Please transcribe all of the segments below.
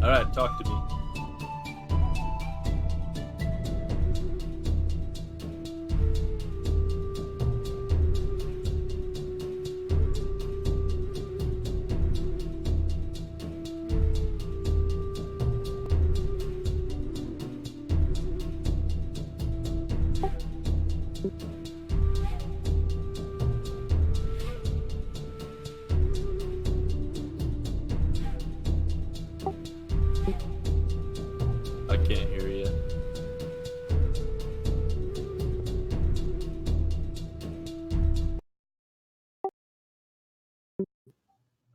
Alright, talk to me. I can't hear you.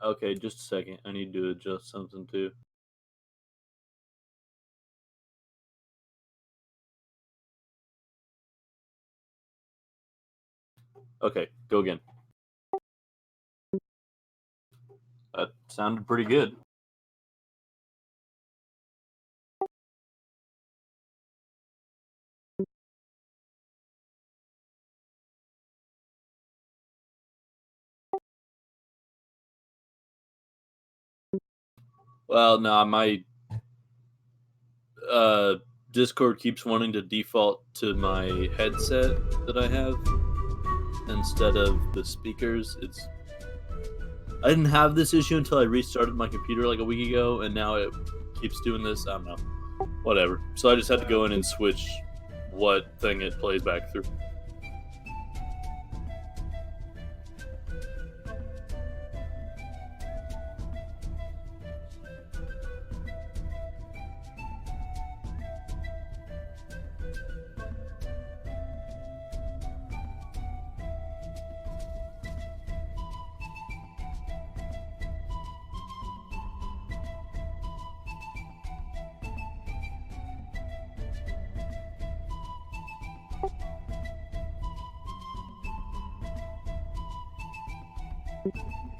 Okay, just a second. I need to adjust something too. Okay, go again. That sounded pretty good. Well, no, my Discord keeps wanting to default to my headset that I have instead of the speakers. I didn't have this issue until I restarted my computer like a week ago, and now it keeps doing this. I don't know. Whatever. So I just had to go in and switch what thing it plays back through.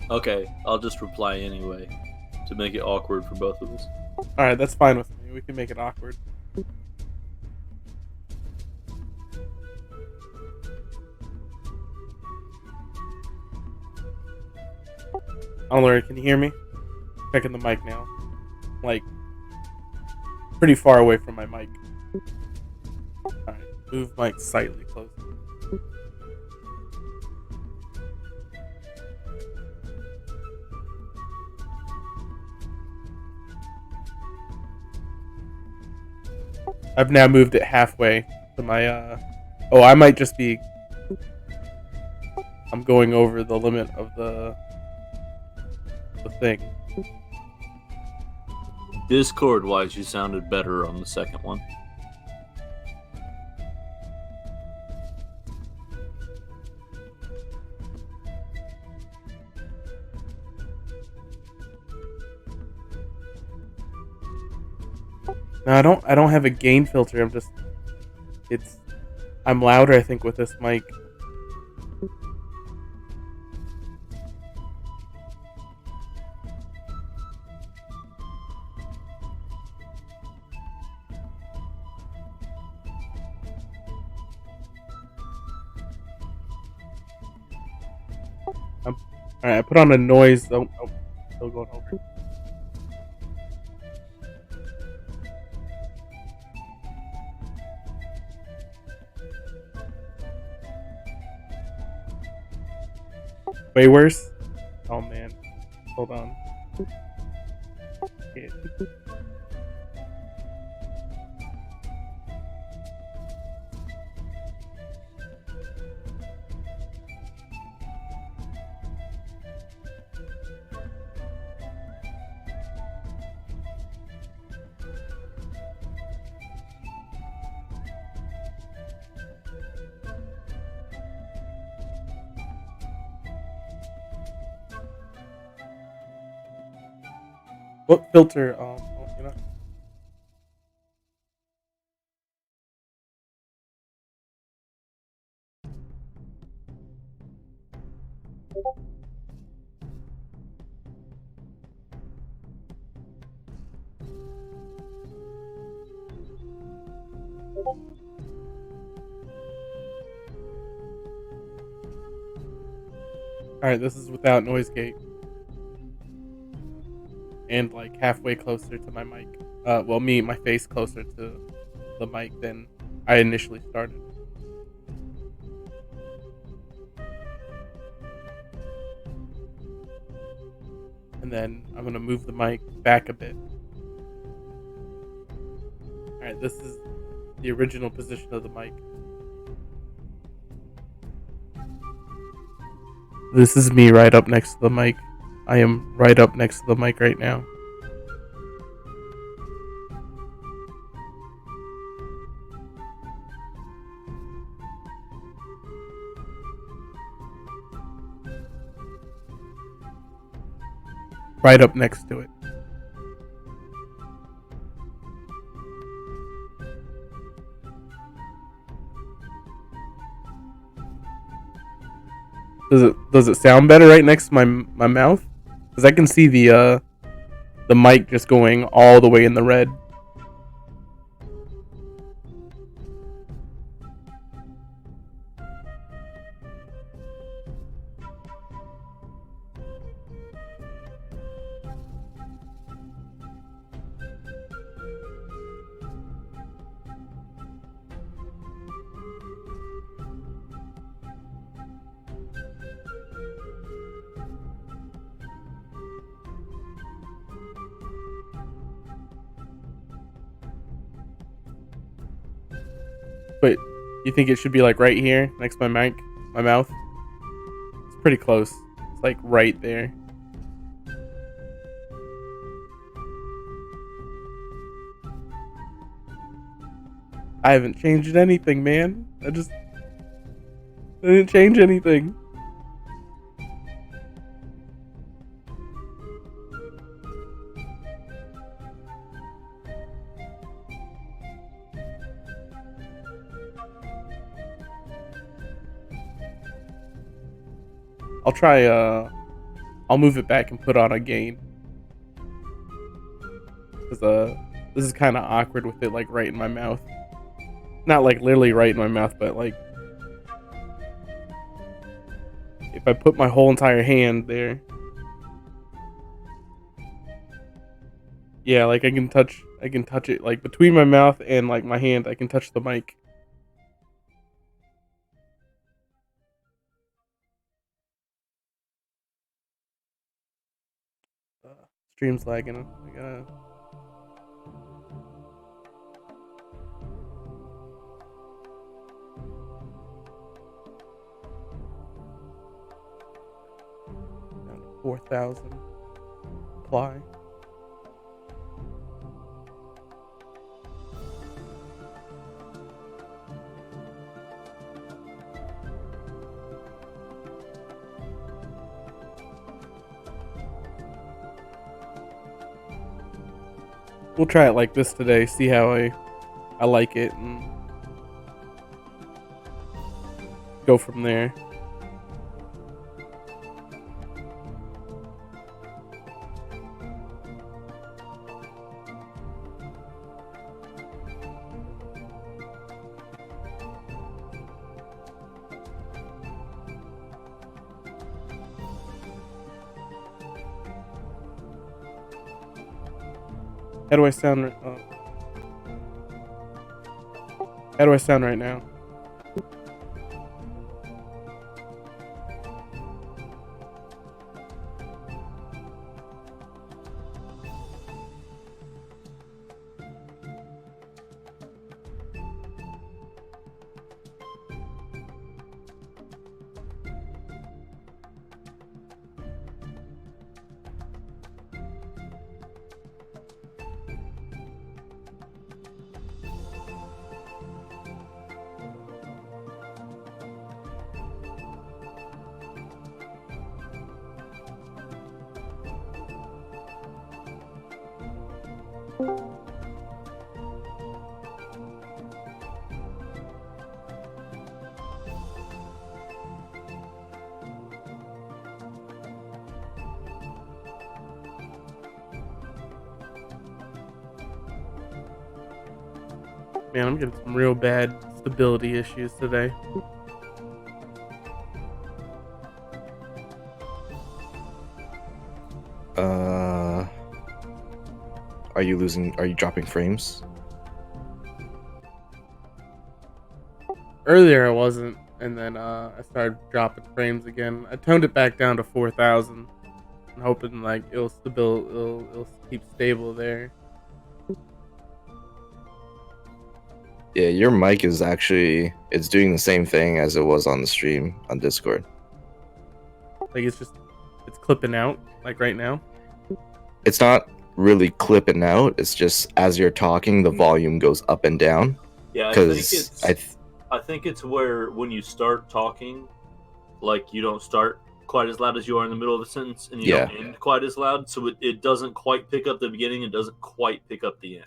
Okay, I'll just reply anyway to make it awkward for both of us. Alright, that's fine with me. We can make it awkward. I don't know, can you hear me? Checking the mic now. Like, pretty far away from my mic. Alright, move mic slightly closer. I've now moved it halfway to my, oh, I might just be... I'm going over the limit of the thing. Discord-wise, you sounded better on the second one. No, I don't have a gain filter. I'm louder, I think, with this mic. Alright, I put on a noise. Oh, still going over. Way worse? Oh man. Hold on. Okay. What filter? You know. Alright, this is without noise gate. And like halfway closer to my mic. My face closer to the mic than I initially started. And then I'm gonna move the mic back a bit. Alright, this is the original position of the mic. This is me right up next to the mic. I am right up next to the mic right now. Right up next to it. Does it sound better right next to my mouth? Because I can see the mic just going all the way in the red. But you think it should be like right here next to my mic, my mouth? It's pretty close. It's like right there. I haven't changed anything, man. I didn't change anything. I'll try, I'll move it back and put on a gain. Because, this is kind of awkward with it, like, right in my mouth. Not, like, literally right in my mouth, but, like, if I put my whole entire hand there. Yeah, like, I can touch it, like, between my mouth and, like, my hand, I can touch the mic. Stream's lagging. I gotta... Down to 4,000. Apply. We'll try it like this today, see how I like it, and go from there. How do I sound? How do I sound right now? Man, I'm getting some real bad stability issues today. Are you dropping frames? Earlier I wasn't, and then I started dropping frames again. I toned it back down to 4,000. I'm hoping like it'll keep stable there. Yeah, your mic is actually it's doing the same thing as it was on the stream on Discord. Like it's clipping out like right now. It's not really clipping out. It's just as you're talking, the volume goes up and down. Yeah, I think it's where when you start talking, like you don't start quite as loud as you are in the middle of a sentence, and you don't end quite as loud, so it doesn't quite pick up the beginning and doesn't quite pick up the end.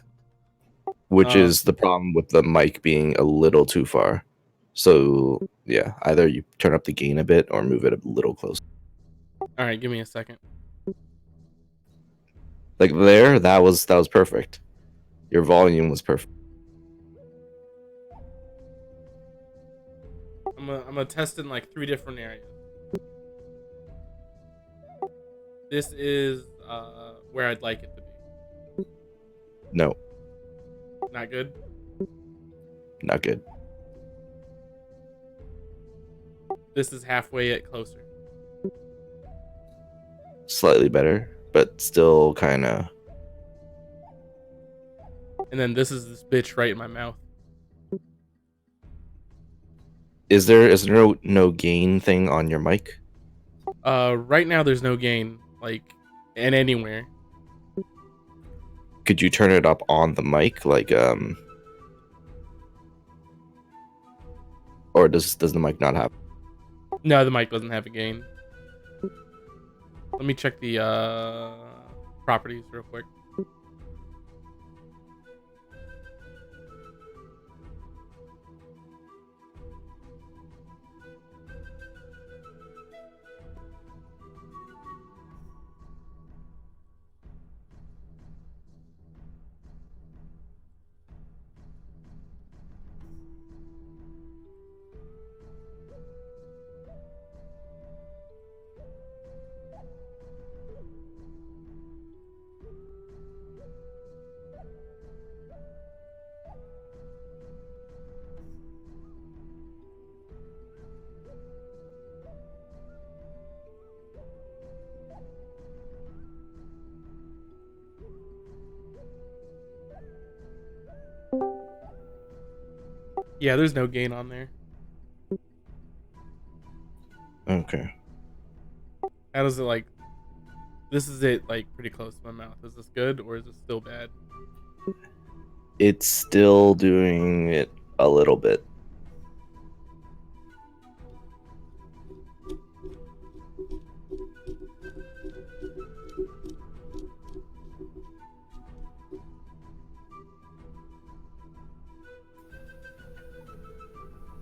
Which is the problem with the mic being a little too far. So yeah, either you turn up the gain a bit or move it a little closer. All right, give me a second. Like there, that was perfect. Your volume was perfect. I'm gonna test in like 3 different areas. This is where I'd like it to be. No. Not good? Not good. This is halfway at closer. Slightly better, but still kind of. And then this is this bitch right in my mouth. Is there no gain thing on your mic? Right now there's no gain, like, and anywhere. Could you turn it up on the mic, like or does the mic not have? No, the mic doesn't have a gain. Let me check the properties real quick. Yeah, there's no gain on there. Okay. How does it like? This is it, like pretty close to my mouth. Is this good or is it still bad? It's still doing it a little bit.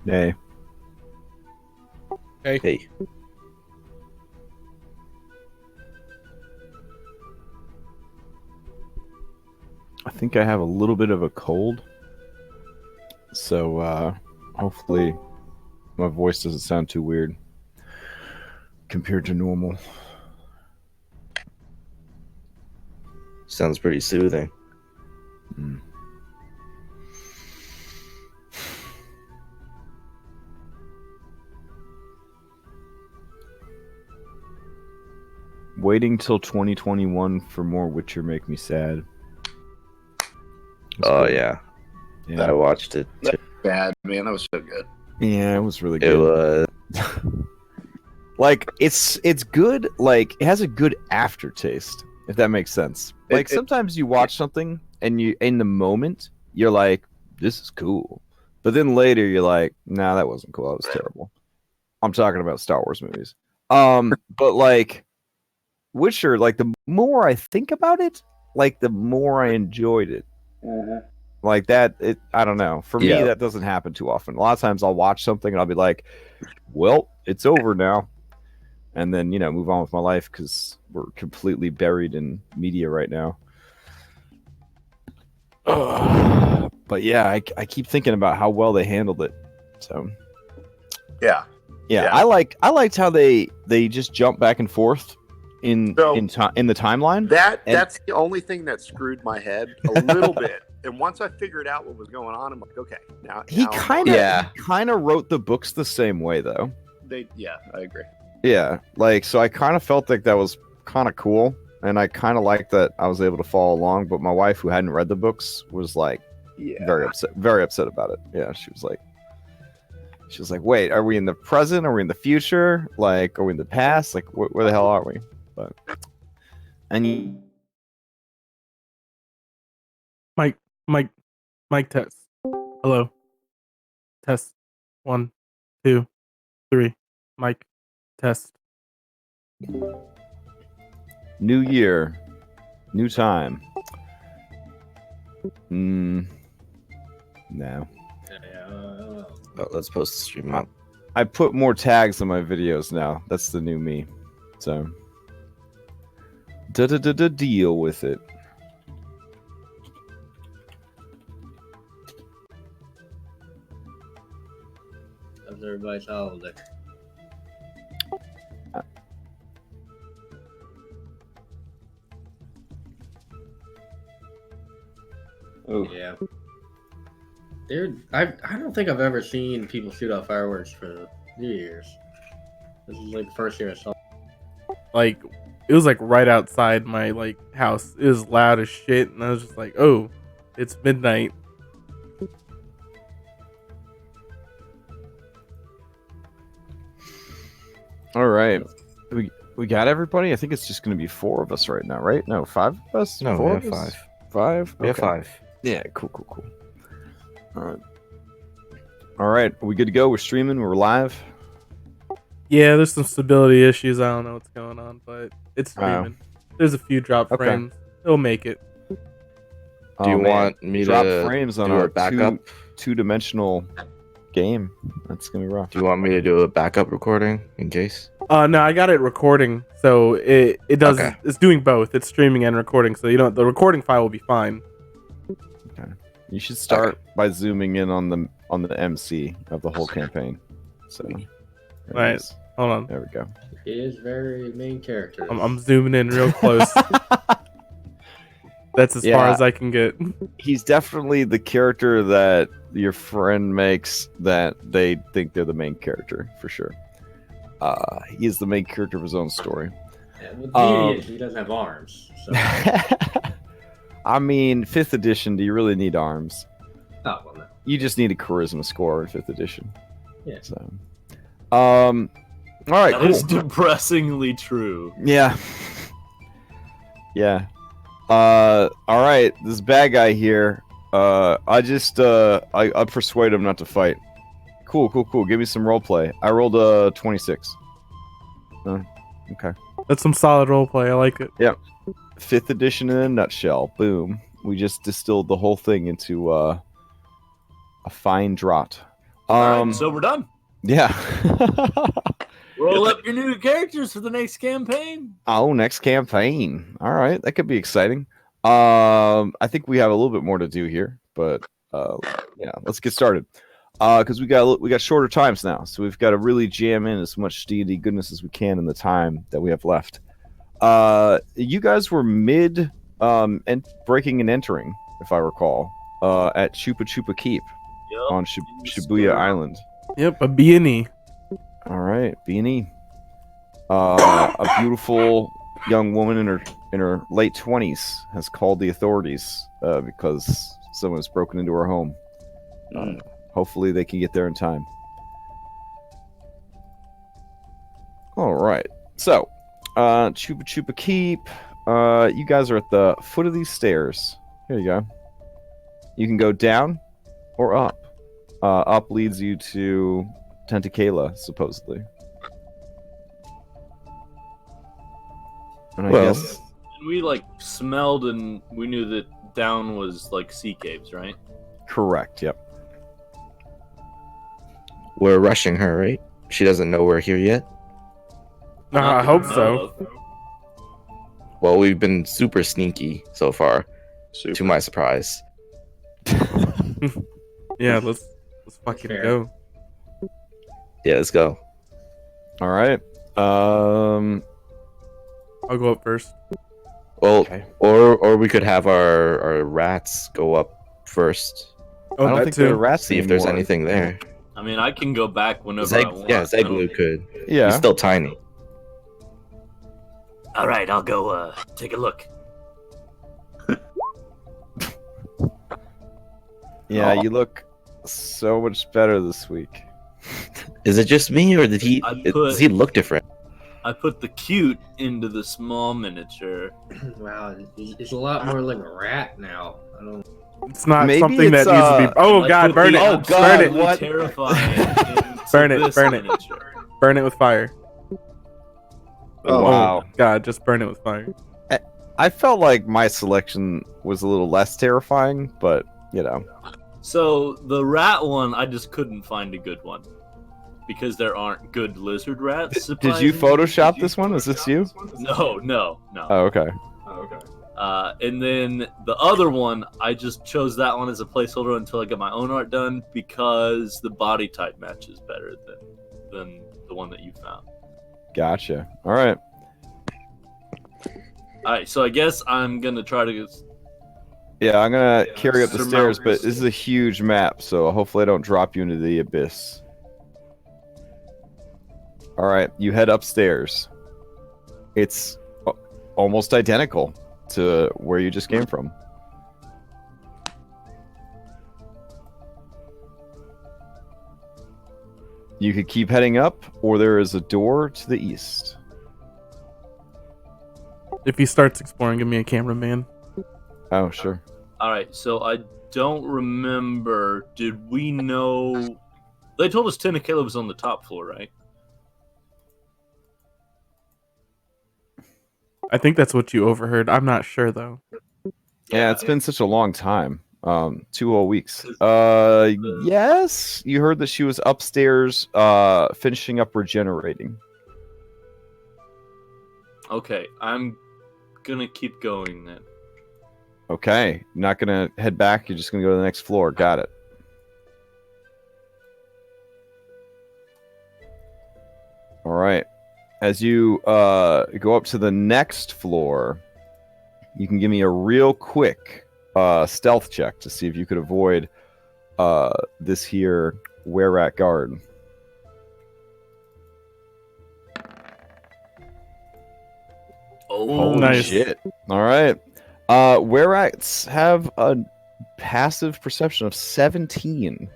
Hey. Hey. I think I have a little bit of a cold. So hopefully my voice doesn't sound too weird compared to normal. Sounds pretty soothing. Mm. Waiting till 2021 for more Witcher make me sad. Oh yeah. I watched it. Bad, man. That was so good. Yeah, it was really good. It was. Like it's good. Like it has a good aftertaste, if that makes sense. Like sometimes you watch something and you, in the moment, you're like, "This is cool," but then later you're like, "Nah, that wasn't cool. That was terrible." I'm talking about Star Wars movies. But like Witcher, like the more I think about it, like the more I enjoyed it. Mm-hmm. Like that, I don't know. For me, that doesn't happen too often. A lot of times I'll watch something and I'll be like, well, it's over now. And then, move on with my life because we're completely buried in media right now. But yeah, I keep thinking about how well they handled it. So Yeah. I liked how they just jump back and forth in So- in the timeline. That's the only thing that screwed my head a little bit. And once I figured out what was going on, I'm like, okay, now He now I'm kind on of Yeah. wrote the books the same way though. Yeah, I agree. Yeah, like so I kind of felt like that was kind of cool, and I kind of liked that I was able to follow along. But my wife, who hadn't read the books, was like Yeah. very upset about it. Yeah, she was like, wait, are we in the present? Are we in the future? Like, are we in the past? Like, where the hell are we? But and Mike test. Hello. Test. 1, 2, 3. Mike test. new year, new time. No. Oh, let's post the stream up. I put more tags on my videos now. That's the new me. So deal with it. How's everybody's holiday? Oh. Yeah. Dude, I don't think I've ever seen people shoot off fireworks for New Year's. This is like the first year I saw. Like, it was like right outside my like house. It was loud as shit, and I was just like, oh, it's midnight. All right. We got everybody? I think it's just going to be 4 of us right now, right? No, 5 of us? No, 4 we of have us? 5. 5? We have Okay. 5. Yeah, cool. All right. All right. Are we good to go? We're streaming. We're live. Yeah, there's some stability issues. I don't know what's going on, but it's streaming. There's a few drop Okay. frames. It'll make it. Do you man. want me Drop to frames on do a a backup? two-dimensional game? That's going to be rough. Do you want me to do a backup recording in case? No, I got it recording, so it does. Okay. It's doing both. It's streaming and recording, so you know the recording file will be fine. You should start by zooming in on the MC of the whole campaign. So, there it Right. is. Hold on, There we go. He is very main character. I'm zooming in real close. That's as far Yeah. as I can get. He's definitely the character that your friend makes that they think they're the main character for sure. He is the main character of his own story. Yeah, the beauty is he doesn't have arms. So. I mean, 5th edition, do you really need arms? Oh, well, no. You just need a charisma score in 5th edition. Yeah. So, all right, That cool. is depressingly true. Yeah. Yeah. All right. This bad guy here. I persuade him not to fight. Cool. Give me some roleplay. I rolled a 26. Okay. That's some solid roleplay. I like it. 5th edition in a nutshell. Boom. We just distilled the whole thing into a fine draught. All right, so we're done. Yeah. Roll up your new characters for the next campaign. Oh, next campaign. All right, that could be exciting. I think we have a little bit more to do here, but yeah, let's get started. Because we got shorter times now, so we've got to really jam in as much D&D goodness as we can in the time that we have left. You guys were mid and breaking and entering, if I recall, at Chupa Chupa Keep Yep. on Shibuya Island. Yep, a B&E. All right, B&E. A beautiful young woman in her late 20s has called the authorities because someone's broken into her home. Hopefully they can get there in time. All right. So, Chupa Chupa Keep. You guys are at the foot of these stairs. Here you go. You can go down or up. Up leads you to Tentakayla, supposedly. And I Well- guess We like smelled and we knew that down was like sea caves, right? correct. Yep. We're rushing her, right? She doesn't know we're here yet. I Not hope that we so. know of. Well, we've been super sneaky so far, Super. to my surprise. Yeah, let's fucking Fair. go. Yeah, let's go. All right. I'll go up first. Well, Okay. or we could have our rats go up first. Oh, I don't that think there are too. rats See if there's anymore. anything there. I mean, I can go back whenever I want. Zeglu could. Yeah. He's still tiny. All right, I'll go take a look. Yeah, Oh. you look so much better this week. Is it just me, or does he look different? I put the cute into the small miniature. Wow, it's a lot more like a rat now. I don't. It's not Maybe something that it's, needs to be. Oh I god, put burn the it! Oh, God, burn it! what? Terrifying into Burn it, this burn it. miniature. Burn it with fire. Oh, wow. God, just burn it with fire. I felt like my selection was a little less terrifying, but you know. So the rat one, I just couldn't find a good one because there aren't good lizard rats. Did you Photoshop this one? Is this you? No. Oh, okay. And then the other one, I just chose that one as a placeholder until I get my own art done because the body type matches better than the one that you found. Gotcha. All right. All right, so I guess I'm gonna try to. Yeah, I'm gonna carry up the surmount stairs, but this. this is a huge map, so hopefully I don't drop you into the abyss. All right, you head upstairs. It's almost identical to where you just came from. You could keep heading up, or there is a door to the east. If he starts exploring, give me a cameraman. Oh, sure. All right, so I don't remember. Did we know? They told us Tentakayla was on the top floor, right? I think that's what you overheard. I'm not sure though. Yeah, it's been such a long time. 2 whole weeks. Yes, you heard that she was upstairs, finishing up regenerating. Okay, I'm gonna keep going then. Okay, not gonna head back. You're just gonna go to the next floor. Got it. All right. As you go up to the next floor, you can give me a real quick stealth check to see if you could avoid this here were-rat guard. Oh, Holy nice. shit. All right. Were-rats have a passive perception of 17.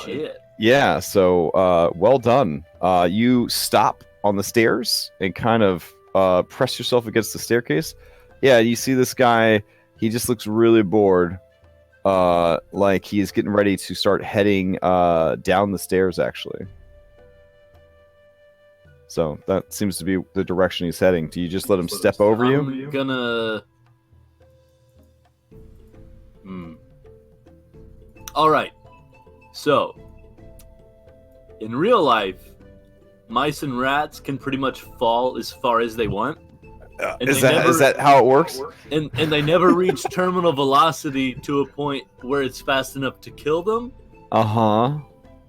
shit! Yeah, so well done. You stop on the stairs and kind of press yourself against the staircase. Yeah, you see this guy. He just looks really bored. Like he's getting ready to start heading down the stairs, actually. So that seems to be the direction he's heading. Do you just let him step over you? I'm gonna. All right. So, in real life, mice and rats can pretty much fall as far as they want. And Is they that how it works? And they never reach terminal velocity to a point where it's fast enough to kill them. Uh-huh.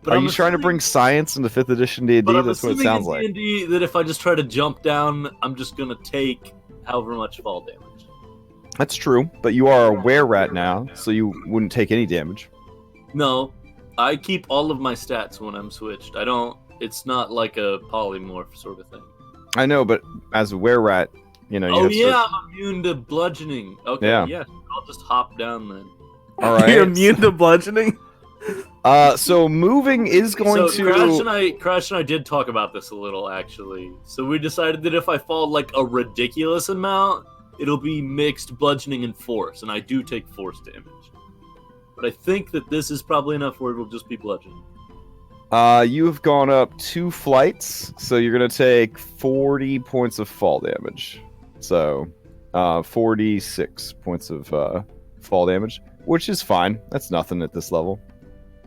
But Are I'm you trying to assuming- bring science into 5th edition D&D? But I'm That's what it assuming sounds in like. D&D that if I just try to jump down, I'm just gonna take however much fall damage. That's true, but you are a were-rat now, so you wouldn't take any damage. No, I keep all of my stats when I'm switched. I don't. It's not like a polymorph sort of thing. I know, but as a were-rat, you know. You Oh have yeah, I'm immune to bludgeoning. Okay, Yeah. yeah. I'll just hop down then. All right. You're immune to bludgeoning. So moving is going So to. Crash and I did talk about this a little actually. So we decided that if I fall like a ridiculous amount, it'll be mixed bludgeoning and force, and I do take force damage. But I think that this is probably enough where it'll just be bludgeoning. You've gone up 2 flights, so you're gonna take 40 points of fall damage. So, 46 points of fall damage, which is fine. That's nothing at this level.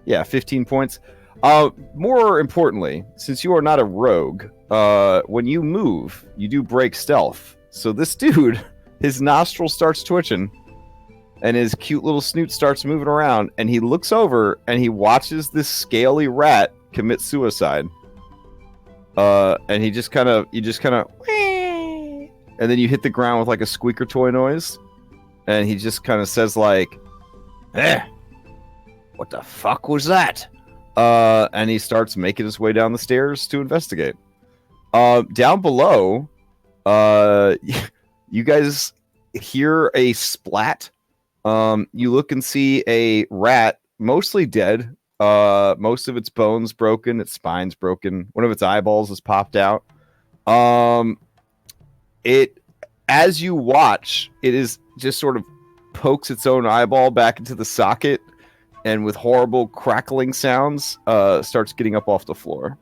Yeah, 15 points. More importantly, since you are not a rogue, when you move, you do break stealth. So this dude, his nostril starts twitching, and his cute little snoot starts moving around, and he looks over and he watches this scaly rat commit suicide. And you just kind of and then you hit the ground with like a squeaker toy noise, and he just kind of says like, "Eh, what the fuck was that?" And he starts making his way down the stairs to investigate. Down below, you guys hear a splat. You look and see a rat, mostly dead. Most of its bones broken, its spine's broken. One of its eyeballs has popped out. It, as you watch, it is just sort of pokes its own eyeball back into the socket, and with horrible crackling sounds, starts getting up off the floor.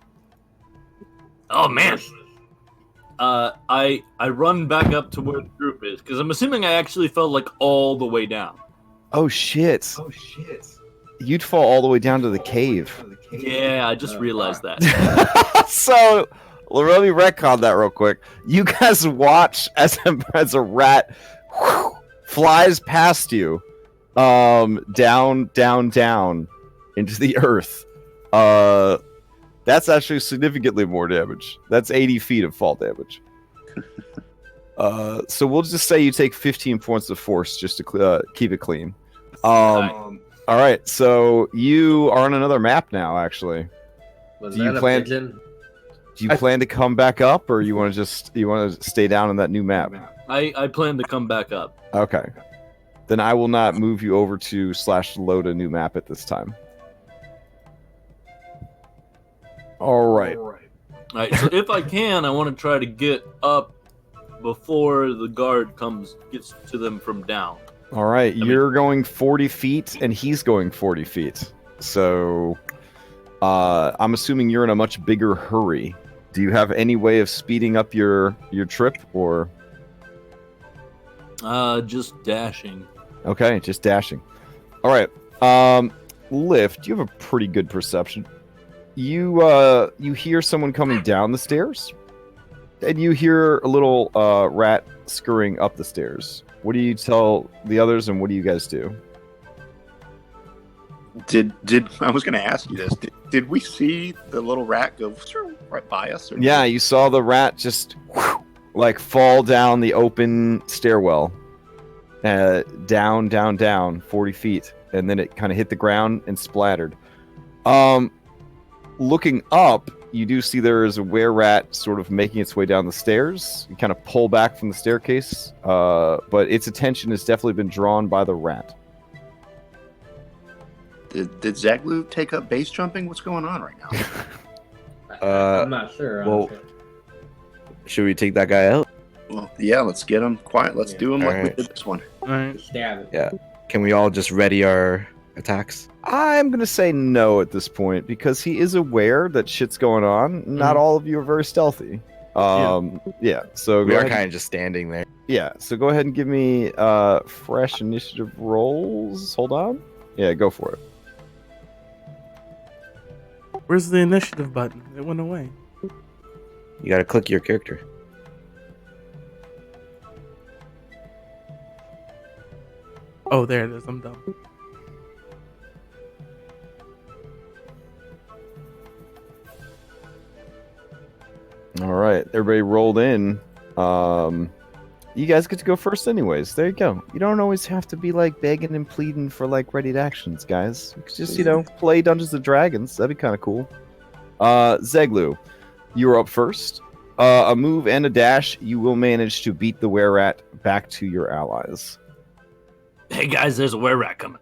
Oh man! I run back up to where the group is because I'm assuming I actually fell like all the way down. Oh shit! You'd fall all the way down to the cave. Yeah, I just realized that. So, let me retcon that real quick. You guys watch as a rat flies past you, down into the earth. That's actually significantly more damage. That's 80 feet of fall damage. So we'll just say you take 15 points of force just to keep it clean. All right, so you are on another map now. Actually, Was Do you that a plan- pigeon? do you plan to come back up, or you want to stay down on that new map? I plan to come back up. Okay, then I will not move you over to /load a new map at this time. All right. All right, so if I can, I want to try to get up before the guard gets to them from down. All right, you're going 40 feet, and he's going 40 feet. So, I'm assuming you're in a much bigger hurry. Do you have any way of speeding up your trip, or? Just dashing. Okay, just dashing. All right, Lift, you have a pretty good perception. You hear someone coming down the stairs, and you hear a little rat scurrying up the stairs. What do you tell the others, and what do you guys do? Did I was going to ask you this? Did we see the little rat go right by us? Or Yeah, you saw the rat just like fall down the open stairwell, down 40 feet, and then it kind of hit the ground and splattered. Looking up, you do see there is a were-rat sort of making its way down the stairs. You kind of pull back from the staircase, but its attention has definitely been drawn by the rat. Did Zaglu take up base jumping? What's going on right now? I'm not sure. well- honestly. Should we take that guy out? Well, yeah, let's get him quiet. Let's do him like we Alright. did this one. All right. Stab it. Yeah. Can we all just ready our attacks? I'm going to say no at this point, because he is aware that shit's going on. Not all of you are very stealthy. Yeah, so We go are ahead. kind of just standing there. Yeah, so go ahead and give me fresh initiative rolls. Hold on. Yeah, go for it. Where's the initiative button? It went away. You got to click your character. Oh, there it is. I'm dumb. All right, everybody rolled in. You guys get to go first, anyways. There you go. You don't always have to be like begging and pleading for like ready actions, guys. You could just play Dungeons and Dragons. That'd be kind of cool. Zeglu, you're up first. A move and a dash, you will manage to beat the were-rat back to your allies. Hey guys, there's a were-rat coming.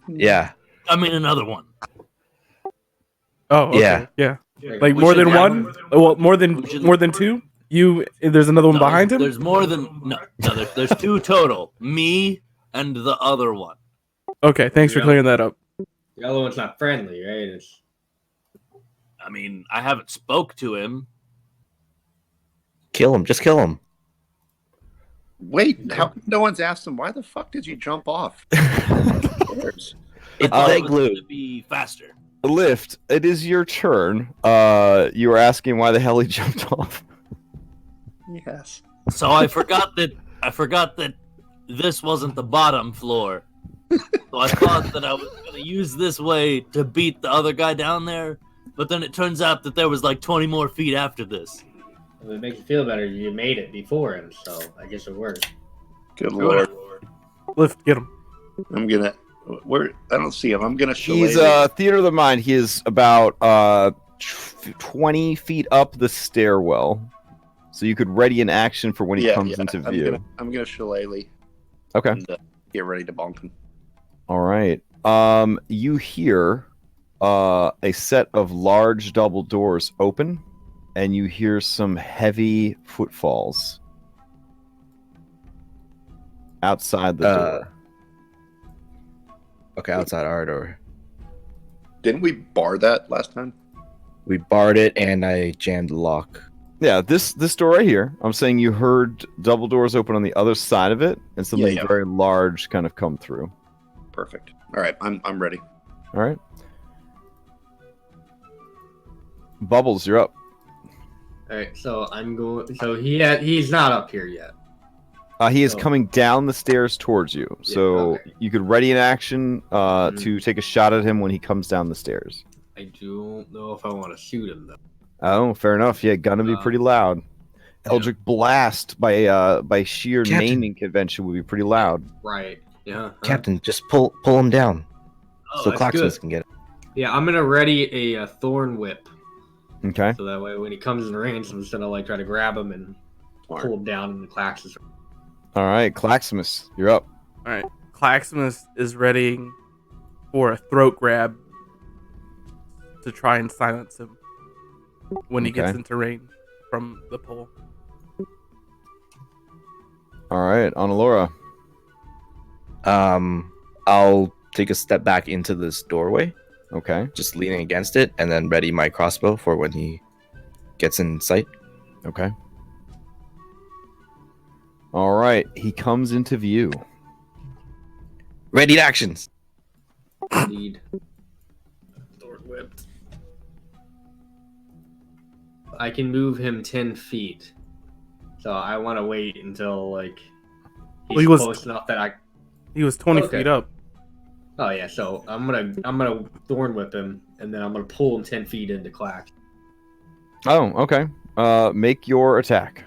Yeah. I mean, another one. Oh, okay. Yeah. Yeah. Like We more should than have- one? Well, more than we should- more than two? There's another one No, behind him? There's more than there's two total. Me and the other one. Okay, thanks for Yeah. clearing that up. The other one's not friendly, right? It's... I mean, I haven't spoke to him. Kill him. Just kill him. Wait, how no one's asked him, why the fuck did you jump off? It's I thought it was Zeglu. gonna be faster. Lift, it is your turn. You were asking why the hell he jumped off. Yes. So I forgot that this wasn't the bottom floor. So I thought that I was gonna use this way to beat the other guy down there, but then it turns out that there was like 20 more feet after this. If it makes you feel better, you made it before him, so I guess it works. Good lord. Lift, get him. I'm gonna. Where? I don't see him. I'm gonna. He's shillelagh. theater of the mind. He is about 20 feet up the stairwell, so you could ready an action for when he comes into view. I'm gonna shillelagh. Okay. And, get ready to bonk him. All right. You hear a set of large double doors open, and you hear some heavy footfalls outside the door. Okay, outside our door. Didn't we bar that last time? We barred it, and I jammed the lock. Yeah, this door right here. I'm saying you heard double doors open on the other side of it, and something Yeah. very large kind of come through. Perfect. All right, I'm ready. All right. Bubbles, you're up. All right, so I'm going. So he's not up here yet. He is Oh. coming down the stairs towards you, so okay. you could ready an action to take a shot at him when he comes down the stairs. I don't know if I want to shoot him though. Oh, fair enough. Yeah, gonna be pretty loud. Eldritch Blast by sheer Captain. naming convention would be pretty loud. Right. Yeah. Captain, just pull him down Oh, so that's Clocksmith good. can get it. Yeah, I'm gonna ready a thorn whip, Okay. so that way when he comes in range, I'm just gonna like try to grab him and Smart. pull him down in the claxes. All right, Claximus, you're up. All right. Claximus is readying for a throat grab to try and silence him when he gets Okay. into range from the pole. All right, Onalora. I'll take a step back into this doorway, Okay. just leaning against it, and then ready my crossbow for when he gets in sight. Okay. All right, he comes into view. Ready actions. Indeed. Thorn whipped. I can move him 10 feet, so I want to wait until like he's Well, he was- close enough that I. He was 20 Okay. feet up. Oh yeah, so I'm gonna thorn whip him, and then I'm gonna pull him 10 feet into clack. Oh, okay. Make your attack.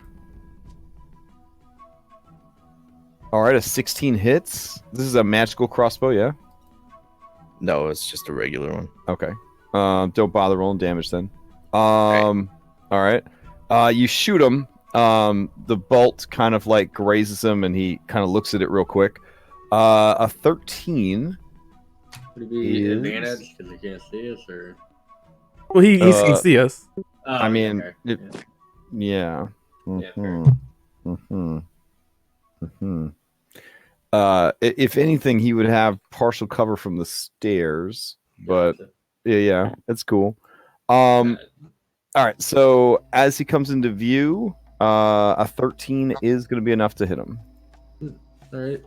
All right, a 16 hits. This is a magical crossbow, yeah? No, it's just a regular one. Okay. Don't bother rolling damage then. All right. You shoot him. The bolt kind of like grazes him, and he kind of looks at it real quick. A 13. Would it be Is- advantage because he can't see us, or? Well, he can see us. Oh, I mean, okay. it- Yeah. Yeah, fair. If anything, he would have partial cover from the stairs, but Gotcha. yeah, that's cool. All right, so as he comes into view, a 13 is going to be enough to hit him. All right.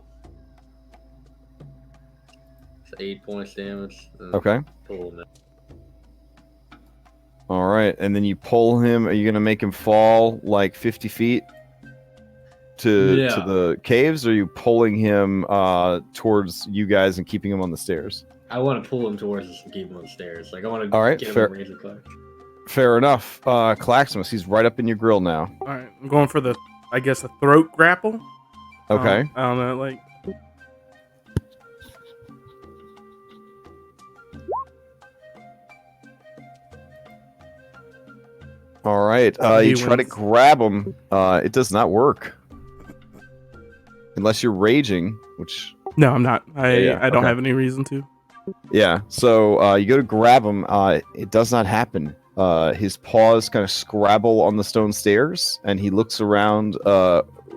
It's 8 points damage. Okay. Pull him in. All right, and then you pull him. Are you going to make him fall like 50 feet to Yeah. the caves, or are you pulling him towards you guys and keeping him on the stairs? I want to pull him towards us and keep him on the stairs. Like I want to All right, get him fair. in range of clack. Fair enough. Claximus, he's right up in your grill now. All right. I'm going for the, I guess, a throat grapple. Okay. I don't know, like. All right. He You try to wins. grab him. It does not work. Unless you're raging, which No, I'm not. I don't okay. have any reason to. yeah. So you go to grab him. It does not happen. His paws kind of scrabble on the stone stairs, and he looks around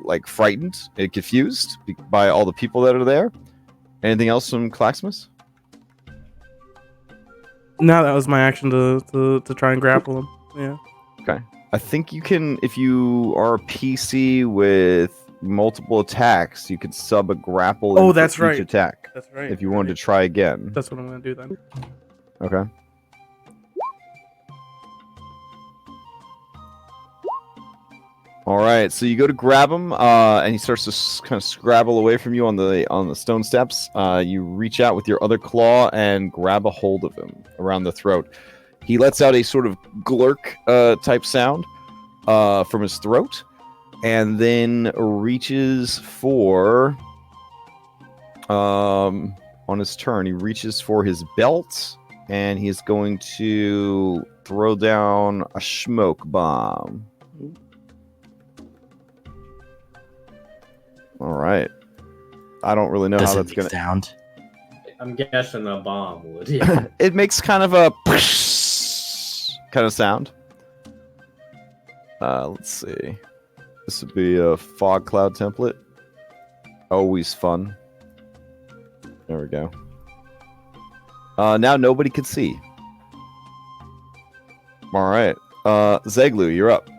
like frightened and confused by all the people that are there. Anything else from Claximus? No, that was my action to try and grapple him. Yeah. I think you can, if you are a PC with multiple attacks, you could sub a grapple Oh, in for that's each right. attack That's right. if you wanted to try again. That's what I'm gonna do then. Okay. All right, so you go to grab him, and he starts to kind of scrabble away from you on the stone steps. You reach out with your other claw and grab a hold of him around the throat. He lets out a sort of glurk type sound, from his throat, and then reaches for on his turn. He reaches for his belt, and he's going to throw down a smoke bomb. All right. I don't really know how that's going to sound. I'm guessing a bomb would. Yeah. It makes kind of a kind of sound. Let's see. This would be a fog cloud template. Always fun. There we go. Now nobody can see. All right. Zeglu, you're up.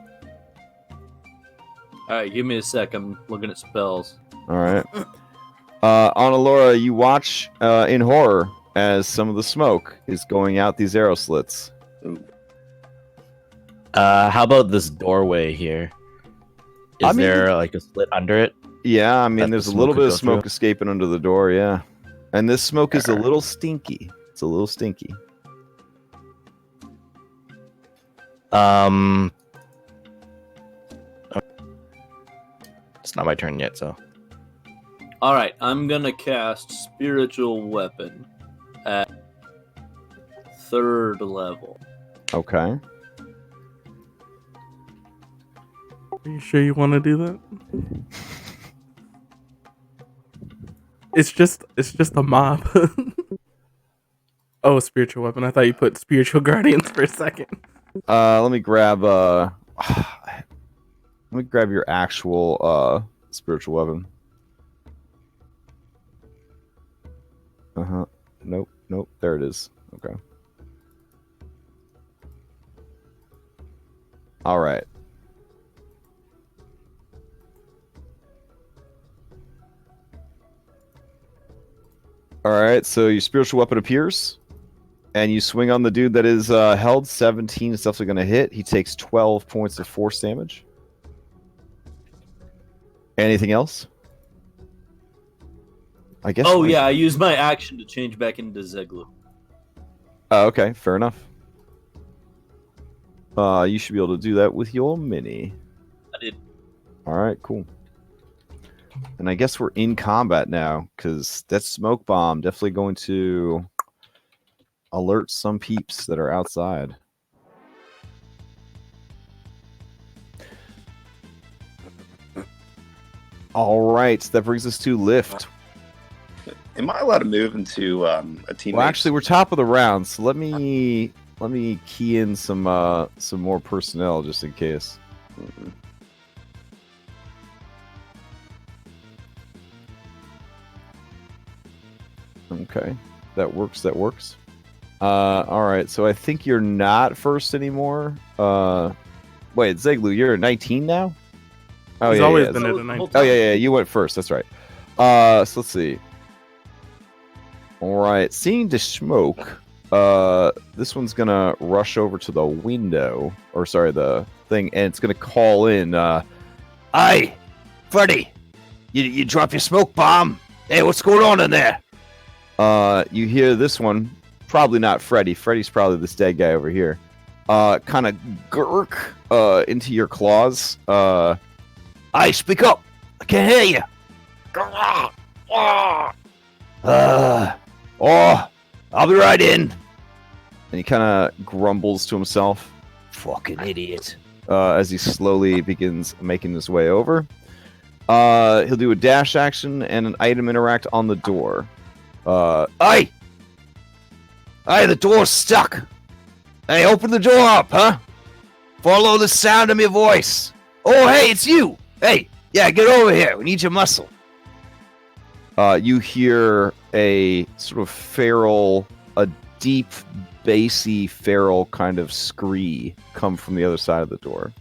All right, give me a sec. I'm looking at spells. All right. Annalora, you watch in horror as some of the smoke is going out these arrow slits. How about this doorway here? Is there like a slit under it? Yeah, I mean, That there's the a little smoke bit could of go smoke through? escaping under the door, yeah. And this smoke is a little stinky. It's a little stinky. It's not my turn yet, so. All right, I'm gonna cast Spiritual Weapon at 3rd level. Okay. Are you sure you want to do that? It's just a mob. Oh, spiritual weapon. I thought you put spiritual guardians for a second. Let me grab your actual spiritual weapon. Nope. There it is. Okay. All right. All right. So your spiritual weapon appears, and you swing on the dude that is held. 17 is definitely going to hit. He takes 12 points of force damage. Anything else? I guess. Oh yeah, I used my action to change back into Zeglu. Oh, okay, fair enough. You should be able to do that with your mini. I did. All right, cool. And I guess we're in combat now, because that smoke bomb definitely going to alert some peeps that are outside. All right, that brings us to Lift. Am I allowed to move into a teammate? Well, actually, we're top of the round, so let me key in some more personnel just in case. Mhm. Okay, that works. All right, so I think you're not first anymore. Wait, Zeglu, you're at 19 now. Oh He's yeah, always yeah. been at a 19. Oh yeah, you went first. That's right. So let's see. All right, seeing the smoke, this one's gonna rush over to the window, or sorry, the thing, and it's gonna call in. Hey, Freddy, you drop your smoke bomb. Hey, what's going on in there? You hear this one. Probably not Freddy. Freddy's probably this dead guy over here. Kind of gurk into your claws. Hey, speak up. I can't hear you. I'll be right in. And he kind of grumbles to himself. Fucking idiot. As he slowly begins making his way over. He'll do a dash action and an item interact on the door. Hey, the door's stuck. Hey, open the door up, huh? Follow the sound of my voice. Oh, hey, it's you. Hey, yeah, get over here. We need your muscle. You hear a sort of feral, a deep, bassy, feral kind of scree come from the other side of the door.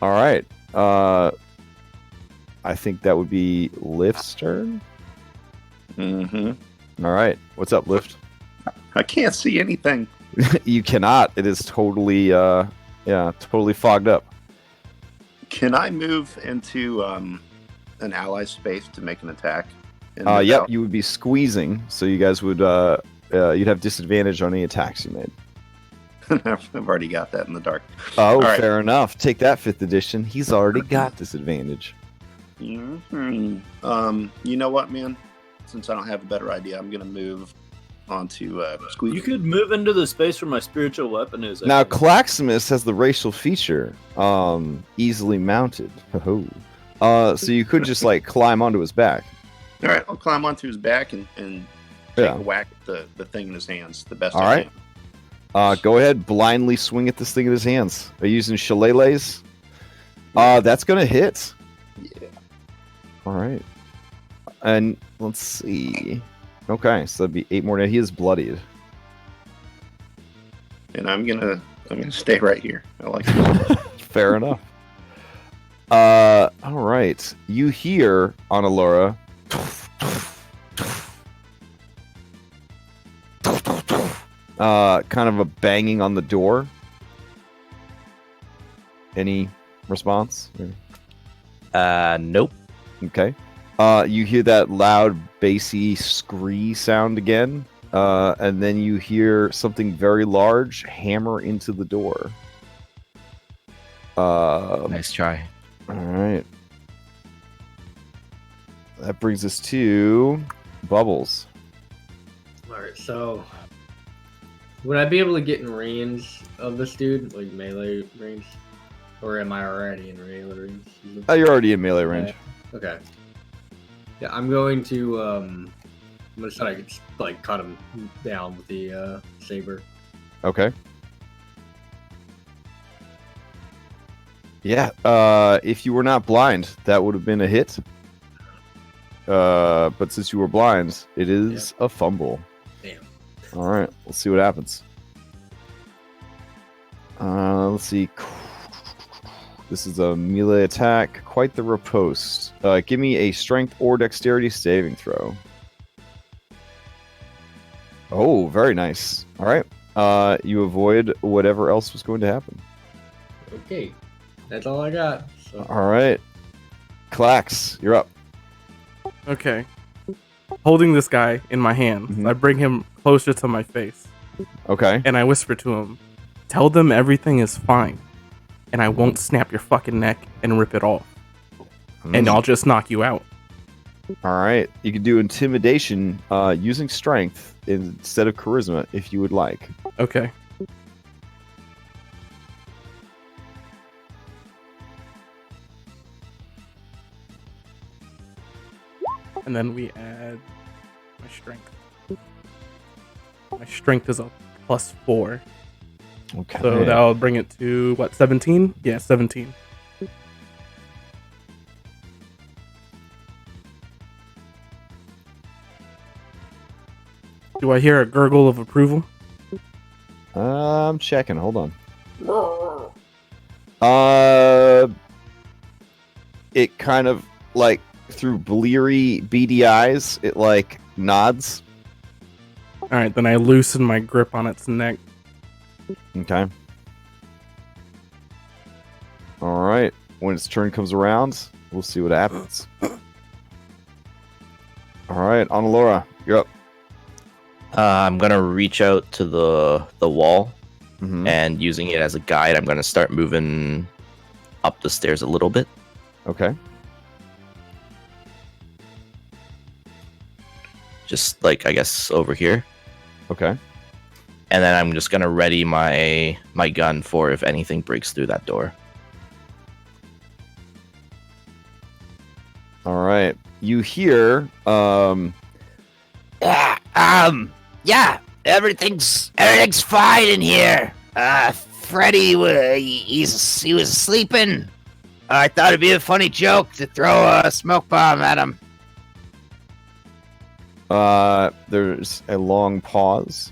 All right. I think that would be Lift's turn. Mm-hmm. All right. What's up, Lift? I can't see anything. You cannot. It is totally, totally fogged up. Can I move into an ally space to make an attack? Yep. You would be squeezing, so you guys would, you'd have disadvantage on any attacks you made. I've already got that in the dark. Oh, All right. fair enough. Take that 5th edition. He's already got disadvantage. Mm-hmm. You know what, man? Since I don't have a better idea, I'm gonna move on to Squeak. You could move into the space where my spiritual weapon is. I Now, think. Claximus has the racial feature, easily mounted. So you could just like climb onto his back. All right, I'll climb onto his back and take Yeah. a whack at the thing in his hands. The best. All I right. can. Go ahead, blindly swing at this thing in his hands. Are you using shillelaghs? That's gonna hit. Yeah. All right. And let's see. Okay, so that'd be 8 more. He is bloodied. And I'm gonna stay right here. I like it. Fair enough. All right. You hear, Analora, kind of a banging on the door. Any response? Nope. Okay. You hear that loud, bassy scree sound again, and then you hear something very large hammer into the door. Nice try. All right. That brings us to Bubbles. Alright, so would I be able to get in range of this dude? Like melee range? Or am I already in melee range? Oh, you're already in melee range. Okay. Yeah, I'm going to I'm gonna try to like cut him down with the saber. Okay. Yeah. If you were not blind, that would have been a hit. But since you were blind, it is a fumble. Damn. All right. Let's see what happens. Let's see. This is a melee attack. Quite the riposte. Give me a strength or dexterity saving throw. Oh, very nice. All right. You avoid whatever else was going to happen. Okay. That's all I got. So. All right. Clax, you're up. Okay. Holding this guy in my hands, Mhm. I bring him closer to my face, Okay. and I whisper to him, "Tell them everything is fine, and I won't snap your fucking neck and rip it off, and I'll just knock you out." All right. You can do intimidation using strength instead of charisma if you would like. Okay. And then we add my strength. My strength is a +4. Okay. So that'll bring it to, what, 17? Yeah, 17. Do I hear a gurgle of approval? I'm checking. Hold on. It kind of like through bleary, beady eyes, it like nods. Alright, then I loosen my grip on its neck. Okay. All right. When its turn comes around, we'll see what happens. All right, Analora, you're up. I'm gonna reach out to the wall, Mhm. and using it as a guide, I'm gonna start moving up the stairs a little bit. Okay. Just like I guess over here. Okay. And then I'm just gonna ready my gun for if anything breaks through that door. All right. You hear, Yeah, everything's fine in here. Freddy, he was sleeping. I thought it'd be a funny joke to throw a smoke bomb at him. there's a long pause.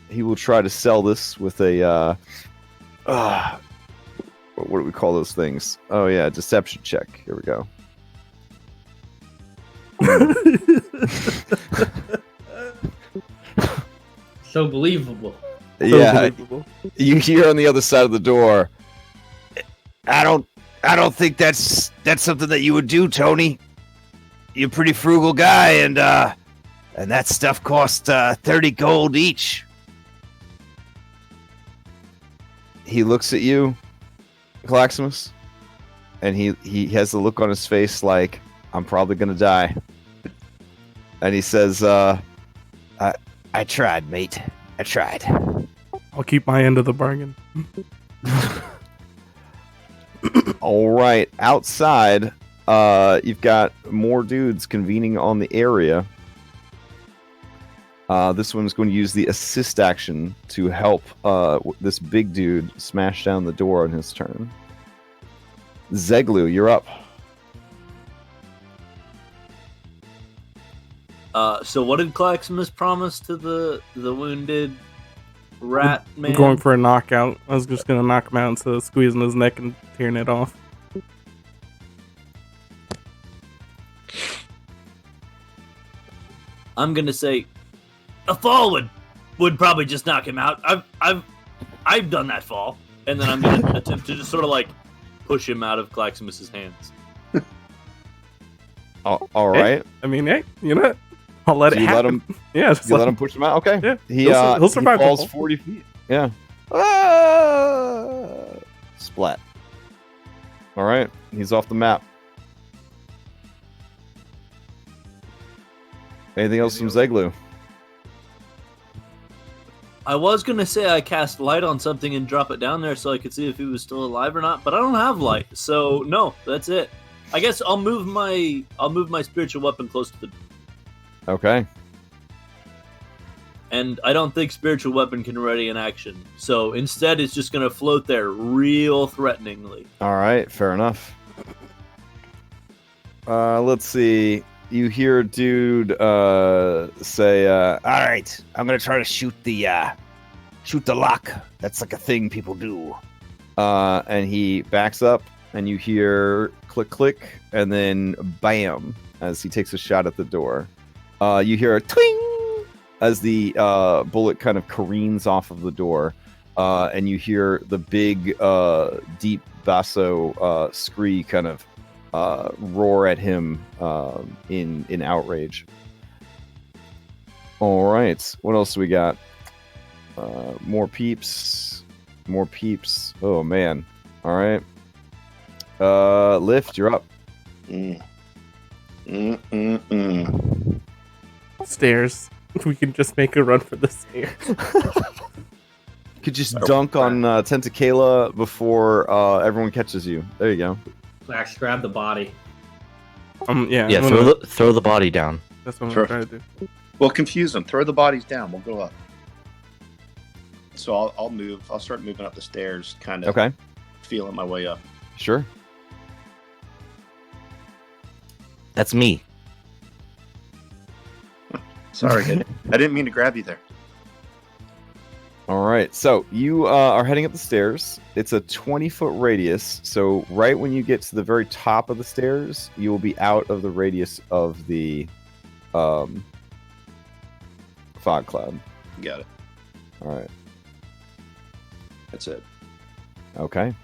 He will try to sell this with a, what do we call those things? Oh yeah, deception check. Here we go. So believable. Yeah, Unbelievable. you hear on the other side of the door. I don't think that's something that you would do, Tony. You're a pretty frugal guy, and that stuff cost 30 gold each. he looks at you, Claximus, and he has the look on his face like, I'm probably gonna die. And he says, I tried, mate. I tried. I'll keep my end of the bargain. all right, outside, you've got more dudes convening on the area. This one's going to use the assist action to help this big dude smash down the door on his turn. Zeglu, you're up. So what did Claximus promise to the wounded rat man? I'm going for a knockout. I was just gonna knock him out instead of squeezing his neck and tearing it off. I'm gonna say a fall would probably just knock him out. I've done that fall, and then I'm gonna attempt to just sort of like push him out of Claximus's hands. All right. I mean, hey, you know what? I'll let So it you let happen. him. Yeah, just You let him push him out. Okay. Yeah, He'll survive the He falls fall. 40 feet. Yeah. Ah! Splat. All right. He's off the map. Anything else from Zeglu? I was gonna say I cast light on something and drop it down there so I could see if he was still alive or not, but I don't have light, so no, that's it. I guess I'll move my spiritual weapon close to the, Okay. and I don't think spiritual weapon can ready in action, so instead it's just gonna float there real threateningly. All right. Fair enough. Let's see. You hear a dude say, All right, I'm gonna try to shoot the lock. That's like a thing people do. and he backs up, and you hear click, click, and then bam as he takes a shot at the door. You hear a twing as the bullet kind of careens off of the door, and you hear the big, deep basso scree kind of roar at him in outrage. All right, what else do we got? More peeps. Oh man! All right, Lift, you're up. Stairs. We can just make a run for the stairs. Could just dunk on Tentakayla before everyone catches you. There you go. Max, grab the body. Yeah. Yeah, throw the body down. That's what I'm Sure. trying to do. We'll confuse them. Throw the bodies down. We'll go up. So I'll move. I'll start moving up the stairs, kind of Okay, feeling my way up. sure. That's me. Sorry, I didn't mean to grab you there. All right, so you are heading up the stairs. It's a 20-foot radius, so right when you get to the very top of the stairs, you will be out of the radius of the fog cloud. Got it. All right, That's it. okay.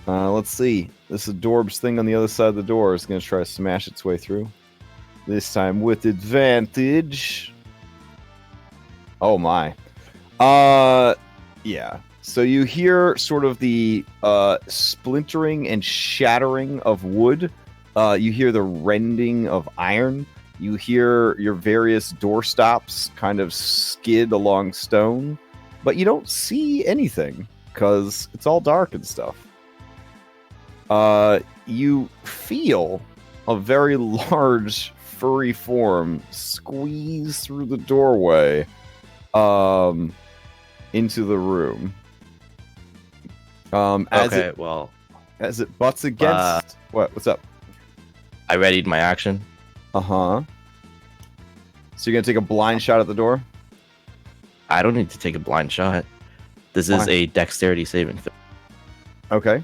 Let's see. This adorbs thing on the other side of the door is going to try to smash its way through. This time with advantage. Oh my. Yeah. So you hear sort of the splintering and shattering of wood. You hear the rending of iron. You hear your various doorstops kind of skid along stone, but you don't see anything because it's all dark and stuff. You feel a very large furry form squeeze through the doorway into the room. As it butts against what's up? I readied my action. So you're gonna take a blind shot at the door? I don't need to take a blind shot. This is a dexterity saving throw. Okay.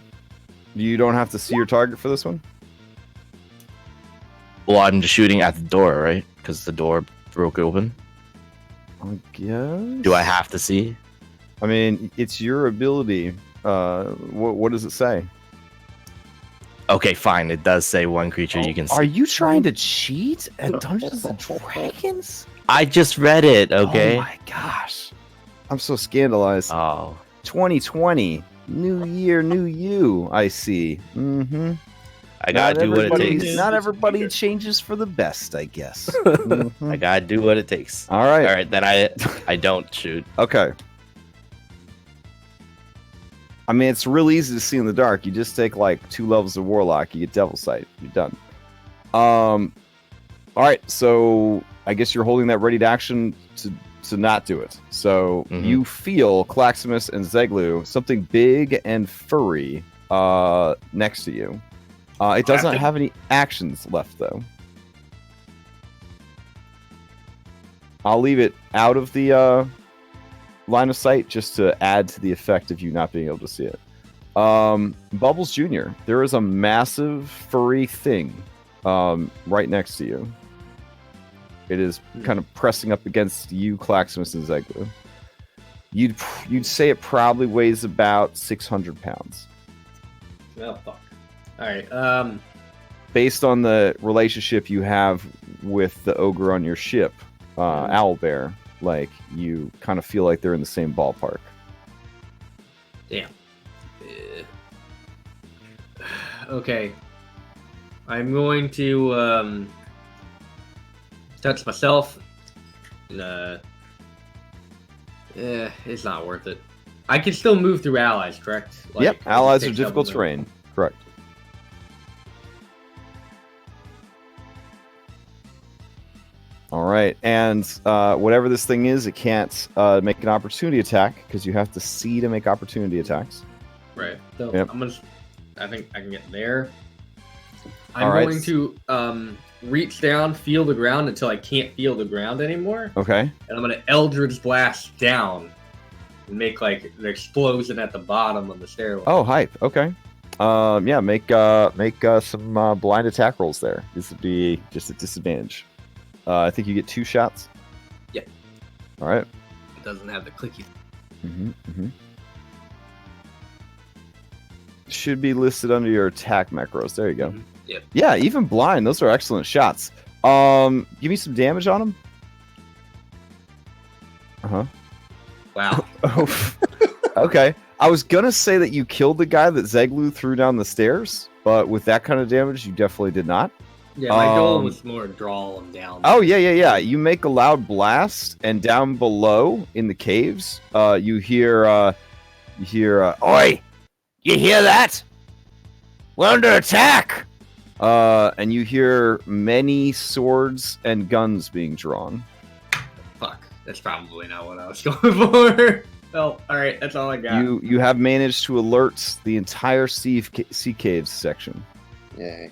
You don't have to see your target for this one? Well, I'm just shooting at the door, right? Because the door broke open. I guess. Do I have to see? I mean, it's your ability. What does it say? Okay, fine. It does say one creature you can see. Are you trying to cheat at Dungeons and Dragons? I just read it, okay? Oh my gosh. I'm so scandalized. Oh. 2020. New year, new you. I see. Mm-hmm. I gotta do what it everybody takes. is. Not everybody changes for the best, I guess. Mhm. I gotta do what it takes. All right. All right, then I don't shoot. Okay. I mean, it's real easy to see in the dark. You just take like 2 levels of Warlock, you get Devil Sight. You're done. All right, so I guess you're holding that ready to action to not do it. So you feel Claximus and Zeglu, something big and furry, next to you. It doesn't have any actions left, though. I'll leave it out of the line of sight just to add to the effect of you not being able to see it. Bubbles Jr., there is a massive furry thing right next to you. It is kind of pressing up against you, Claximus, and Zeglu. You'd say it probably weighs about 600 pounds. Oh, fuck. Alright, Based on the relationship you have with the ogre on your ship, Owlbear, like, you kind of feel like they're in the same ballpark. damn. Okay. I'm going to, touch myself. It's not worth it. I can still move through allies, correct? Yep, Like, allies are take difficult several terrain. Correct. All right, and whatever this thing is, it can't make an opportunity attack because you have to see to make opportunity attacks. Right. So Yep. I think I can get there. I'm All right. going to reach down, feel the ground until I can't feel the ground anymore, Okay. and I'm gonna Eldritch Blast down and make like an explosion at the bottom of the stairwell. Oh, hype. Okay. Yeah, make some blind attack rolls there. This would be just a disadvantage. I think you get 2 shots. Yeah. All right. It doesn't have the clicky. Should be listed under your attack macros. There you go. Yep. Yeah, even blind. Those are excellent shots. Give me some damage on them. Wow. Oh, okay. I was gonna say that you killed the guy that Zeglu threw down the stairs, but with that kind of damage, you definitely did not. Yeah, my goal was more draw them down. Oh yeah. You make a loud blast, and down below in the caves, you hear, Oi! You hear that? We're under attack! and you hear many swords and guns being drawn. Fuck. That's probably not what I was going for. Well, alright, that's all I got. You have managed to alert the entire sea caves section. Yay.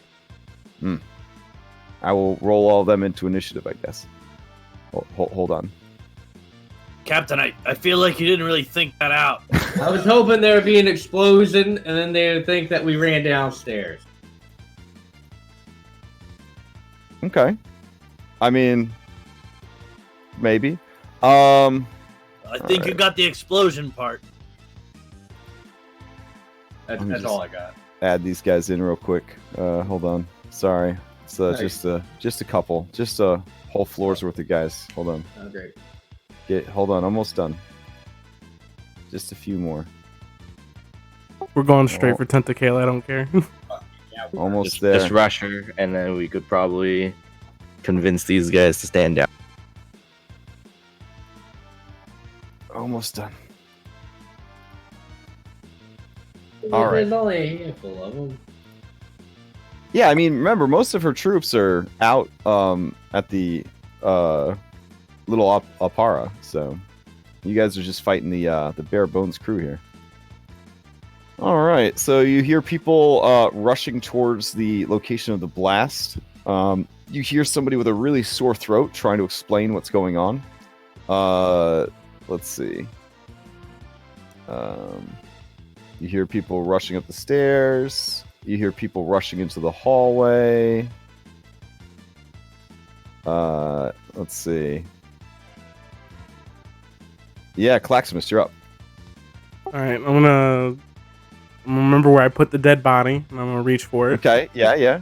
I will roll all of them into initiative, I guess. Hold on. Captain, I feel like you didn't really think that out. I was hoping there would be an explosion, and then they would think that we ran downstairs. Okay. I mean, maybe. I think you Alright. got the explosion part. I'm That's just- all I got. Add these guys in real quick. Hold on. Sorry. It's Nice. just a couple. Just a whole floor's worth of guys. Hold on. Oh, great. Hold on. Almost done. Just a few more. We're going straight for Tentakayla. I don't care. Yeah, Almost there. Just rush her, and then we could probably convince these guys to stand down. Almost done. Well, all right. There's only a handful of them. Yeah, I mean, remember, most of her troops are out at the little Apara, so you guys are just fighting the bare bones crew here. All right, so you hear people rushing towards the location of the blast. You hear somebody with a really sore throat trying to explain what's going on. Let's see. You hear people rushing up the stairs. You hear people rushing into the hallway. Let's see. Yeah, Claximus, you're up. All right, I'm gonna remember where I put the dead body, and I'm gonna reach for it, Okay, yeah.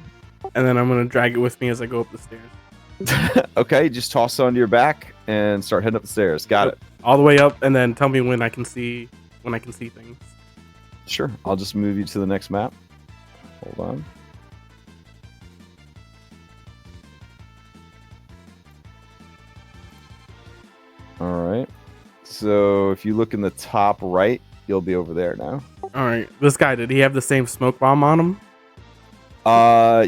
and then I'm gonna drag it with me as I go up the stairs, Okay, just toss it onto your back and start heading up the stairs. Got it. all the way up, and then tell me when I can see things. Sure. I'll just move you to the next map. Hold on. All right. So if you look in the top right, you'll be over there now. All right. This guy, did he have the same smoke bomb on him?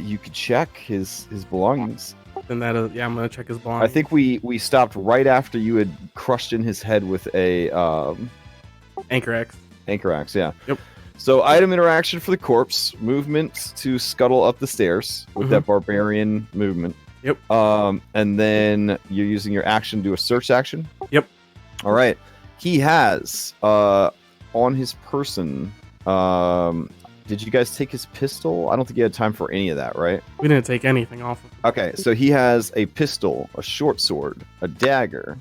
You could check his belongings. Then yeah, I'm gonna check his I belongings. think we stopped right after you had crushed in his head with a Anchor X. anchor axe. Yeah. Yep. So item interaction for the corpse, movement to scuttle up the stairs with that barbarian movement. Yep. And then you're using your action to do a search action. Yep. All right. He has on his person. Did you guys take his pistol? I don't think you had time for any of that, right? We didn't take anything off of him. Okay, so he has a pistol, a short sword, a dagger.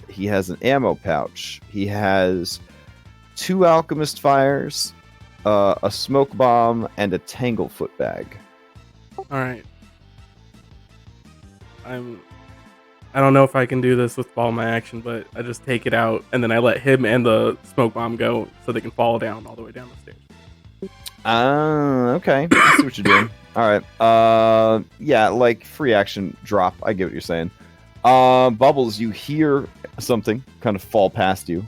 He has an ammo pouch. He has 2 alchemist fires, a smoke bomb, and a tanglefoot bag. All right. I don't know if I can do this with all my action, but I just take it out and then I let him and the smoke bomb go so they can fall down all the way down the stairs. Okay. I see what you're doing. All right. Yeah, like free action drop. I get what you're saying. Bubbles, you hear something kind of fall past you.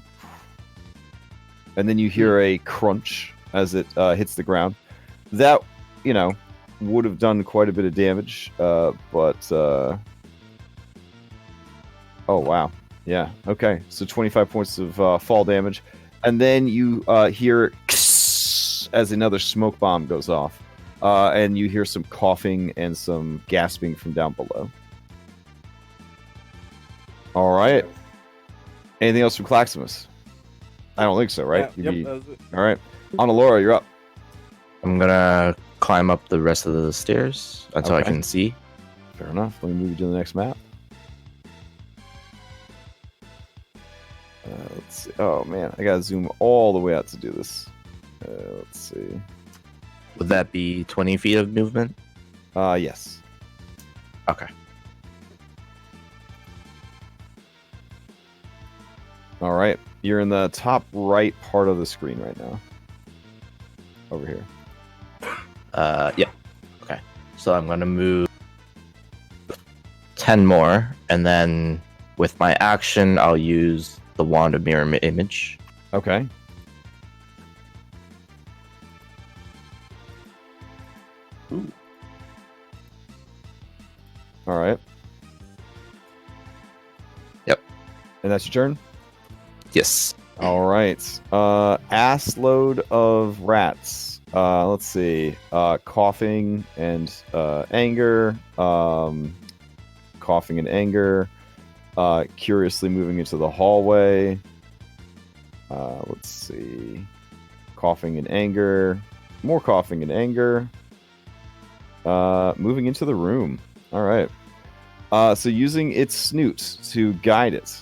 And then you hear a crunch as it hits the ground. That, would have done quite a bit of damage, but... Oh, wow. Yeah, okay. So 25 points of fall damage. And then you hear as another smoke bomb goes off. And you hear some coughing and some gasping from down below. All right. Anything else from Claximus? I don't think so, right? Yeah, that was it. All right. Laura, you're up. I'm gonna climb up the rest of the stairs until I Okay. can see. Fair enough. Let me move you to the next map. Let's see. Oh, man. I gotta zoom all the way out to do this. Let's see. Would that be 20 feet of movement? Yes. Okay. All right. You're in the top right part of the screen right now. Over here. Yeah. Okay. So I'm gonna move 10 more, and then with my action, I'll use the wand of mirror image. Okay. Ooh. All right. Yep. And that's your turn? Yes. All right. Ass load of rats. Let's see. Coughing and anger. Coughing and anger. Curiously moving into the hallway. Let's see. Coughing and anger. More coughing and anger. Moving into the room. All right. So using its snoot to guide it.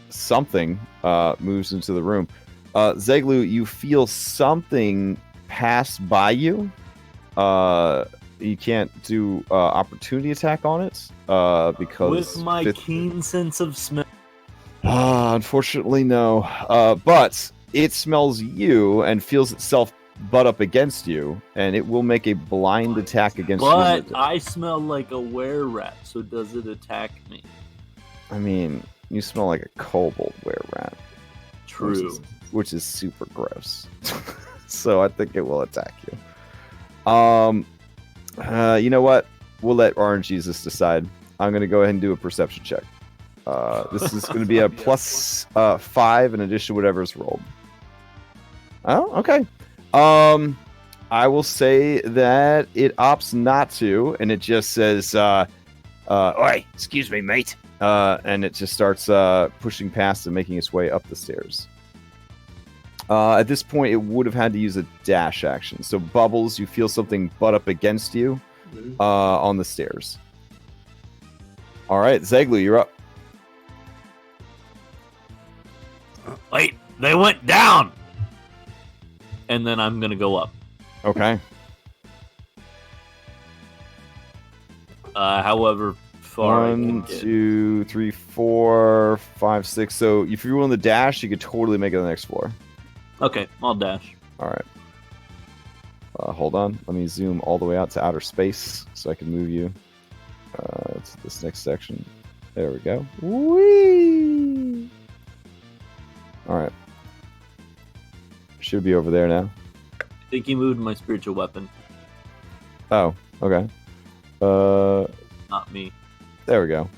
Something moves into the room. Zeglu, you feel something pass by you. You can't do opportunity attack on it because with my keen sense of smell. Unfortunately, no. But it smells you and feels itself butt up against you, and it will make a blind attack against you. But I smell like a were-rat, so does it attack me? I mean, you smell like a kobold were-rat. True. Which is super gross. So I think it will attack you. You know what? We'll let Orange Jesus decide. I'm going to go ahead and do a perception check. This is going to be a plus 5 in addition to whatever's rolled. Oh, okay. I will say that it opts not to, and it just says, Oi, excuse me, mate. and it just starts pushing past and making its way up the stairs. At this point, it would have had to use a dash action. So, Bubbles, you feel something butt up against you on the stairs. All right, Zeglu, you're up. Wait, they went down! And then I'm going to go up. Okay. However, far I can 1, get. 2, 3, 4, 5, 6. So if you're willing to dash, you could totally make it to the next floor. Okay, I'll dash. All right. Hold on. Let me zoom all the way out to outer space so I can move you to this next section. There we go. Whee! All right. Should be over there now. I think he moved my spiritual weapon, Oh, okay. not me. There we go.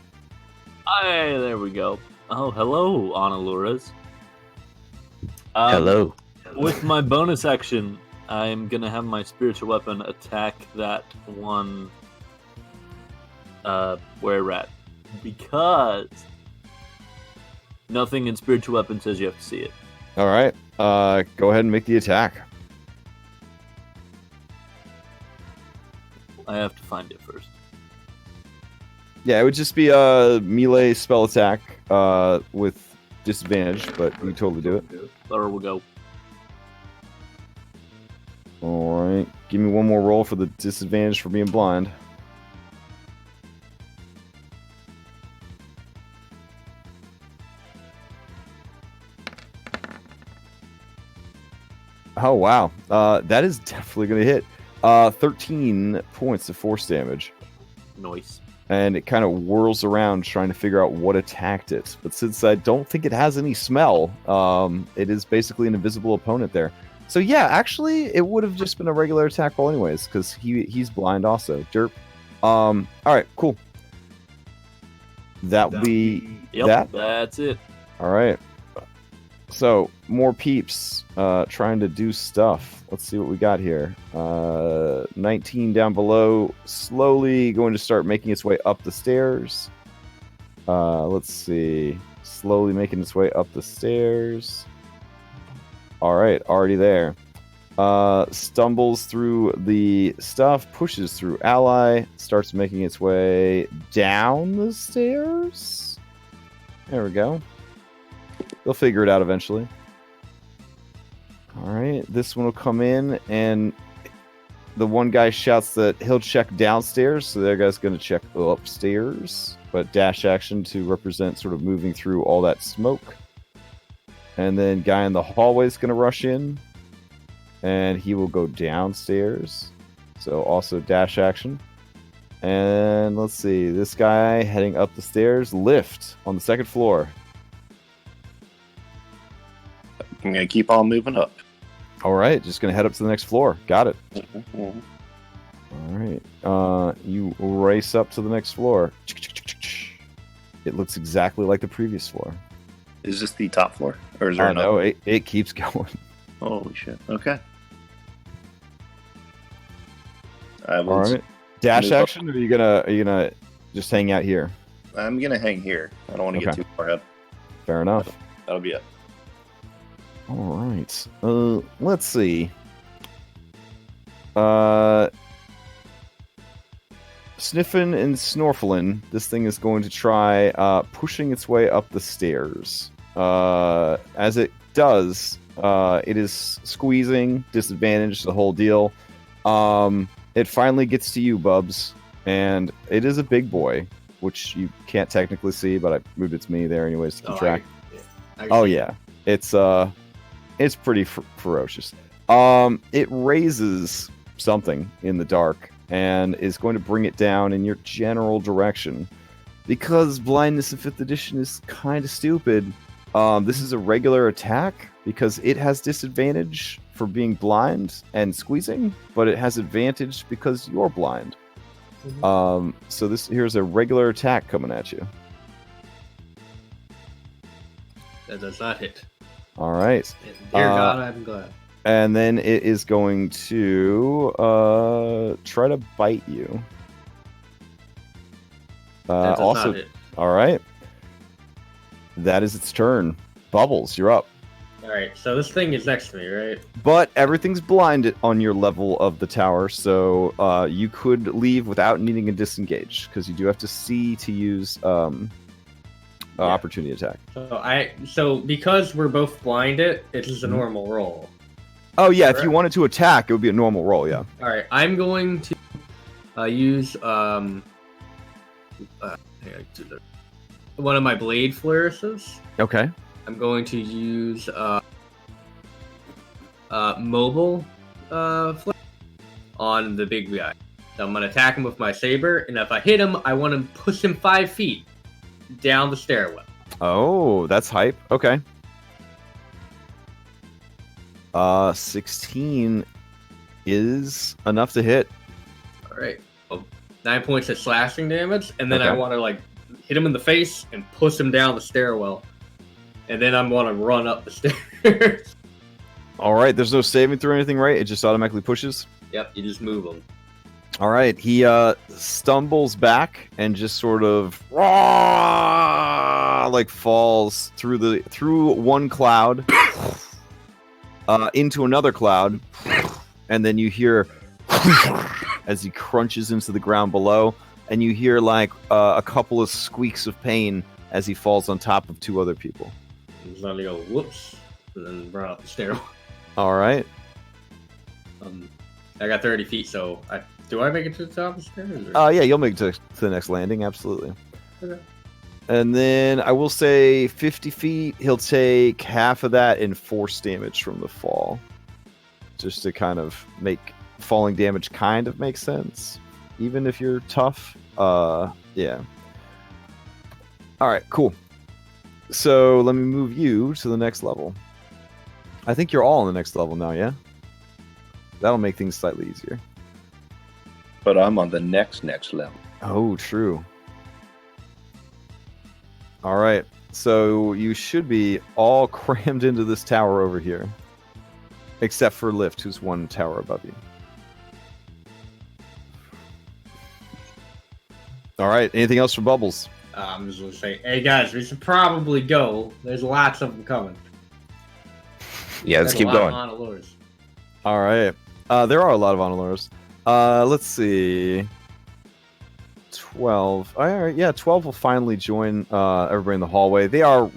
Hey, there we go. Oh, hello, Analuras. Hello. With my bonus action, I'm gonna have my spiritual weapon attack that one were rat, because nothing in spiritual weapon says you have to see it. All right. Go ahead and make the attack. I have to find it first. Yeah, it would just be a melee spell attack with disadvantage, but you totally do it. There we go. All right. Give me one more roll for the disadvantage for being blind. Oh, wow. That is definitely going to hit. 13 points of force damage. Nice. And it kind of whirls around trying to figure out what attacked it. But since I don't think it has any smell, it is basically an invisible opponent there. So yeah, actually, it would have just been a regular attack roll anyways, because he's blind also. Derp. All right, cool. That will be Yep, that. that's it. All right. So more peeps trying to do stuff. Let's see what we got here. 19 down below, slowly going to start making its way up the stairs. Let's see. Slowly making its way up the stairs. All right, already there. Stumbles through the stuff, pushes through ally, starts making its way down the stairs. There we go. They'll figure it out eventually. All right, this one will come in, and the one guy shouts that he'll check downstairs, so the other guy's going to check upstairs. But dash action to represent sort of moving through all that smoke. And then guy in the hallway is going to rush in, and he will go downstairs. So also dash action. And let's see, this guy heading up the stairs, lift on the second floor. I'm gonna keep on moving up. All right, just going to head up to the next floor. Got it. Mhm. All right, you race up to the next floor. It looks exactly like the previous floor. Is this the top floor, or is there another? No, it keeps going. Holy shit! Okay. I will. All right, dash move up. action, or are you gonna just hang out here? I'm gonna hang here. I don't want to get Okay. too far up. Fair enough. That'll be it. All right. Let's see. Sniffin' and Snorflin, this thing is going to try pushing its way up the stairs. As it does, it is squeezing, disadvantage, the whole deal. It finally gets to you, Bubs, and it is a big boy, which you can't technically see, but I moved it to me there anyways to keep track. Oh yeah, it's pretty ferocious. It raises something in the dark and is going to bring it down in your general direction. Because blindness in 5th edition is kind of stupid, this is a regular attack because it has disadvantage for being blind and squeezing, but it has advantage because you're blind. So here's a regular attack coming at you. That does not hit. All right. And dear God, I'm glad. And then it is going to try to bite you. That does Also, not hit. all right. That is its turn. Bubbles, you're up. Alright, so this thing is next to me, right? But everything's blinded on your level of the tower, so you could leave without needing to disengage, because you do have to see to use opportunity attack. So because we're both blinded, it is a normal roll. Oh yeah, if you Correct. wanted to attack, it would be a normal roll, yeah. Alright, I'm going to use one of my blade flourishes. Okay. I'm going to use mobile flare on the big guy. So I'm going to attack him with my saber, and if I hit him, I want to push him 5 feet down the stairwell. Oh, that's hype. Okay. 16 is enough to hit. All right. Well, 9 points of slashing damage, and then I Okay. want to like hit him in the face and push him down the stairwell, and then I'm going to run up the stairs. All right. There's no saving through anything, right? It just automatically pushes. Yep, you just move him. All right. He stumbles back and just sort of like falls through one cloud into another cloud, and then you hear as he crunches into the ground below, and you hear like a couple of squeaks of pain as he falls on top of 2 other people. I'm just going to go whoops, and then run up the stairwell. All right. I got 30 feet, so do I make it to the top of the stairs? Or? Yeah, you'll make it to the next landing, absolutely. Okay. And then I will say 50 feet, he'll take half of that in force damage from the fall. Just to kind of make falling damage kind of make sense. Even if you're tough. Yeah. Alright, cool. So let me move you to the next level. I think you're all on the next level now, yeah? That'll make things slightly easier. But I'm on the next level. Oh, true. All right. So you should be all crammed into this tower over here. Except for Lift, who's 1 tower above you. All right. Anything else for Bubbles? I'm just going to say, hey guys, we should probably go. There's lots of them coming. Yeah, let's There's keep a lot going. of Monolores. All right. There are a lot of Onalurs. Let's see. 12. All right, yeah, 12 will finally join everybody in the hallway. They are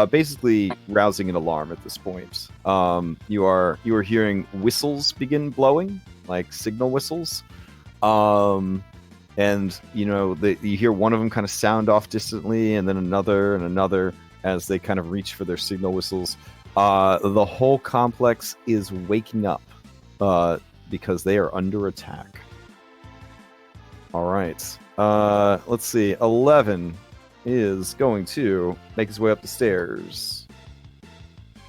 basically rousing an alarm at this point. You are hearing whistles begin blowing, like signal whistles. And you hear one of them kind of sound off distantly, and then another and another as they kind of reach for their signal whistles. The whole complex is waking up because they are under attack. All right. Let's see. 11 is going to make his way up the stairs.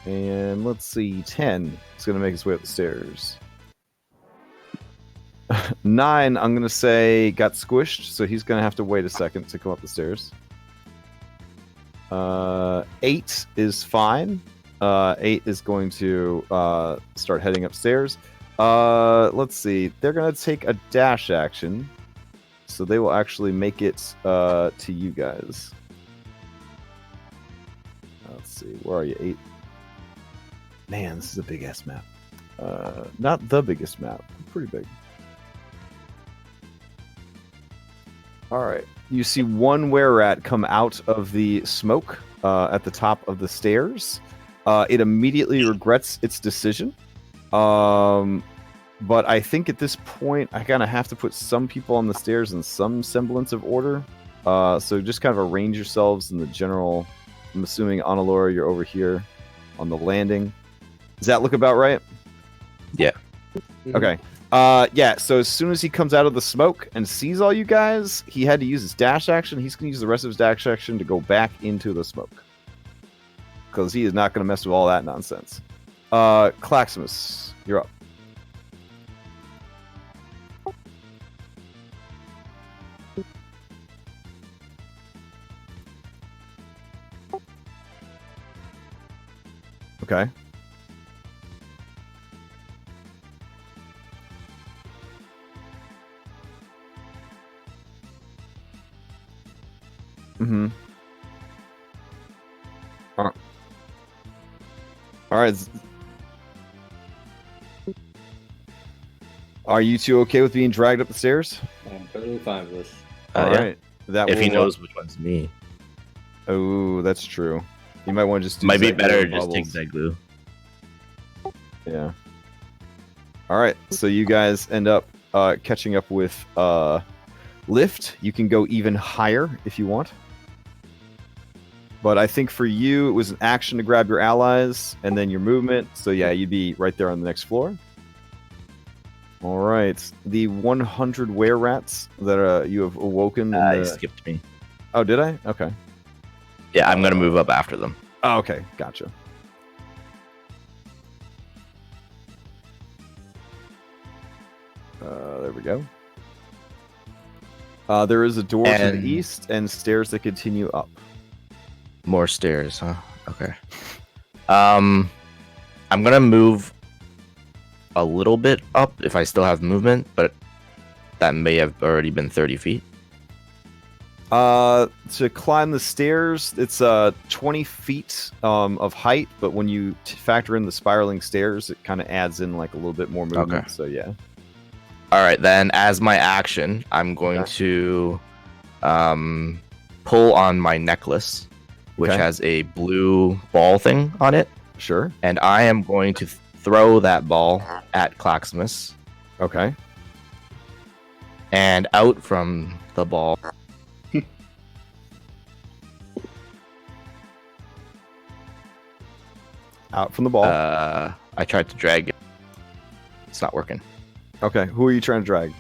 And let's see. 10 is going to make his way up the stairs. 9, I'm going to say, got squished, so he's going to have to wait a second to come up the stairs. 8 is fine. 8 is going to start heading upstairs. Let's see. They're going to take a dash action. So they will actually make it to you guys. Let's see. Where are you? 8. Man, this is a big-ass map. Not the biggest map. Pretty big. All right. You see one were-rat come out of the smoke at the top of the stairs. It immediately regrets its decision. But I think at this point, I kind of have to put some people on the stairs in some semblance of order. So just kind of arrange yourselves in the general. I'm assuming, Onalora, you're over here on the landing. Does that look about right? Yeah. Okay. Yeah, so as soon as he comes out of the smoke and sees all you guys, he had to use his dash action. He's going to use the rest of his dash action to go back into the smoke. Because he is not going to mess with all that nonsense. Claximus, you're up. Okay. Mm-hmm. All right. Are you two okay with being dragged up the stairs? I'm totally fine with this. All Yeah. right. That If he will- knows which one's me, Oh, that's true. You might want to just do might be Zed better glue to just take bubbles. that glue. Yeah. All right. So you guys end up catching up with lift. You can go even higher if you want. But I think for you, it was an action to grab your allies and then your movement. So yeah, you'd be right there on the next floor. All right. The 100 were-rats that you have awoken. You skipped me. Oh, did I? Okay. Yeah, I'm gonna move up after them. Oh, okay. Gotcha. There we go. There is a door to the east and stairs that continue up. More stairs, huh? Okay. I'm gonna move a little bit up if I still have movement, but that may have already been 30 feet. To climb the stairs, it's 20 feet of height, but when you factor in the spiraling stairs, it kind of adds in like a little bit more movement. Okay. So yeah. All right, then as my action, I'm going to pull on my necklace, which has a blue ball thing on it. Sure. And I am going to throw that ball at Claximus. Okay. And out from the ball. Out from the ball. I tried to drag it. It's not working. Okay. Who are you trying to drag?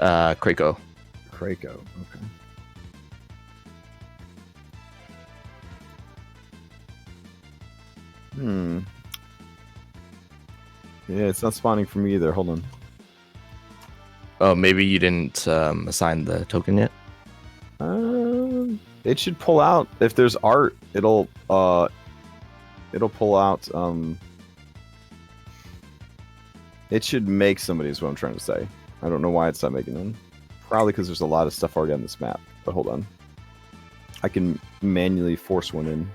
Krako. Krako. Okay. Yeah, it's not spawning for me either. Hold on. Oh, maybe you didn't assign the token yet? It should pull out if there's art. It'll pull out. It should make somebody. Is what I'm trying to say. I don't know why it's not making them. Probably because there's a lot of stuff already on this map. But hold on. I can manually force one in.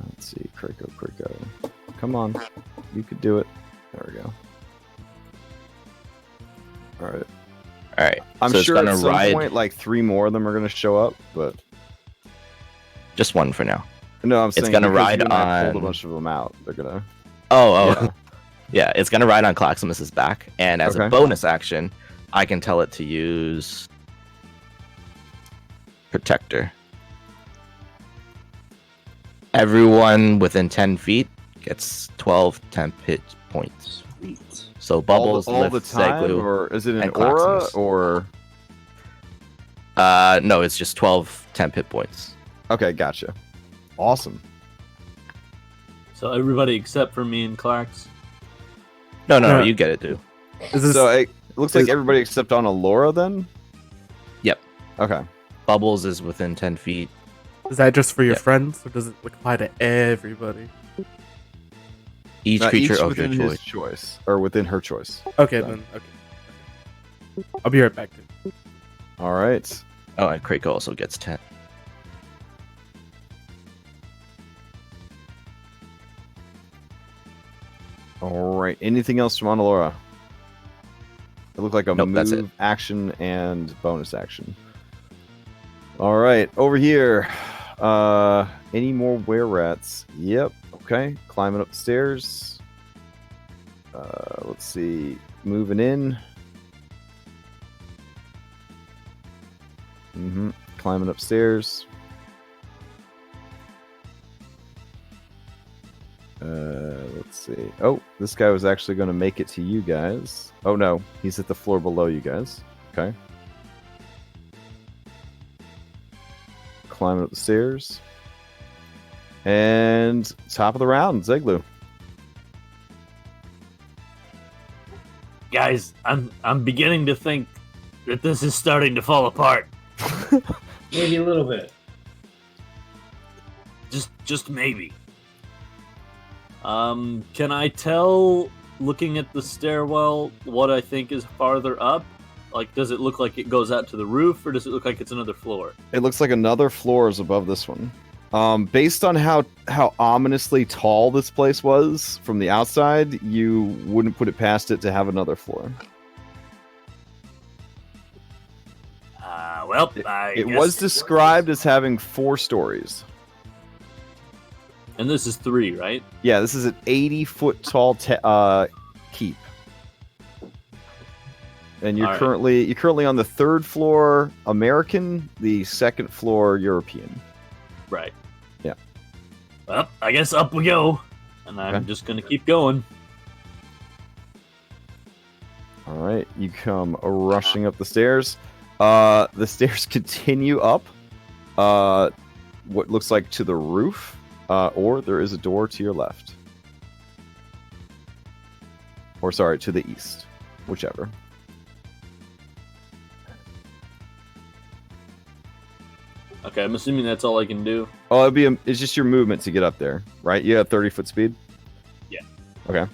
Let's see. Krako. Come on. You could do it. There we go. All right. I'm so sure at some point, like 3 more of them are going to show up, but just one for now. No, I'm saying it's going to ride on. I pulled a bunch of them out. They're gonna. Oh. Yeah, it's going to ride on Claximus's back, and as a bonus action, I can tell it to use Protector. Everyone within 10 feet gets 12 temp hit points. Sweet. So Bubbles, all the time, Zeglu, or is it an aura, Claximus. or? No, it's just 12 temp hit points. Okay, gotcha. Awesome. So everybody except for me and Clarks. No, you get it too. So it looks like everybody except on Alora then? Yep. Okay. Bubbles is within 10 feet. Is that just for your friends, or does it apply to everybody? Each creature of within your his choice. Or within her choice. Okay, then. Okay. I'll be right back, dude. All right. Oh, and Krako also gets 10. All right. Anything else from Alora? It looked like a Nope, that's it. move, action, and bonus action. All right. Over here. Any more were-rats? Yep. Okay. Climbing up the stairs. Let's see. Moving in. Climbing upstairs. Let's see. Oh, this guy was actually going to make it to you guys. Oh no, he's at the floor below you guys. Okay. Climbing up the stairs. And top of the round, Zeglu. Guys, I'm beginning to think that this is starting to fall apart. Maybe a little bit. Just maybe. Can I tell, looking at the stairwell, what I think is farther up? Like, does it look like it goes out to the roof, or does it look like it's another floor? It looks like another floor is above this one. Based on how ominously tall this place was from the outside, you wouldn't put it past it to have another floor. Well, it was described as having 4 stories. And this is 3, right? Yeah, this is an 80-foot tall keep. And you're All right. currently on the 3rd floor American, the 2nd floor European. Right. Yeah. Well, I guess up we go. And I'm Okay. just going to keep going. All right, you come rushing up the stairs. The stairs continue up. What looks like to the roof, or there is a door to your left. Or sorry, to the east, whichever. Okay, I'm assuming that's all I can do. Oh, it's just your movement to get up there, right? You have 30-foot speed. Yeah. Okay.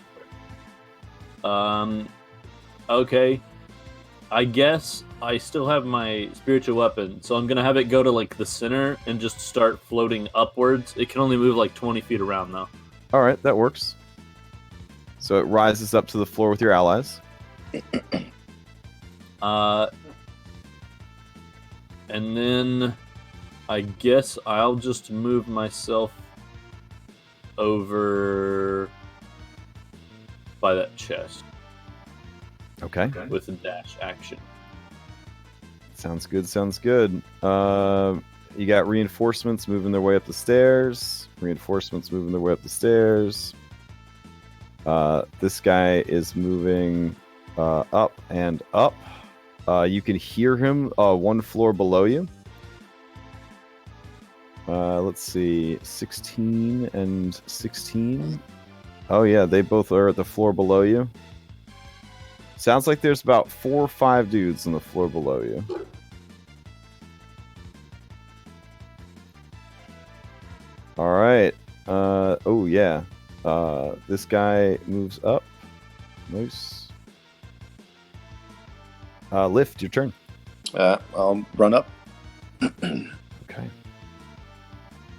Okay. I guess I still have my spiritual weapon, so I'm gonna have it go to like the center and just start floating upwards. It can only move like 20 feet around though. All right, that works. So it rises up to the floor with your allies. And then I guess I'll just move myself over by that chest Okay. with a dash action. Sounds good. Sounds good. You got reinforcements moving their way up the stairs. Reinforcements moving their way up the stairs. This guy is moving up and up. You can hear him 1 floor below you. Let's see, 16 and 16. Oh yeah, they both are at the floor below you. Sounds like there's about 4 or 5 dudes on the floor below you. All right. Oh yeah. This guy moves up. Nice. Lift, your turn. I'll run up.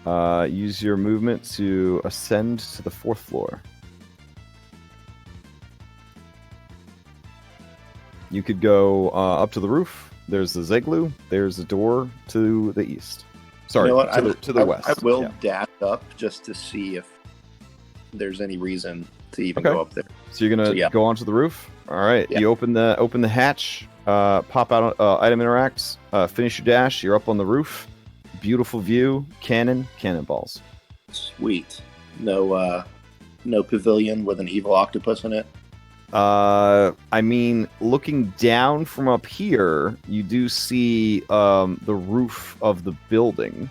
Okay. Use your movement to ascend to the 4th floor. You could go up to the roof. There's the Zeglu. There's a door to the east. Sorry, You know what? to the west. I will Yeah. dash up just to see if there's any reason to even Okay. go up there. So you're gonna yeah. go onto the roof. All right. Yeah. You open the hatch. Pop out item interacts. Finish your dash. You're up on the roof. Beautiful view. Cannonballs. Sweet. No pavilion with an evil octopus in it. I mean, looking down from up here, you do see the roof of the building.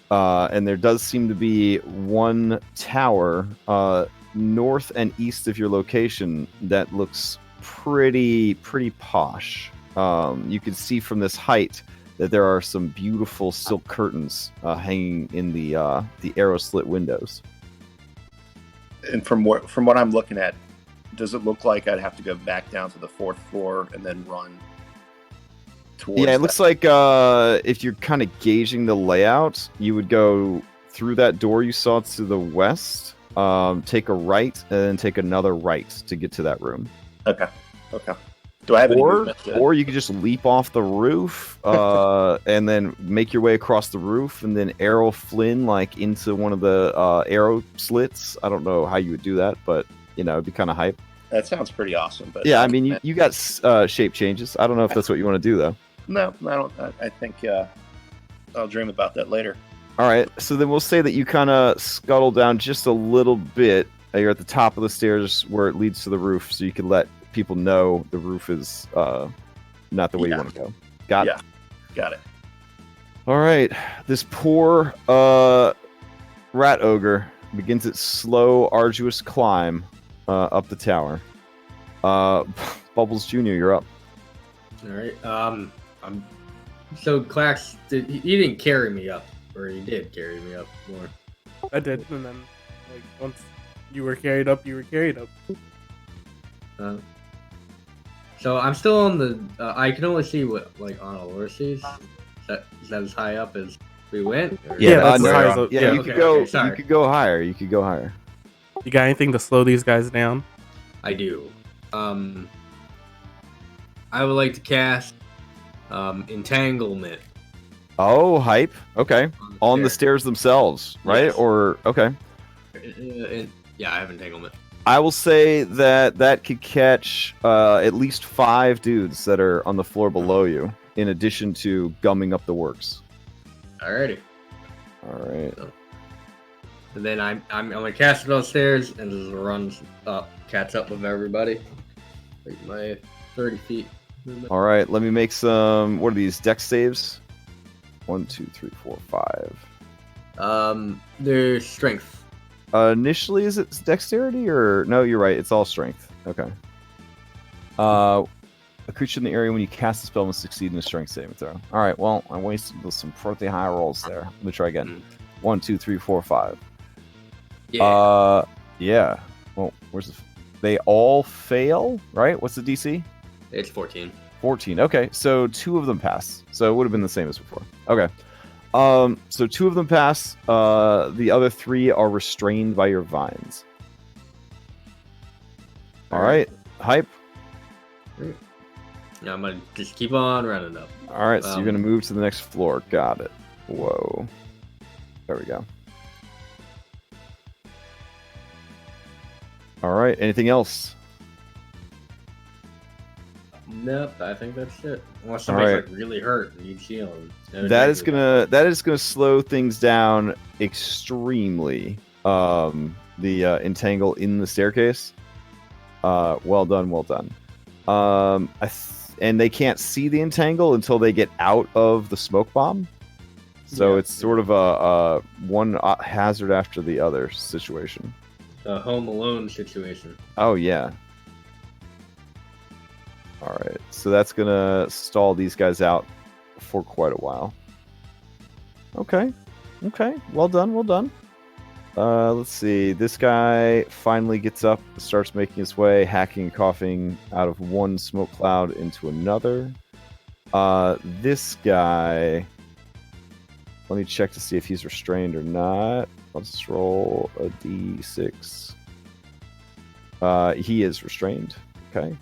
And there does seem to be one tower north and east of your location that looks pretty posh. You can see from this height that there are some beautiful silk curtains hanging in the arrow slit windows. And from what I'm looking at, does it look like I'd have to go back down to the 4th floor and then run towards Yeah, it looks like if you're kind of gauging the layout, you would go through that door you saw to the west, take a right, and then take another right to get to that room. Okay. Do I have any Or movement to... or you could just leap off the roof and then make your way across the roof and then arrow Flynn like into one of the arrow slits. I don't know how you would do that, but it'd be kind of hype. That sounds pretty awesome. But Yeah, I mean, you got shape changes. I don't know if that's what you want to do though. No, I don't. I think I'll dream about that later. All right, so then we'll say that you kind of scuttle down just a little bit. You're at the top of the stairs where it leads to the roof, so you can let people know the roof is not the way you want to go. Got it? Got it. All right, this poor rat ogre begins its slow, arduous climb up the tower. Bubbles Jr., you're up. All right. So Clax, he didn't carry me up, or he did carry me up more. I did, and then like once you were carried up, you were carried up. So I'm still on the. I can only see what like on Allure sees. Is that as high up as we went? Or- Yeah, that's no, as high no, as no. it- Yeah, yeah, you okay, could go. okay, sorry. You could go higher. You could go higher. You got anything to slow these guys down? I do. I would like to cast Entanglement Oh, hype. Okay, on the stairs. stairs themselves, right? Yes. Or okay. Yeah, I have Entanglement. I will say that could catch at least 5 dudes that are on the floor below you, in addition to gumming up the works. Alrighty. All right. And then I'm gonna cast it downstairs and just run up, catch up with everybody. Like my 30 feet movement. All right. Let me make some. What are these dex saves? 1, 2, 3, 4, 5. Their strength. Initially, is it dexterity or no? You're right. It's all strength. Okay. A creature in the area when you cast the spell must succeed in a strength saving throw. All right. Well, I wasted some pretty high rolls there. Let me try again. 1, 2, 3, 4, 5. Yeah. Yeah. Well, where's the? They all fail, right? What's the DC? It's 14. 14. Okay, so 2 of them pass. So it would have been the same as before. Okay. So 2 of them pass. The other 3 are restrained by your vines. All right. Hype. Yeah, I'm gonna just keep on running up. All right, so you're gonna move to the next floor. Got it. Whoa. There we go. All right. Anything else? Nope, I think that's it. Unless somebody's Alright. like really hurt and needs healing. That is gonna slow things down extremely. The entangle in the staircase. Well done. And they can't see the entangle until they get out of the smoke bomb. So Yeah. it's sort of a one hazard after the other situation. A Home Alone situation. Oh yeah. All right, so that's gonna stall these guys out for quite a while. Okay, well done. Let's see. This guy finally gets up, starts making his way, hacking and coughing out of one smoke cloud into another. This guy. Let me check to see if he's restrained or not. Let's roll a d6. He is restrained. Okay.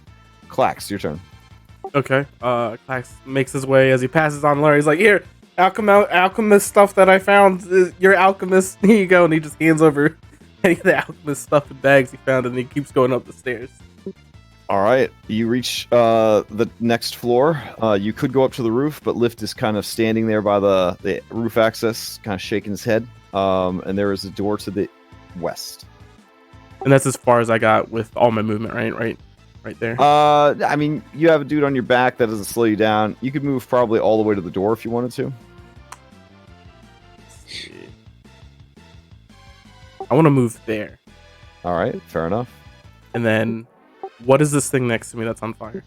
Clax, your turn. Okay. Clax makes his way as he passes on Larry. He's like, "Here, alchemist stuff that I found. Your alchemist. Here you go." And he just hands over any of the alchemist stuff in bags he found, and he keeps going up the stairs. All right, you reach the next floor. You could go up to the roof, but Lift is kind of standing there by the roof access, kind of shaking his head. And there is a door to the west. And that's as far as I got with all my movement, right there. I mean, you have a dude on your back that doesn't slow you down. You could move probably all the way to the door if you wanted to. I want to move there. All right, fair enough. And then, what is this thing next to me that's on fire?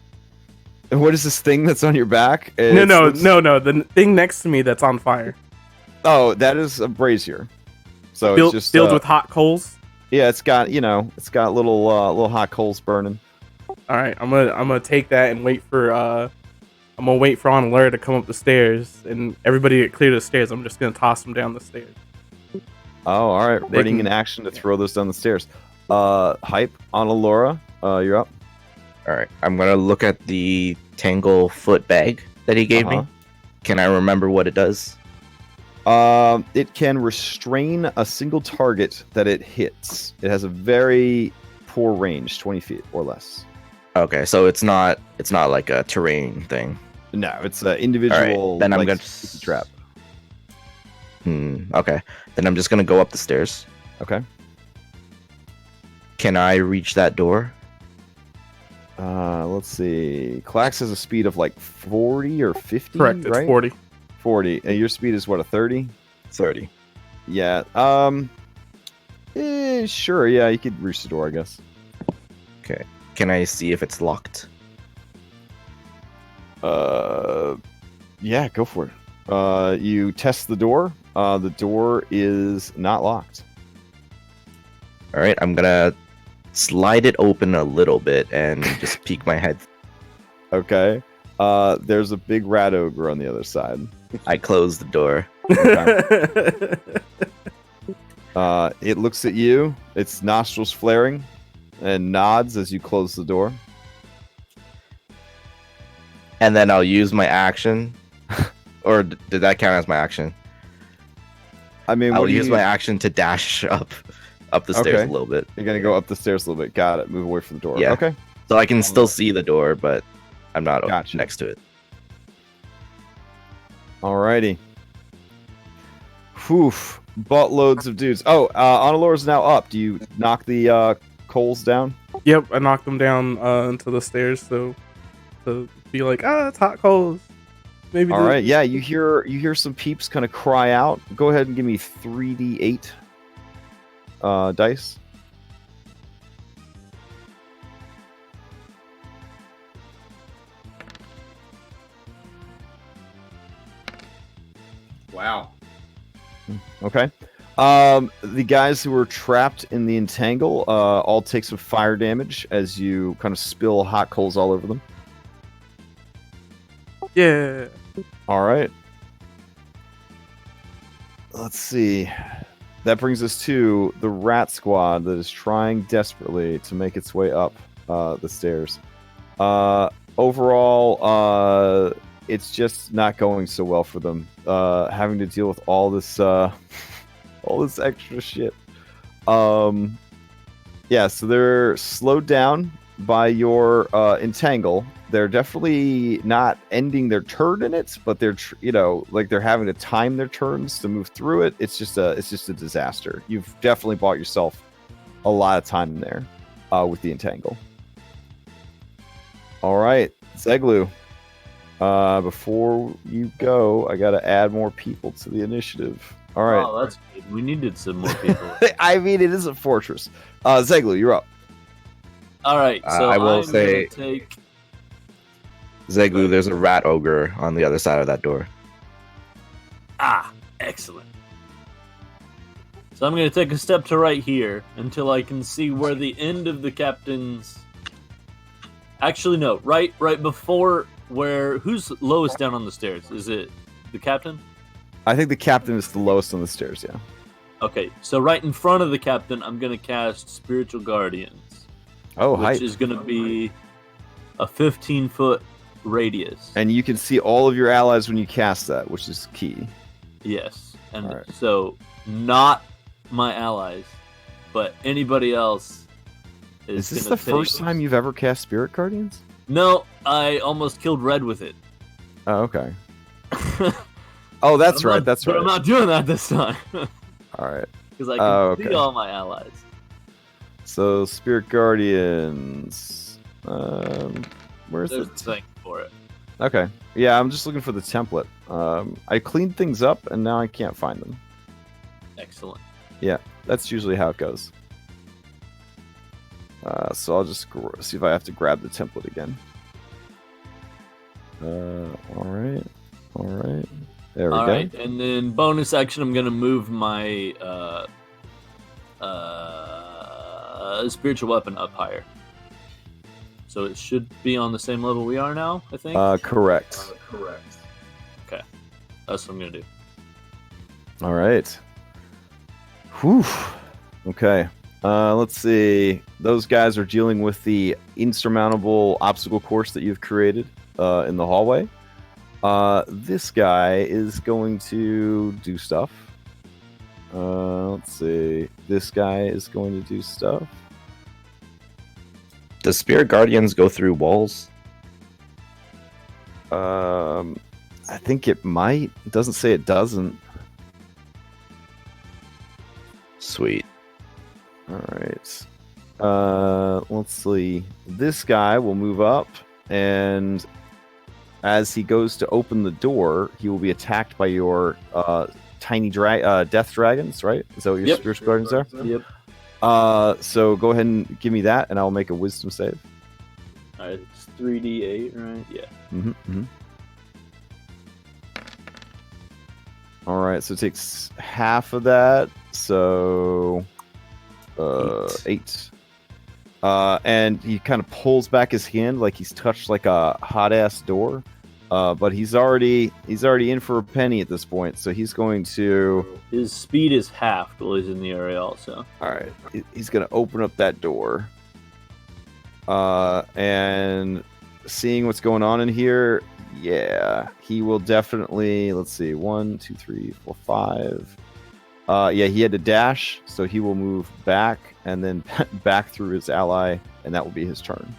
And what is this thing that's on your back? No. The thing next to me that's on fire. Oh, that is a brazier. So Filled, it's just filled with hot coals. Yeah, it's got little hot coals burning. All right, I'm gonna take that and wait for on Larry to come up the stairs, and everybody get clear to the stairs. I'm just gonna toss them down the stairs. Oh, all right. Readying an action to throw those down the stairs. Hype on Alora. You're up. All right, I'm gonna look at the tangle foot bag that he gave me. Can I remember what it does? It can restrain a single target that it hits. It has a very poor range, 20 feet or less. Okay, so it's not like a terrain thing. No, it's an individual. Right, then I'm gonna trap. Okay, then I'm just gonna go up the stairs. Okay. Can I reach that door? Let's see. Clax has a speed of like 40 or 50. Correct, right? it's 40. 40. And your speed is what, a 30? 30. Yeah. Sure. Yeah, you could reach the door, I guess. Okay. Can I see if it's locked? Yeah, go for it. You test the door. The door is not locked. All right, I'm gonna slide it open a little bit and just peek my head. Okay. There's a big rat ogre on the other side. I close the door. It looks at you, its nostrils flaring, and nods as you close the door. And then I'll use my action. Or did that count as my action? I mean, I'll use my action to dash up up the stairs Okay. a little bit. You're gonna go up the stairs a little bit. Got it. Move away from the door. Yeah. Okay. So I can still see the door, but I'm not Gotcha. next to it. Alrighty. Whew. Buttloads of dudes. Oh, Onalora's now up. Do you knock the coals down? Yep, I knocked them down into the stairs, so to be like, it's hot coals. Maybe. All right. Yeah, you hear some peeps kind of cry out. Go ahead and give me 3d8 dice. Wow. Okay. The guys who were trapped in the entangle all take some fire damage as you kind of spill hot coals all over them. Yeah. All right. Let's see. That brings us to the rat squad that is trying desperately to make its way up the stairs. Overall, it's just not going so well for them. Having to deal with all this extra shit. Yeah, so they're slowed down by your entangle. They're definitely not ending their turn in it, but they're they're having to time their turns to move through it. It's just a disaster. You've definitely bought yourself a lot of time there with the entangle. All right, Zeglu. Before you go, I gotta add more people to the initiative. All right. Oh, that's good. We needed some more people. I mean, it is a fortress. Zeglu, you're up. All right, so I will I'm say- gonna take. Zeglu, there's a rat ogre on the other side of that door. Excellent. So I'm gonna take a step to right here until I can see where the end of the captain's. Actually, no. Right before where. Who's lowest down on the stairs? Is it the captain? I think the captain is the lowest on the stairs, yeah. Okay, so right in front of the captain, I'm gonna cast Spiritual Guardians, Oh, which height. is gonna be a 15-foot radius. And you can see all of your allies when you cast that, which is key. Yes, and All right. so not my allies, but anybody else Is this gonna the first take- time you've ever cast Spirit Guardians? No, I almost killed Red with it. Oh, okay. Oh, that's right. That's but right. I'm not doing that this time All right. because I can Oh, see okay. all my allies. So, Spirit Guardians. Where's There's the a thing for it. Okay. Yeah, I'm just looking for the template. I cleaned things up and now I can't find them. Excellent. That's usually how it goes. So I'll just see if I have to grab the template again. All right. There we All go. right, and then bonus action, I'm gonna move my spiritual weapon up higher. So it should be on the same level we are now, I think. Correct. Okay, that's what I'm gonna do. All right. Whew. Okay. Let's see. Those guys are dealing with the insurmountable obstacle course that you've created in the hallway. This guy is going to do stuff. Let's see. This guy is going to do stuff. Does Spirit Guardians go through walls? I think it might. It doesn't say it doesn't. Sweet. All right. Let's see. This guy will move up, and as he goes to open the door, he will be attacked by your tiny death dragons, right? Is that what your Yep. spiritual guardians are? Yep. So go ahead and give me that, and I'll make a wisdom save. All right, it's 3d8, right? Yeah. Mm-hmm. All right, so it takes half of that, so 8. And he kind of pulls back his hand like he's touched like a hot ass door, but he's already in for a penny at this point, so he's going to. His speed is halved while he's in the area, also. All right, he's going to open up that door, and seeing what's going on in here, yeah, he will definitely. Let's see, 1, 2, 3, 4, 5. Yeah, he had to dash, so he will move back and then back through his ally, and that will be his turn.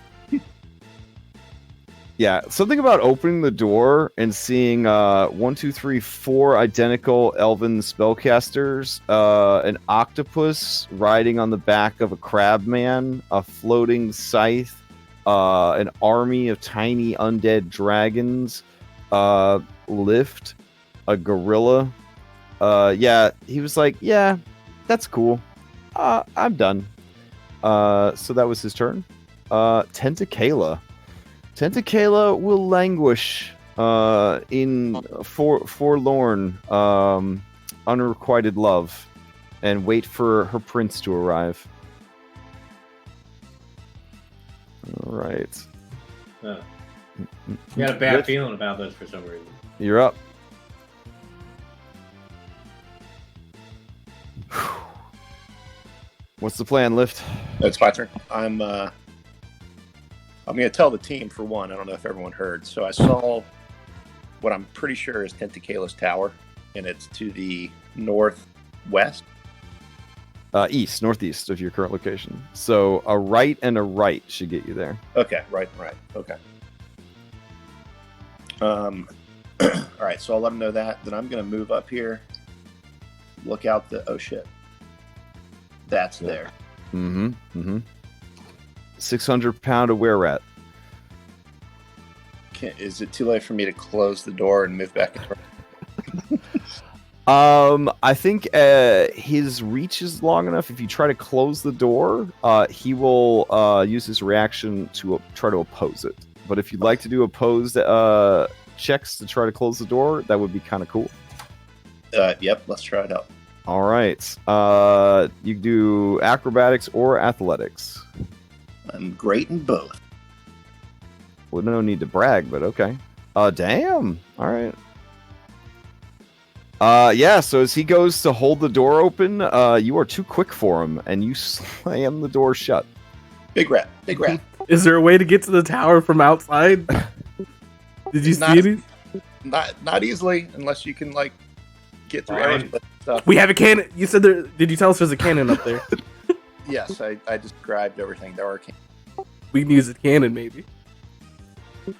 Yeah, something about opening the door and seeing 1, 2, 3, 4 identical elven spellcasters, an octopus riding on the back of a crab man, a floating scythe, an army of tiny undead dragons, lift, a gorilla. Yeah, he was like, yeah, that's cool. I'm done. So that was his turn. Tentakayla. Tentakayla will languish in forlorn, unrequited love and wait for her prince to arrive. All right. I got a bad feeling about this for some reason. You're up. What's the plan, Lift? It's my turn. I'm going to tell the team, for one. I don't know if everyone heard. So I saw what I'm pretty sure is Tentakayla's tower, and it's to the northwest. Northeast of your current location. So a right and a right should get you there. Okay, right. Okay. All right, so I'll let them know that. Then I'm going to move up here. Look out the... Oh, shit. That's there. 600-pound aware rat. Is it too late for me to close the door and move back into... I think his reach is long enough. If you try to close the door, he will use his reaction to try to oppose it. But if you'd like to do opposed checks to try to close the door, that would be kind of cool. Yep, let's try it out. All right. You can do acrobatics or athletics. I'm great in both. Well, no need to brag, but okay. Damn. All right. Yeah, so as he goes to hold the door open, you are too quick for him, and you slam the door shut. Big rat. Is there a way to get to the tower from outside? Did you see any? Not easily, unless you can, like, get through areas and stuff. We have a cannon. You said there. Did you tell us there's a cannon up there? Yes, I described everything. There are cannons. We can use a cannon, maybe.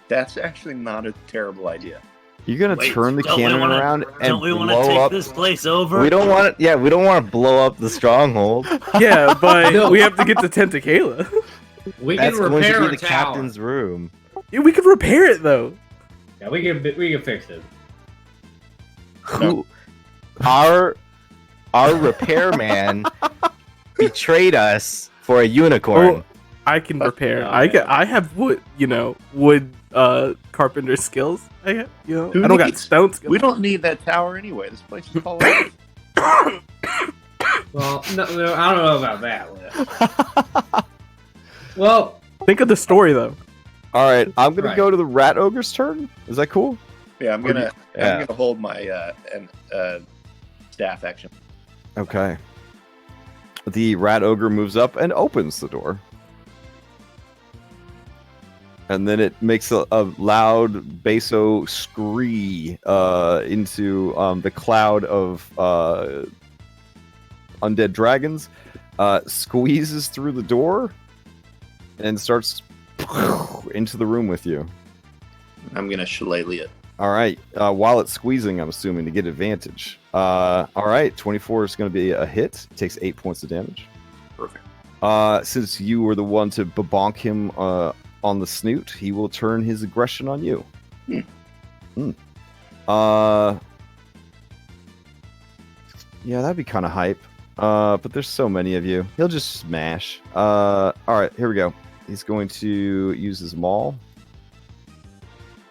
That's actually not a terrible idea. You're gonna turn the cannon around and don't we want to blow take up this place over? We don't want it. Yeah, we don't want to blow up the stronghold. Yeah, but we have to get to Tentakayla. We That's can going repair to be a the tower. captain's room. Yeah, we can repair it though. Yeah, we can fix it. Who? Our repairman betrayed us for a unicorn. Oh, I can repair. I have wood. Wood carpenter skills. I don't got stone skills. We don't need that tower anyway. This place is called. Well, no, I don't know about that. Well, think of the story though. All right, I'm gonna go to the rat ogre's turn. Is that cool? Yeah, I'm gonna hold my staff action. Okay. The rat ogre moves up and opens the door. And then it makes a loud basso scree into the cloud of undead dragons, squeezes through the door, and starts into the room with you. I'm going to shillelagh it. All right. While it's squeezing, I'm assuming, to get advantage. All right. 24 is going to be a hit. It takes 8 points of damage. Perfect. Since you were the one to bonk him on the snoot, he will turn his aggression on you. Yeah, that'd be kind of hype. But there's so many of you. He'll just smash. All right, here we go. He's going to use his maul.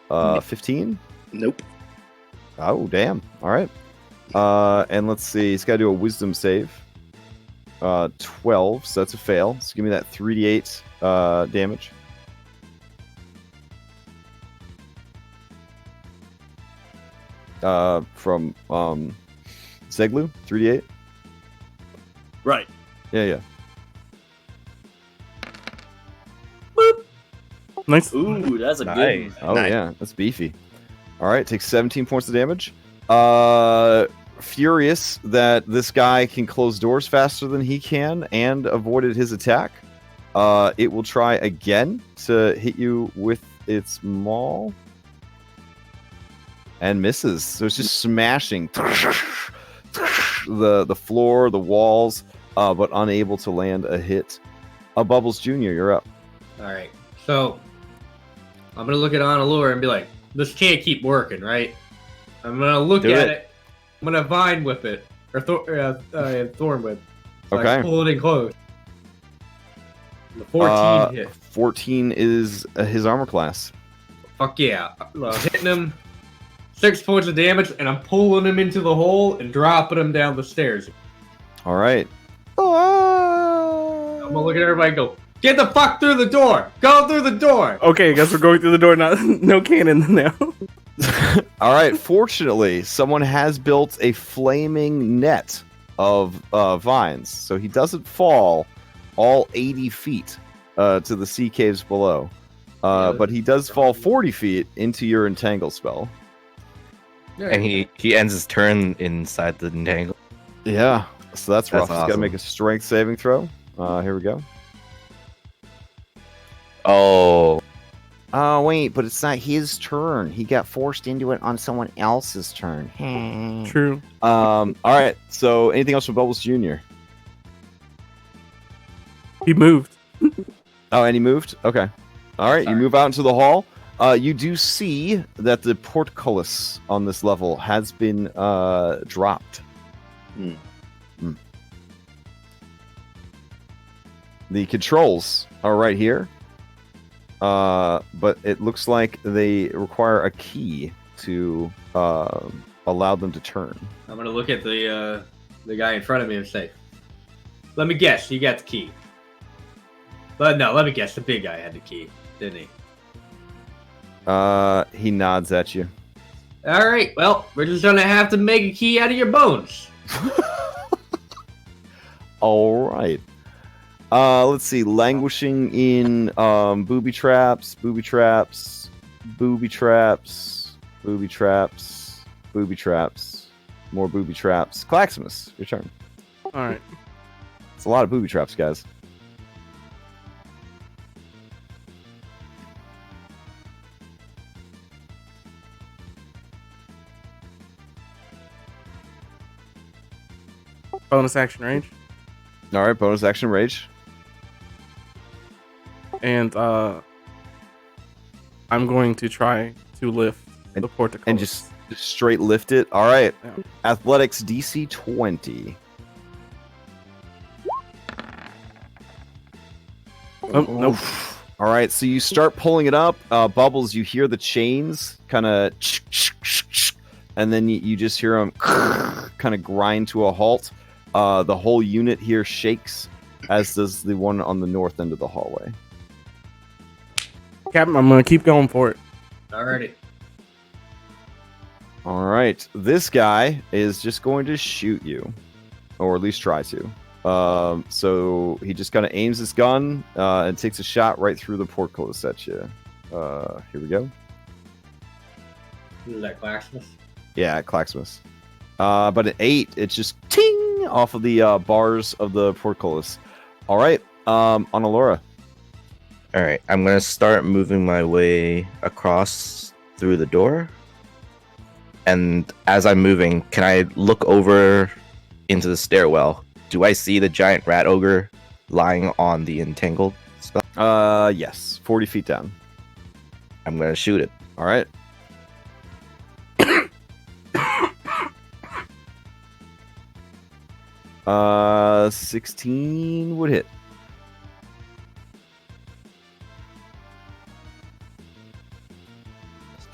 15? Nope. Oh, damn. All right. And let's see. He's got to do a wisdom save. 12, so that's a fail. So give me that 3d8 damage. From Zeglu, 3d8. Right. Yeah. Nice. Ooh, that's a good one. Oh Nice. yeah, that's beefy. All right, takes 17 points of damage. furious that this guy can close doors faster than he can and avoided his attack. It will try again to hit you with its maul. And misses. So it's just smashing the floor, the walls, but unable to land a hit. Bubbles Jr., you're up. All right. So I'm gonna look at Honolulu and be like, "This can't keep working, right?" I'm gonna look Do at it. it. I'm gonna vine whip it or thorn whip. So I Okay. pull it in close. The 14 hit. 14 is his armor class. Fuck yeah! I'm hitting him. 6 points of damage, and I'm pulling him into the hole and dropping him down the stairs. All right. I'm gonna look at everybody and go, "Get the fuck through the door! Go through the door!" Okay, I guess we're going through the door. Not no cannon now. All right. Fortunately, someone has built a flaming net of vines, so he doesn't fall all 80 feet to the sea caves below. But he does fall 40 feet into your entangle spell. And he ends his turn inside the entangle. Yeah. So that's rough. That's He's got to awesome. make a strength saving throw. Here we go. Oh, Oh, wait, but it's not his turn. He got forced into it on someone else's turn. True. All right. So anything else from Bubbles Jr.? He moved. Oh, and he moved? Okay. All right. You move out into the hall. You do see that the portcullis on this level has been dropped. Hmm. The controls are right here. But it looks like they require a key to allow them to turn. I'm gonna look at the guy in front of me and say, "Let me guess, you got the key." But no, let me guess, the big guy had the key, didn't he? He nods at you. All right, well, we're just gonna have to make a key out of your bones. All right. Let's see. Languishing in booby traps, booby traps, booby traps, booby traps, booby traps, more booby traps. Claximus, your turn. All right. It's a lot of booby traps, guys. Bonus action range. All right, bonus action rage. And I'm going to try to lift the portcullis. And just straight lift it. All right. Yeah. Athletics DC 20. Oh, nope. All right, so you start pulling it up. Bubbles, you hear the chains kind of, and then you just hear them kind of grind to a halt. The whole unit here shakes, as does the one on the north end of the hallway. Captain, I'm going to keep going for it. Alrighty. All right, this guy is just going to shoot you, or at least try to. So he just kind of aims his gun and takes a shot right through the portcullis at you. Here we go. Is that Claxmus? Yeah, Claxmus. But at 8, it's just ting off of the bars of the portcullis. All right, on Alora. all right. I'm gonna start moving my way across through the door. And as I'm moving, can I look over into the stairwell? Do I see the giant rat ogre lying on the entangled stuff? Yes, 40 feet down. I'm gonna shoot it. All right. 16 would hit.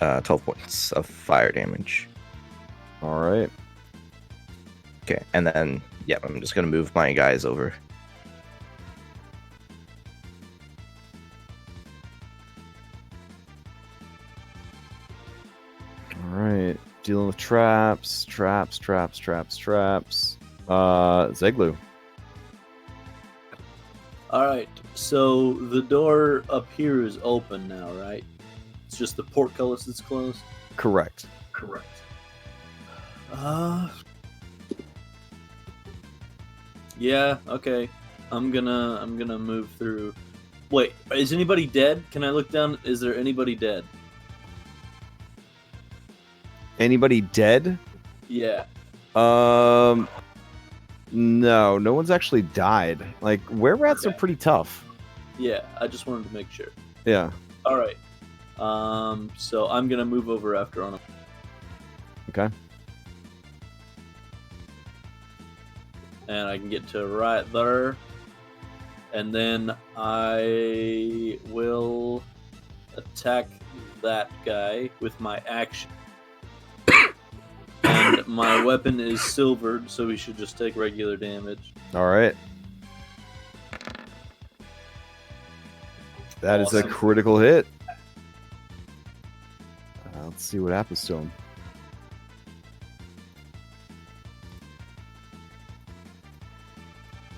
Uh, 12 points of fire damage. All right. Okay, and then yeah, I'm just gonna move my guys over. All right. Dealing with traps. Zeglu. All right, so the door up here is open now, right? It's just the portcullis that's closed. Correct. Correct. Yeah. Okay. I'm gonna move through. Wait, is anybody dead? Can I look down? Is there anybody dead? Anybody dead? Yeah. No, no one's actually died. Like, were-rats are Okay. pretty tough. Yeah. I just wanted to make sure. Yeah. All right. So I'm gonna move over after on him. Okay. And I can get to right there. And then I will attack that guy with my action. And my weapon is silvered, so he should just take regular damage. All right. That is a Awesome. critical hit. Let's see what happens to him.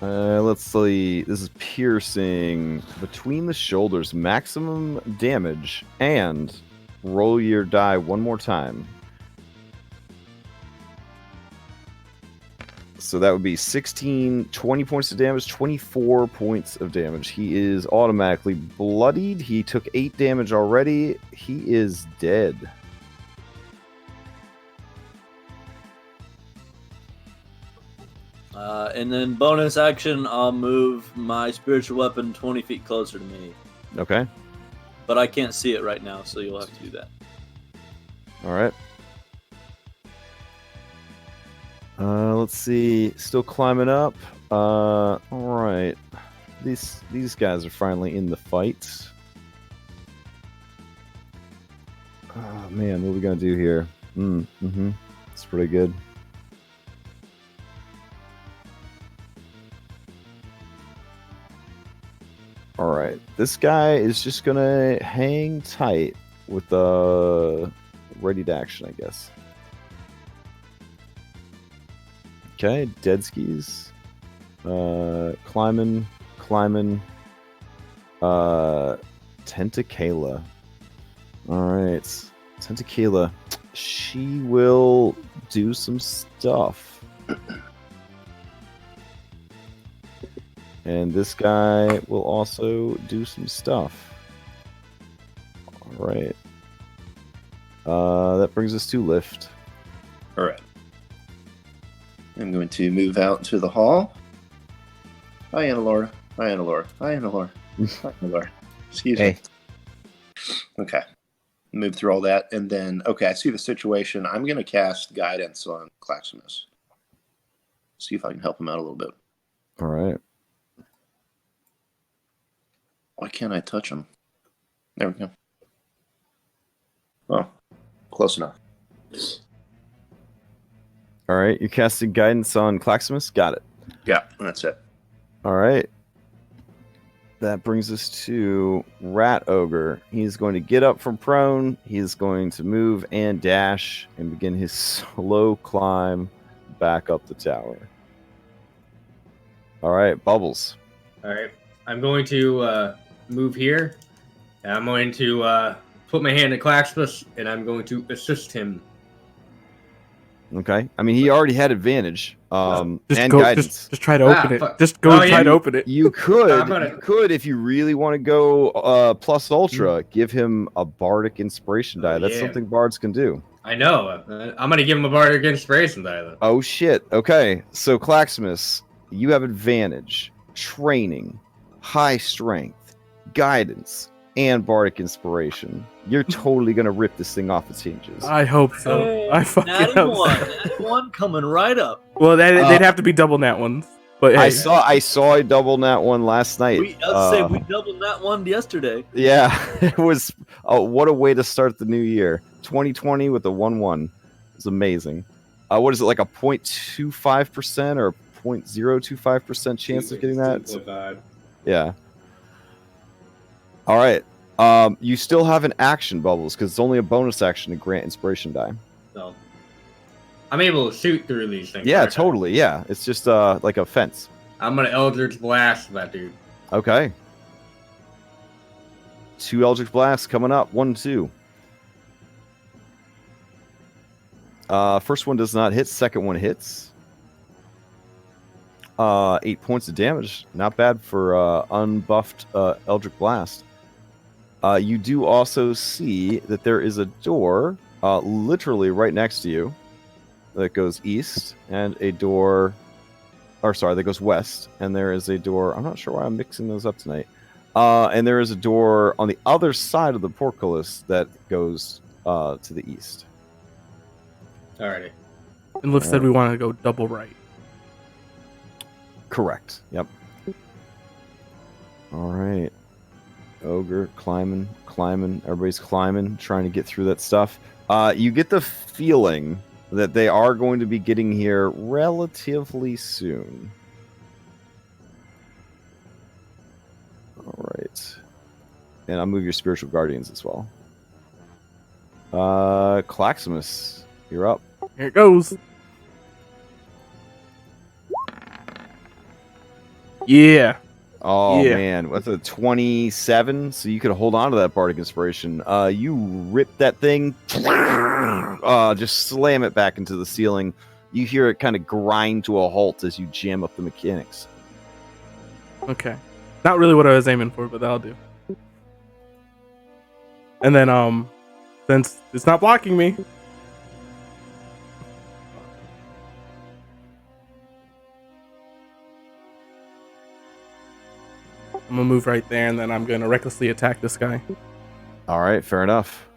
Let's see. This is piercing between the shoulders, maximum damage, and roll your die one more time. So that would be 16, 20 points of damage, 24 points of damage. He is automatically bloodied. He took 8 damage already. He is dead. And then bonus action, I'll move my spiritual weapon 20 feet closer to me. Okay. But I can't see it right now, so you'll have to do that. All right. Let's see. Still climbing up. All right. These guys are finally in the fight. Oh man, what are we gonna do here? It's pretty good. All right. This guy is just gonna hang tight with the ready to action, I guess. Okay, dead skis. Climbing. Tentakayla. Alright. Tentakayla. She will do some stuff. And this guy will also do some stuff. Alright. That brings us to lift. All right. I'm going to move out into the hall. Hi, Annalora. Hi, Annalora. Hi, Annalora. Hi, Annalora. Excuse me. Okay. Move through all that. And then, okay, I see the situation. I'm going to cast Guidance on Claximus. See if I can help him out a little bit. All right. Why can't I touch him? There we go. Oh, close enough. All right. You're casting Guidance on Claximus. Got it. Yeah, that's it. All right. That brings us to Rat Ogre. He's going to get up from prone. He's going to move and dash and begin his slow climb back up the tower. All right, Bubbles. All right. I'm going to move here. And I'm going to put my hand in Claxpus, and I'm going to assist him. Okay. I mean, he already had advantage. And Go, guidance. just try to open it. fuck. Just go Oh, and try yeah. to open it. You could, I'm gonna- you could, if you really want to go plus ultra, give him a bardic inspiration die. That's yeah. something bards can do. I know. I'm going to give him a bardic inspiration die, though. Oh shit. Okay. So Claximus, you have advantage, training, high strength, guidance, and bardic inspiration. You're totally gonna rip this thing off its hinges. I hope so. Hey, I fucking natty hope one, so. natty one coming right up. Well, they'd have to be double nat ones. But hey, I saw a double nat one last night. We doubled that one yesterday. Yeah, it was. Oh, what a way to start the new year. 2020 with a 1-1. It was amazing. What is it, like a 0.25% or 0.025% chance of getting that? Yeah. All right. You still have an action, Bubbles, because it's only a bonus action to grant inspiration die. So I'm able to shoot through these things. Yeah, aren't I? totally. Yeah, it's just like a fence. I'm going to Eldritch Blast that dude. Okay. 2 Eldritch Blasts coming up. 1, 2. First one does not hit. Second one hits. 8 points of damage. Not bad for unbuffed Eldritch Blast. You do also see that there is a door literally right next to you that goes east, and a door, that goes west, and there is a door. I'm not sure why I'm mixing those up tonight. And there is a door on the other side of the portcullis that goes to the east. Alrighty. And Liv said we want to go double right. Correct. Yep. All right. Ogre climbing. Everybody's climbing, trying to get through that stuff. You get the feeling that they are going to be getting here relatively soon. All right. And I'll move your spiritual guardians as well. Claximus, you're up. Here it goes. Yeah. Oh Yeah. man, what's a 27? So you could hold on to that bardic inspiration. You rip that thing, just slam it back into the ceiling. You hear it kind of grind to a halt as you jam up the mechanics. Okay. Not really what I was aiming for, but that'll do. And then, since it's not blocking me, I'm gonna move right there, and then I'm gonna recklessly attack this guy. All right, fair enough.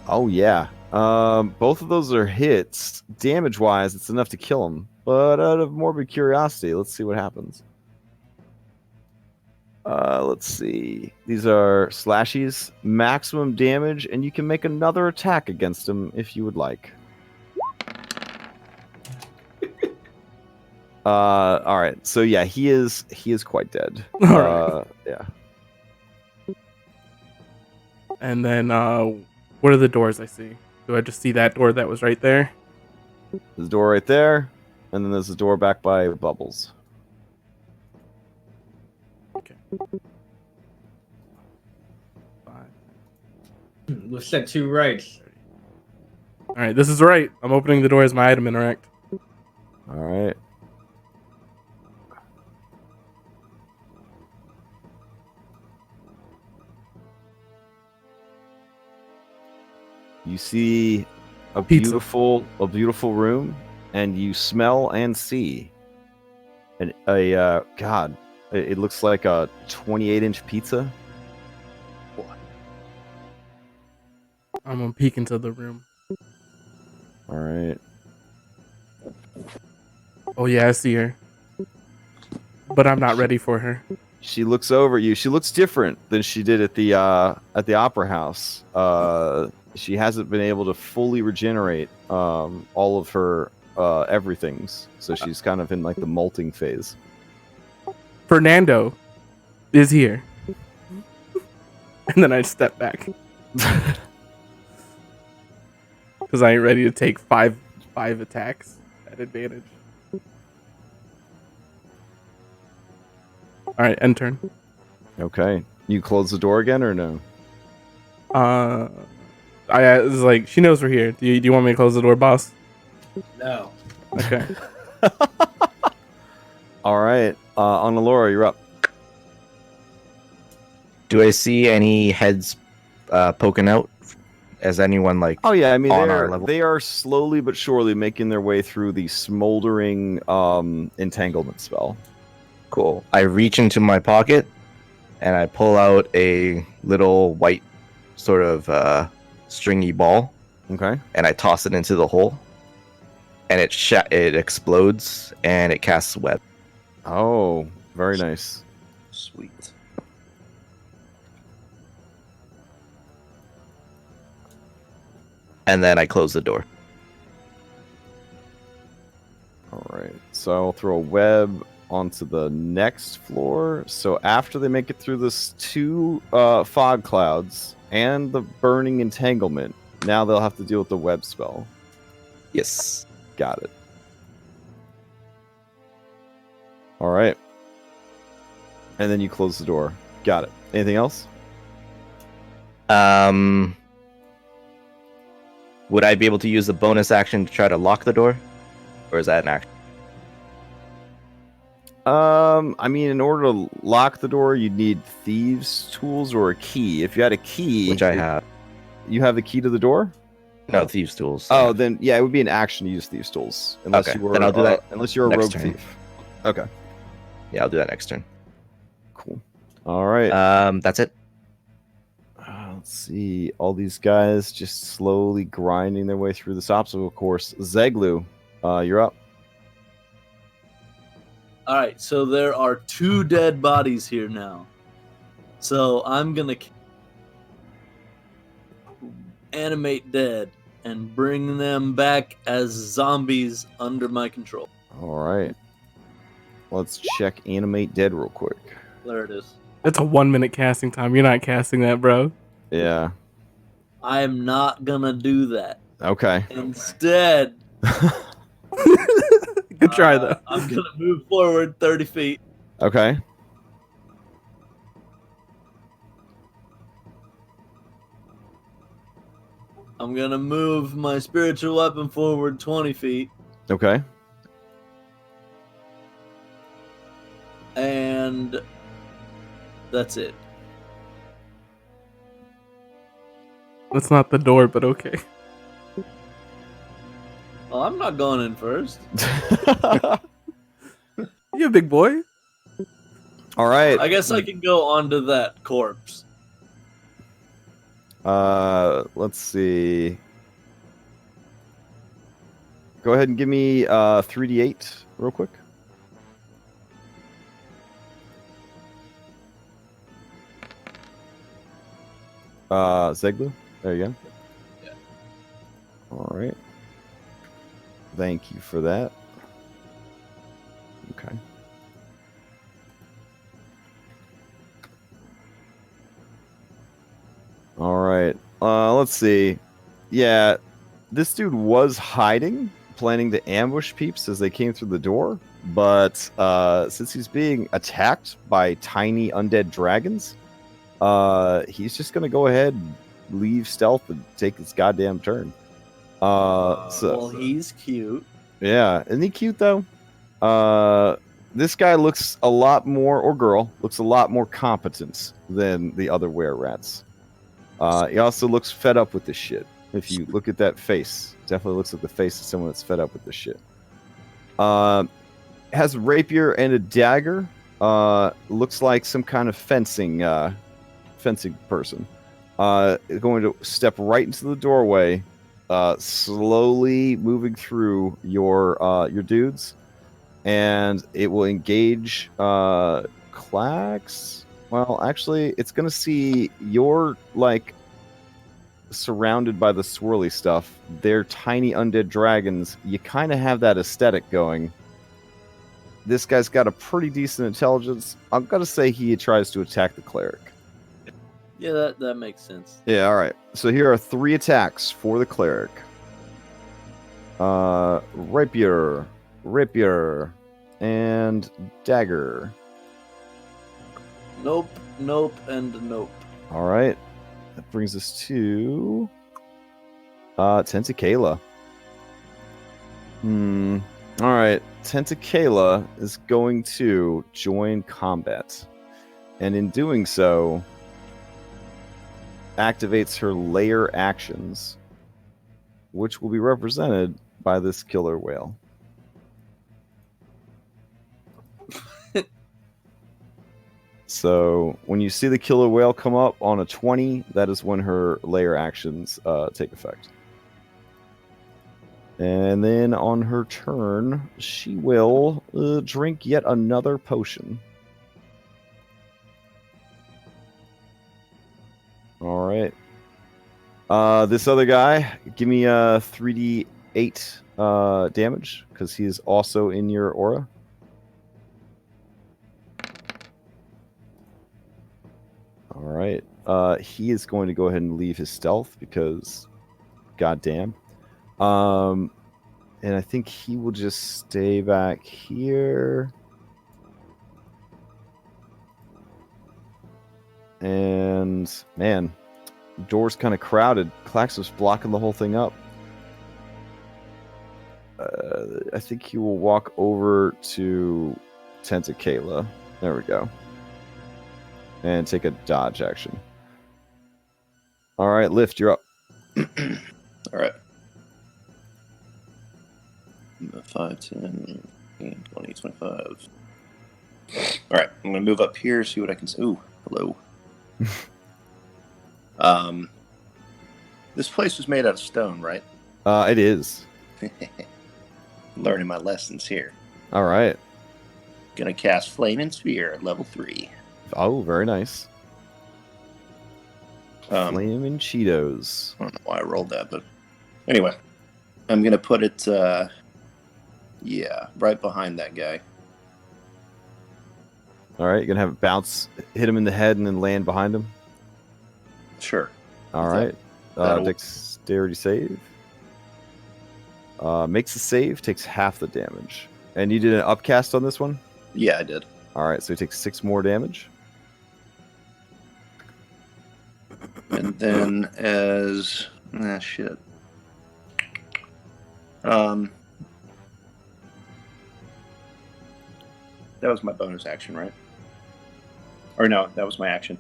Oh yeah. Both of those are hits. Damage-wise, it's enough to kill him. But out of morbid curiosity, let's see what happens. Let's see. These are slashies, maximum damage, and you can make another attack against him if you would like. All right. So yeah, he is quite dead. All right. Yeah. And then, what are the doors I see? Do I just see that door that was right there? There's a door right there, and then there's a door back by Bubbles. Okay. 5. We've said 2 rights. All right, this is right. I'm opening the door as my item interact. All right. You see a Pizza. beautiful room, and you smell and see it looks like a 28-inch pizza. I'm gonna peek into the room. All right. Oh yeah, I see her, but I'm not ready for her. She looks over at you. She looks different than she did at the opera house. She hasn't been able to fully regenerate all of her everythings, so she's kind of in like the molting phase. Furnando is here, and then I step back because I ain't ready to take five attacks at advantage. All right, end turn. Okay. You close the door again or no? I was like, she knows we're here. Do you want me to close the door, boss? No. Okay. All right. On Alora, you're up. Do I see any heads poking out? As anyone like? Oh yeah, I mean on our level? they are slowly but surely making their way through the smoldering entanglement spell. Cool. I reach into my pocket and I pull out a little white sort of stringy ball. Okay. And I toss it into the hole. And it explodes and it casts a web. Oh, very nice. Sweet. And then I close the door. All right. So I'll throw a web onto the next floor. So after they make it through this 2 fog clouds and the burning entanglement, now they'll have to deal with the web spell. Yes. Got it. All right. And then you close the door. Got it. Anything else? Would I be able to use the bonus action to try to lock the door, or is that an action? I mean, in order to lock the door, you'd need thieves' tools or a key. If you had a key, Which I have. You have the key to the door? No, thieves' tools. Oh, then yeah, it would be an action to use thieves' tools, unless Okay, you were. then I'll do that unless you're a next rogue turn. thief. Okay, Yeah, I'll do that next turn. cool. All right. That's it. Let's see. All these guys just slowly grinding their way through this obstacle course. Zeglu, you're up. All right, so there are 2 dead bodies here now. So I'm gonna animate dead and bring them back as zombies under my control. All right. Let's check animate dead real quick. There it is. It's a 1-minute casting time. You're not casting that, bro. Yeah. I am not gonna do that. Okay. Instead, Good try though. I'm gonna move forward 30 feet. Okay. I'm gonna move my spiritual weapon forward 20 feet. Okay. And that's it. That's not the door, but okay. Well, I'm not going in first. You a big boy? All right. I guess I can go onto that corpse. Let's see. Go ahead and give me 3d8 real quick. Zeglu, there you go. Yeah. All right. Thank you for that. Okay. All right. Let's see. Yeah, this dude was hiding, planning to ambush peeps as they came through the door. But since he's being attacked by tiny undead dragons, he's just gonna go ahead and leave stealth and take his goddamn turn. Well, he's cute. Yeah, isn't he cute though? This guy looks a lot more, or girl looks a lot more competent than the other were-rats. He also looks fed up with this shit. If you look at that face, definitely looks like the face of someone that's fed up with this shit. Has a rapier and a dagger. Looks like some kind of fencing person. Is going to step right into the doorway, slowly moving through your dudes, and it will engage Clax. Well, actually, it's going to see you're, like, surrounded by the swirly stuff. They're tiny undead dragons. You kind of have that aesthetic going. This guy's got a pretty decent intelligence. I'm going to say he tries to attack the cleric. Yeah, that makes sense. Yeah, all right. So here are 3 attacks for the cleric. Rapier, and dagger. Nope, and nope. All right. That brings us to Tentakayla. All right. Tentakayla is going to join combat. And in doing so, activates her layer actions, which will be represented by this killer whale. So when you see the killer whale come up on a 20, that is when her layer actions take effect. And then on her turn, she will drink yet another potion. All right. This other guy, give me a 3d8 damage, because he is also in your aura. All right. He is going to go ahead and leave his stealth because, goddamn. And I think he will just stay back here. And man, door's kind of crowded. Clax was blocking the whole thing up. I think he will walk over to Tentakayla. There we go. And take a dodge action. All right, Lift, you're up. All right. 5, 10, 15, 20, 25. All right, I'm going to move up here, see what I can see. Ooh, hello. This place was made out of stone, right? It is. Learning my lessons here. All right. Gonna cast Flame and Sphere at level 3. Oh, very nice. Flame and Cheetos. I don't know why I rolled that, but anyway. I'm gonna put it, right behind that guy. All right, you're going to have it bounce, hit him in the head, and then land behind him? Sure. All right. that'll- Dexterity save. Makes a save, takes half the damage. And you did an upcast on this one? Yeah, I did. All right, so he takes 6 more damage. And then as... shit. That was my bonus action, right? Or no, that was my action.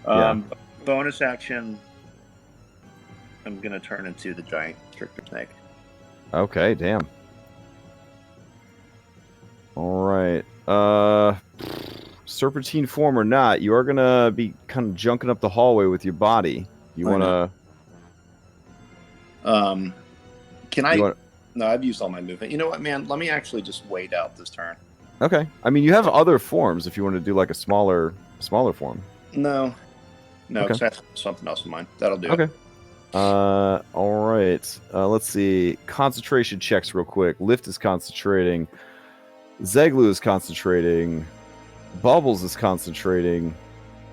Bonus action, I'm going to turn into the giant stricter snake. Okay, damn. All right. Serpentine form or not, you are going to be kind of junking up the hallway with your body. You want to... Can I... No, I've used all my movement. You know what, man? Let me actually just wait out this turn. Okay. I mean, you have other forms if you want to do like a smaller form. No, Okay. because I have something else in mind. That'll do Okay. it. All right. Let's see. Concentration checks real quick. Lift is concentrating. Zeglu is concentrating. Bubbles is concentrating.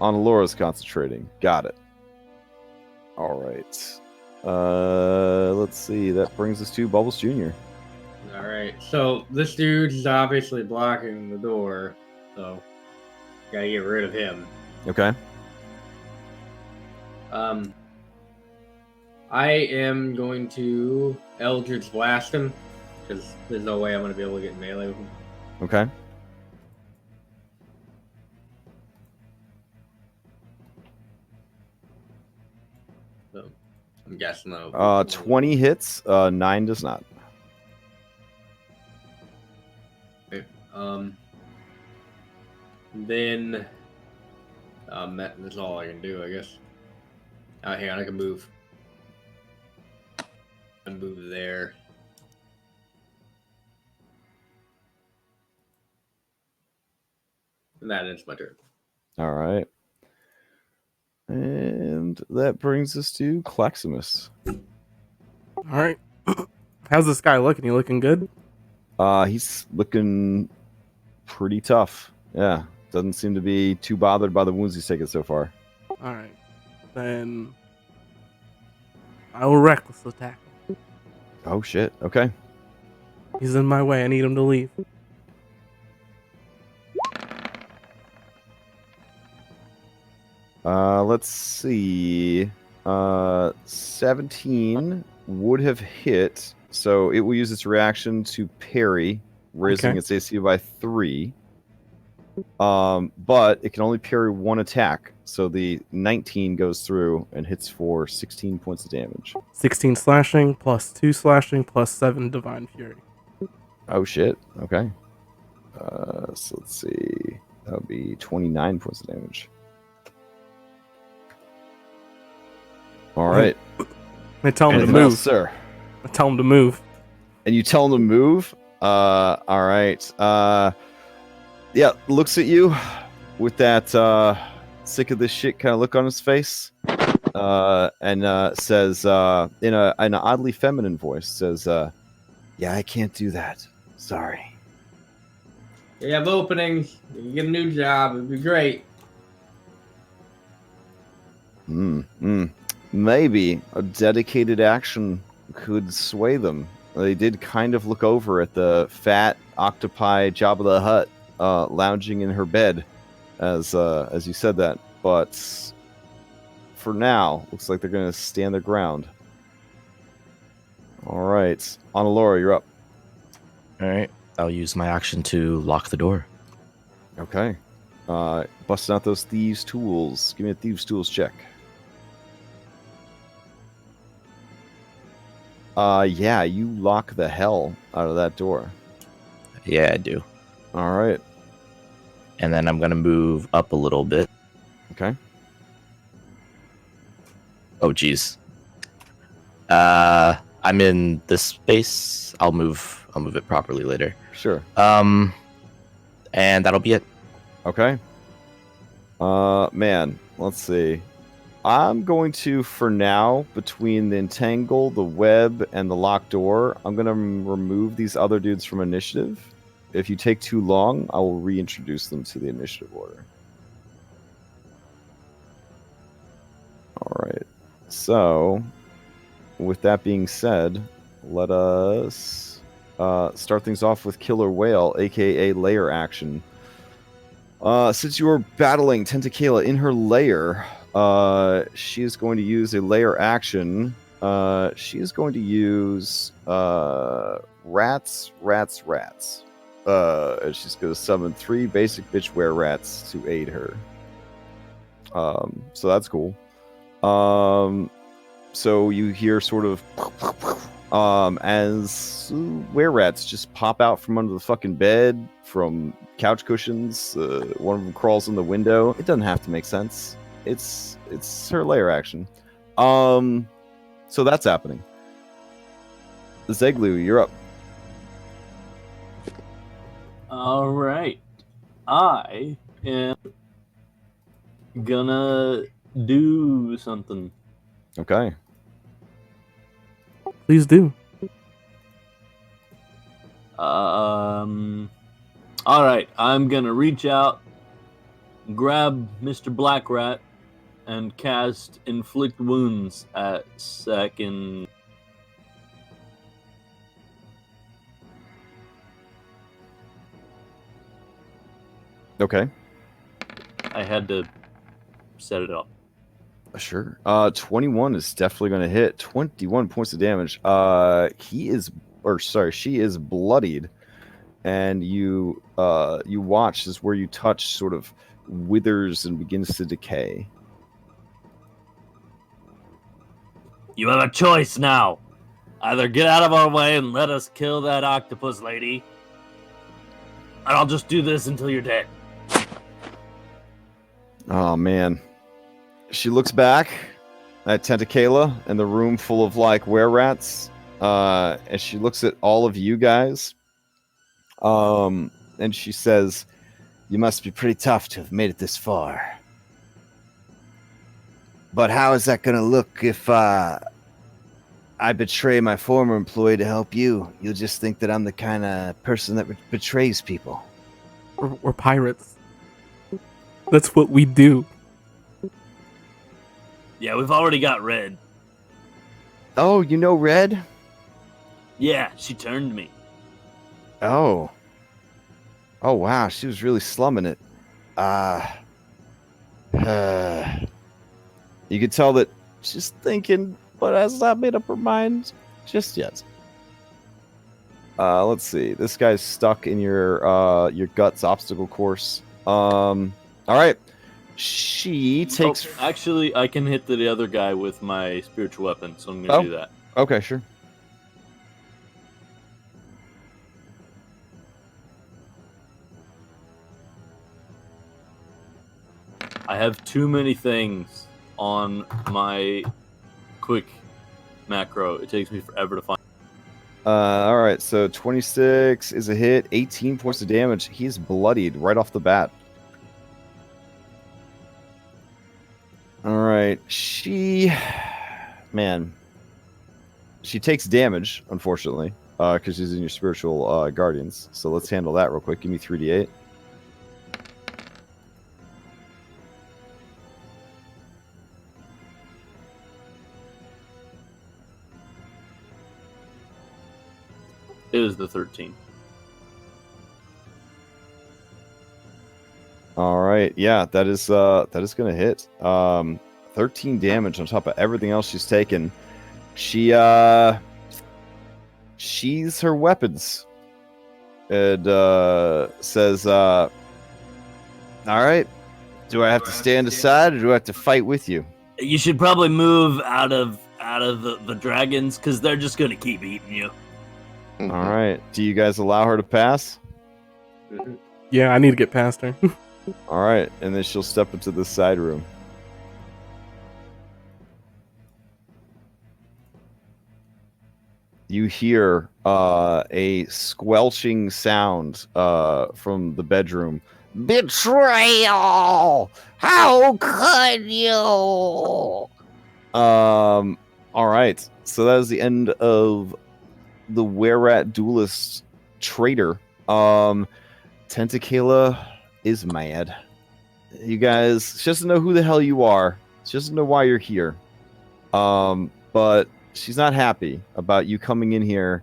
Onalora is concentrating. Got it. All right. Let's see. That brings us to Bubbles Jr. All right. So this dude is obviously blocking the door, so gotta get rid of him. Okay. I am going to Eldritch Blast him because there's no way I'm gonna be able to get melee with him. Okay. So I'm guessing though. 20 hits. 9 does not. Okay. Then that's all I can do, I guess. Hang on, I can move. And move there. And that ends my turn. All right. And that brings us to Claximus. All right. How's this guy looking? He looking good? He's looking pretty tough. Yeah. Doesn't seem to be too bothered by the wounds he's taken so far. All right. Then I will reckless attack him. Oh, shit. Okay. He's in my way. I need him to leave. Let's see. 17 would have hit, so it will use its reaction to parry, raising Okay. its AC by 3. But it can only parry one attack, so the 19 goes through and hits for 16 points of damage. 16 slashing, plus 2 slashing, plus 7 divine fury. Oh shit. Okay. So let's see. That would be 29 points of damage. All right. I tell him to Anything move. else, sir? I tell him to move. And you tell him to move. All right. Yeah, looks at you with that sick of this shit kind of look on his face, and says in an oddly feminine voice, says, "Yeah, I can't do that. Sorry." We have openings. You can get a new job. It'd be great. Maybe a dedicated action could sway them. They did kind of look over at the fat octopi Jabba the Hutt lounging in her bed as you said that, but for now, looks like they're going to stand their ground. All right, Onalora, you're up. All right. I'll use my action to lock the door. Okay. Busting out those thieves' tools. Give me a thieves' tools check. Yeah, you lock the hell out of that door. Yeah, I do. All right. And then I'm gonna move up a little bit. Okay. Oh, geez. I'm in this space. I'll move it properly later. Sure. And that'll be it. Okay. Man, let's see. I'm going to, for now, between the entangle, the web, and the locked door, I'm going to remove these other dudes from initiative. If you take too long, I will reintroduce them to the initiative order. All right. So, with that being said, let us start things off with Killer Whale, aka Lair Action. Since you are battling Tentakayla in her lair, she is going to use a lair action. She is going to use rats. And she's going to summon 3 basic bitch were rats to aid her. So that's cool. So you hear sort of as were rats just pop out from under the fucking bed, from couch cushions. One of them crawls in the window. It doesn't have to make sense. It's her lair action. So that's happening. Zeglu, you're up. All right. I am gonna do something. Okay. Please do. All right. I'm gonna reach out, grab Mr. Black Rat, and cast Inflict Wounds at second. Okay. I had to set it up. Sure. 21 is definitely going to hit. 21 points of damage. She is bloodied, and you watch as where you touch sort of withers and begins to decay. You have a choice now. Either get out of our way and let us kill that octopus lady, and I'll just do this until you're dead. Oh man. She looks back at Tentakayla and the room full of like were-rats, and she looks at all of you guys, and she says, "You must be pretty tough to have made it this far. But how is that going to look if I betray my former employee to help you? You'll just think that I'm the kind of person that betrays people." We're pirates. That's what we do. Yeah, we've already got Red. Oh, you know Red? Yeah, she turned me. Oh. Oh, wow. She was really slumming it. You could tell that she's thinking, but has not made up her mind just yet. Let's see. This guy's stuck in your guts obstacle course. All right. She takes. Oh, actually, I can hit the other guy with my spiritual weapon, so I'm going to do that. Okay, sure. I have too many things on my quick macro. It takes me forever to find. All right, so 26 is a hit, 18 points of damage. He's bloodied right off the bat. All right, she takes damage, unfortunately, because she's in your spiritual guardians. So let's handle that real quick. Give me 3d8. It is the 13. All right, yeah, that is gonna hit. 13 damage on top of everything else she's taken. She's her weapons. and says, "All right, do I have to stand aside or do I have to fight with you?" You should probably move out of the dragons because they're just gonna keep eating you. Mhm. All right. Do you guys allow her to pass? Yeah, I need to get past her. All right, and then she'll step into the side room. You hear a squelching sound from the bedroom. Betrayal! How could you? All right. So that is the end of the Were-Rat Duelist Trader. Tentakayla is mad. You guys, she doesn't know who the hell you are. She doesn't know why you're here. But she's not happy about you coming in here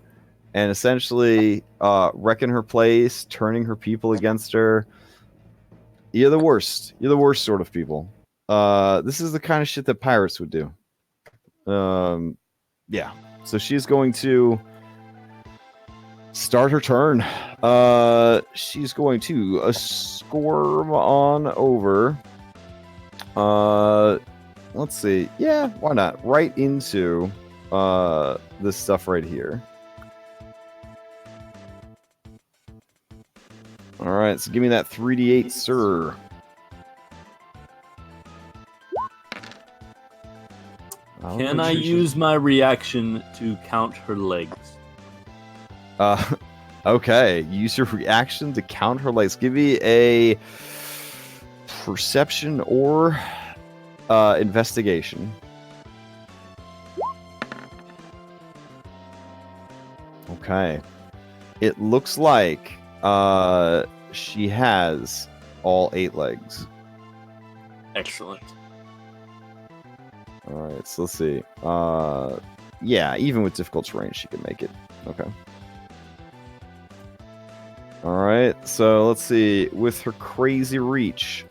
and essentially wrecking her place, turning her people against her. You're the worst. You're the worst sort of people. This is the kind of shit that pirates would do. Yeah. So she's going to start her turn. She's going to squirm on over. Let's see. Yeah, why not? Right into this stuff right here. All right, so give me that 3d8, sir. Can I use my reaction to count her legs? Okay. Use your reaction to count her legs. Give me a perception or investigation. Okay. It looks like she has all 8 legs. Excellent. All right, so let's see. Yeah, even with difficult terrain, she can make it. Okay. All right, so let's see. With her crazy reach,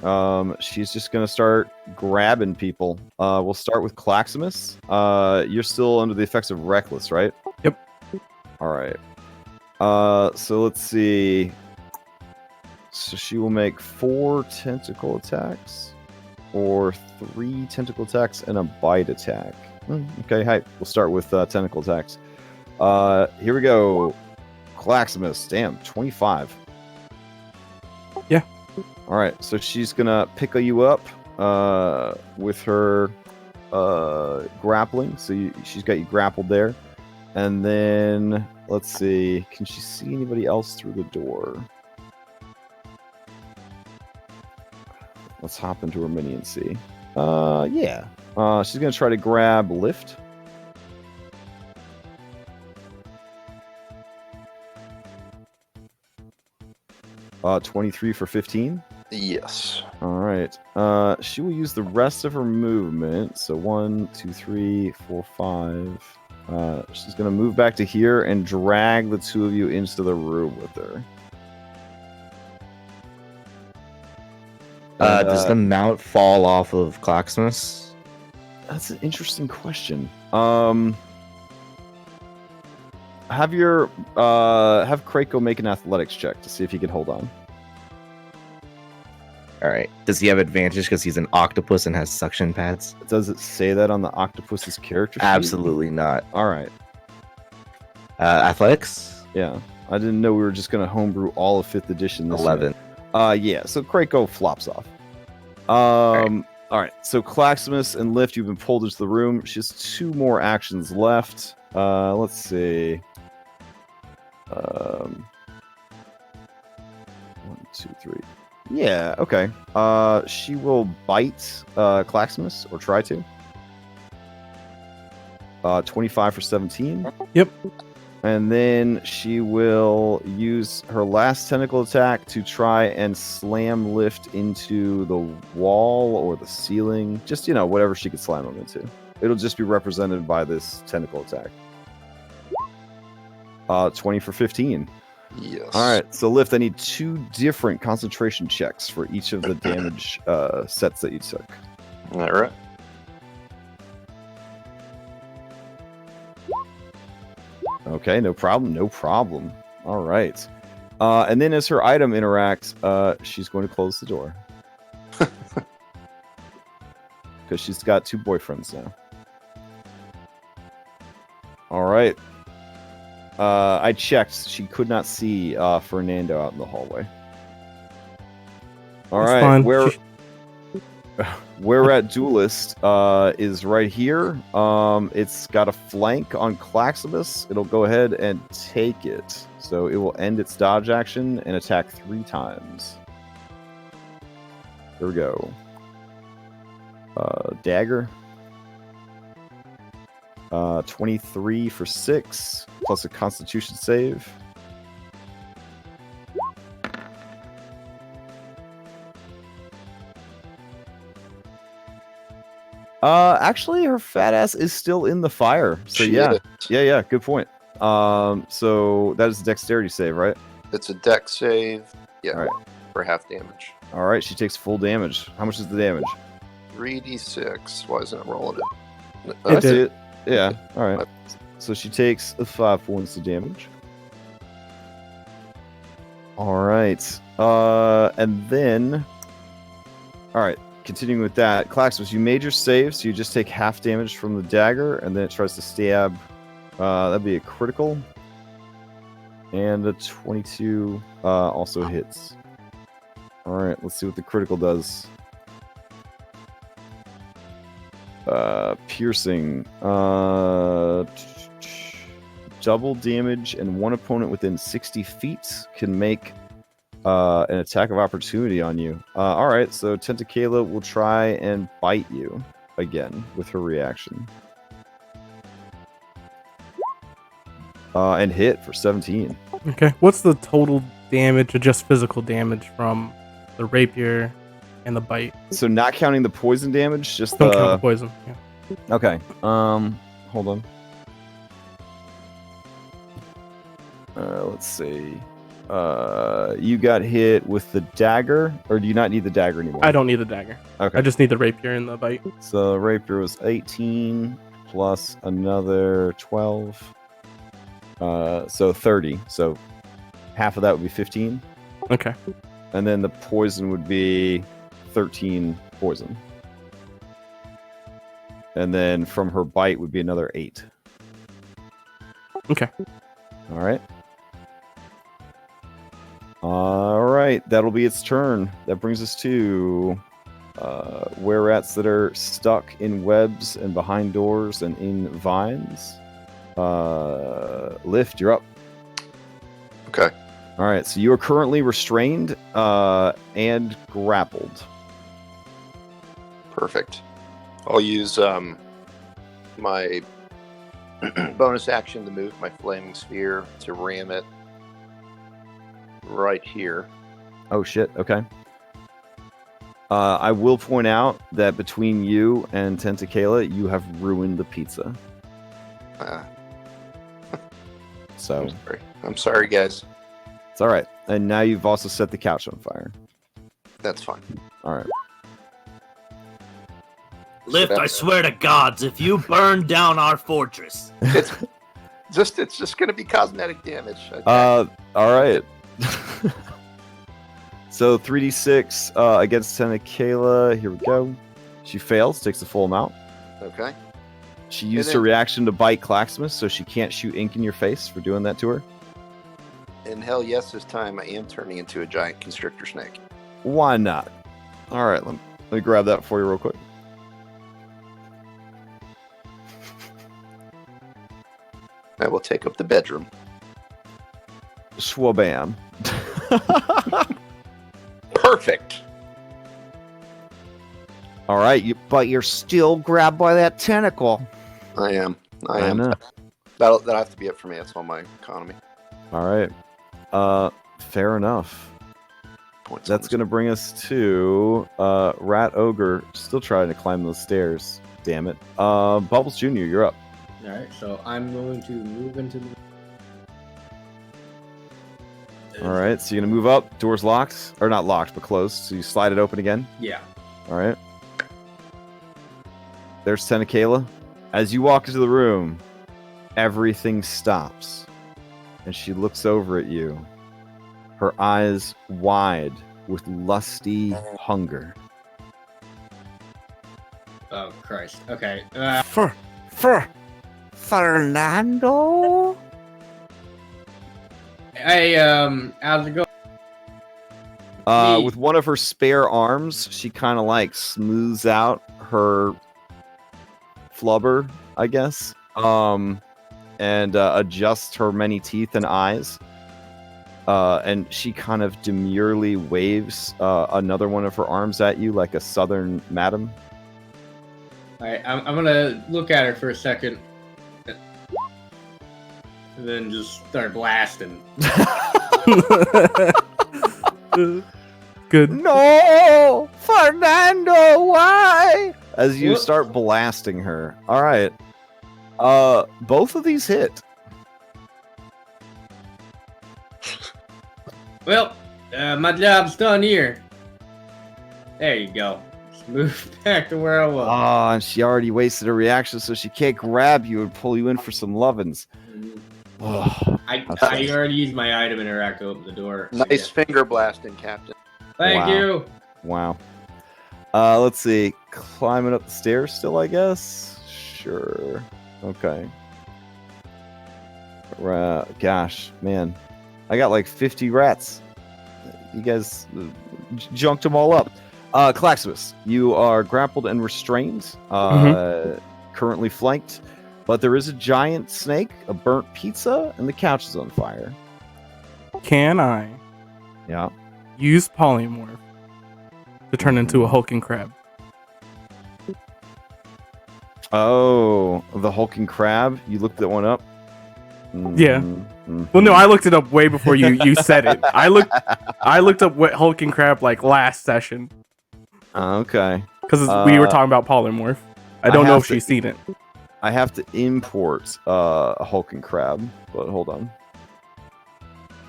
she's just gonna start grabbing people. We'll start with Claximus. You're still under the effects of Reckless, right? Yep. All right. So let's see. So she will make 4 tentacle attacks, or 3 tentacle attacks and a bite attack. Okay, hype. We'll start with tentacle attacks. Here we go. Claximus, damn, 25. Yeah. All right, so she's gonna pick you up with her grappling. So she's got you grappled there, and then let's see. Can she see anybody else through the door? Let's hop into her mini and see. Yeah. She's gonna try to grab Lift. Uh, 23 for 15. Yes. All right. She will use the rest of her movement. So 1, 2, 3, 4, 5. She's gonna move back to here and drag the 2 of you into the room with her. Does the mount fall off of Claximus? That's an interesting question. Have Krako make an athletics check to see if he can hold on. All right. Does he have advantage because he's an octopus and has suction pads? Does it say that on the octopus's character sheet? Absolutely not. All right. Athletics? Yeah. I didn't know we were just going to homebrew all of 5th edition this 11. year. Yeah, so Krako flops off. All right. So Claximus and Lift, you've been pulled into the room. She has 2 more actions left. Let's see. 1, 2, 3. Yeah, okay. She will bite Claximus, or try to. 25 for 17. Yep. And then she will use her last tentacle attack to try and slam Lift into the wall or the ceiling. Just, whatever she could slam him into. It'll just be represented by this tentacle attack. 20 for 15. Yes. All right, so Lift, I need 2 different concentration checks for each of the damage sets that you took. All right. Okay, no problem. All right. And then as her item interacts, she's going to close the door. Because she's got 2 boyfriends now. All right. I checked. She could not see Fernando out in the hallway. All That's right. fine. Where at Duelist is right here. It's got a flank on Claximus. It'll go ahead and take it. So it will end its dodge action and attack 3 times. Here we go. Dagger. 23 for 6, plus a Constitution save. Actually, her fat ass is still in the fire. So She yeah, is. yeah, good point. So that is a dexterity save, right? It's a dex save. Yeah, All right. for half damage. All right, she takes full damage. How much is the damage? 3d6. Why isn't it rolling it? It I see did. it. Yeah. All right. So she takes 5 points of damage. All right. And then, all right. Continuing with that, Claximus, you made your save, so you just take half damage from the dagger, and then it tries to stab. That'd be a critical, and a 22 also hits. All right. Let's see what the critical does. Piercing. Double damage, and one opponent within 60 feet can make an attack of opportunity on you. All right, so Tentakayla will try and bite you again with her reaction. And hit for 17. Okay. What's the total damage, or just physical damage, from the rapier and the bite? So not counting the poison damage, just Don't the... count the poison. Yeah. Okay. Hold on. Let's see. You got hit with the dagger, or do you not need the dagger anymore? I don't need the dagger. Okay. I just need the rapier and the bite. So rapier was 18 plus another 12. So 30. So half of that would be 15. Okay. And then the poison would be 13 poison. And then from her bite would be another 8. Okay. All right. All right. That'll be its turn. That brings us to were-rats that are stuck in webs and behind doors and in vines. Lift, you're up. Okay. All right. So you are currently restrained and grappled. Perfect. I'll use my bonus action to move my flaming sphere to ram it right here. Oh, shit. Okay. I will point out that between you and Tentakayla, you have ruined the pizza. So I'm sorry, guys. it's all right. And now you've also set the couch on fire. That's fine. All right. Lift, I swear to gods, if you burn down our fortress. It's just going to be cosmetic damage. Okay? All right. So 3d6 against Tentakayla. Here we go. She fails, takes the full amount. Okay. She used then- her reaction to bite Claximus, so she can't shoot ink in your face for doing that to her. And hell yes, this time I am turning into a giant constrictor snake. Why not? All right, let me grab that for you real quick. I will take up the bedroom. Swabam. Perfect. All right, But you're still grabbed by that tentacle. I am. I am. know. That'll have to be it for me. That's on my economy. All right. Fair enough. Points That's on going to bring us to Rat Ogre, still trying to climb those stairs. Damn it. Bubbles Jr., you're up. All right, so I'm going to move into the. All right, so you're going to move up. Door's locked. Or not locked, but closed. So you slide it open again. Yeah. All right. There's Tentakayla. As you walk into the room, everything stops. And she looks over at you. her eyes wide with lusty hunger. Oh Christ. Okay. Fernando? Hey, how's it going? Me. With one of her spare arms, she kind of like smooths out her flubber, I guess, and adjusts her many teeth and eyes. And she kind of demurely waves another one of her arms at you like a southern madam. Alright, I'm gonna look at her for a second. And then just start blasting. Good. No! Fernando, why? As you Whoop. start blasting her. All right. Both of these hit. Well, my job's done here. There you go. Just move back to where I was. Oh, and she already wasted a reaction, so she can't grab you and pull you in for some lovins. Oh, I okay. already used my item interact to open the door. Nice finger blasting, Captain. Thank Wow. you. wow. Let's see. Climbing up the stairs still, I guess? Sure. Okay. Gosh, man. I got like 50 rats. You guys junked them all up. Claximus, you are grappled and restrained, currently flanked, but there is a giant snake, a burnt pizza, and the couch is on fire. Can I Yeah. use polymorph to turn into a hulking crab? Oh, the hulking crab. You looked that one up? Yeah. Mhm. Well, no, I looked it up way before you said it. I looked up what hulking crab like last session Okay. because we were talking about polymorph. I don't know have if she's seen it. I have to import a hulking crab, but hold on.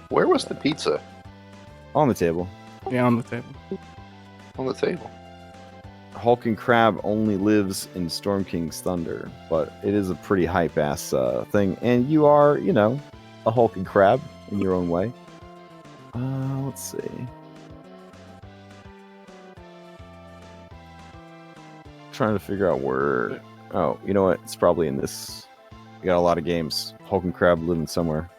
Where was the pizza? On the table. Yeah, on the table. On the table. Hulking crab only lives in Storm King's Thunder, but it is a pretty hype ass thing, and you are, a hulking crab in your own way. Let's see. Trying to figure out where. Oh, you know what? It's probably in this. You got a lot of games. Hulking crab living somewhere.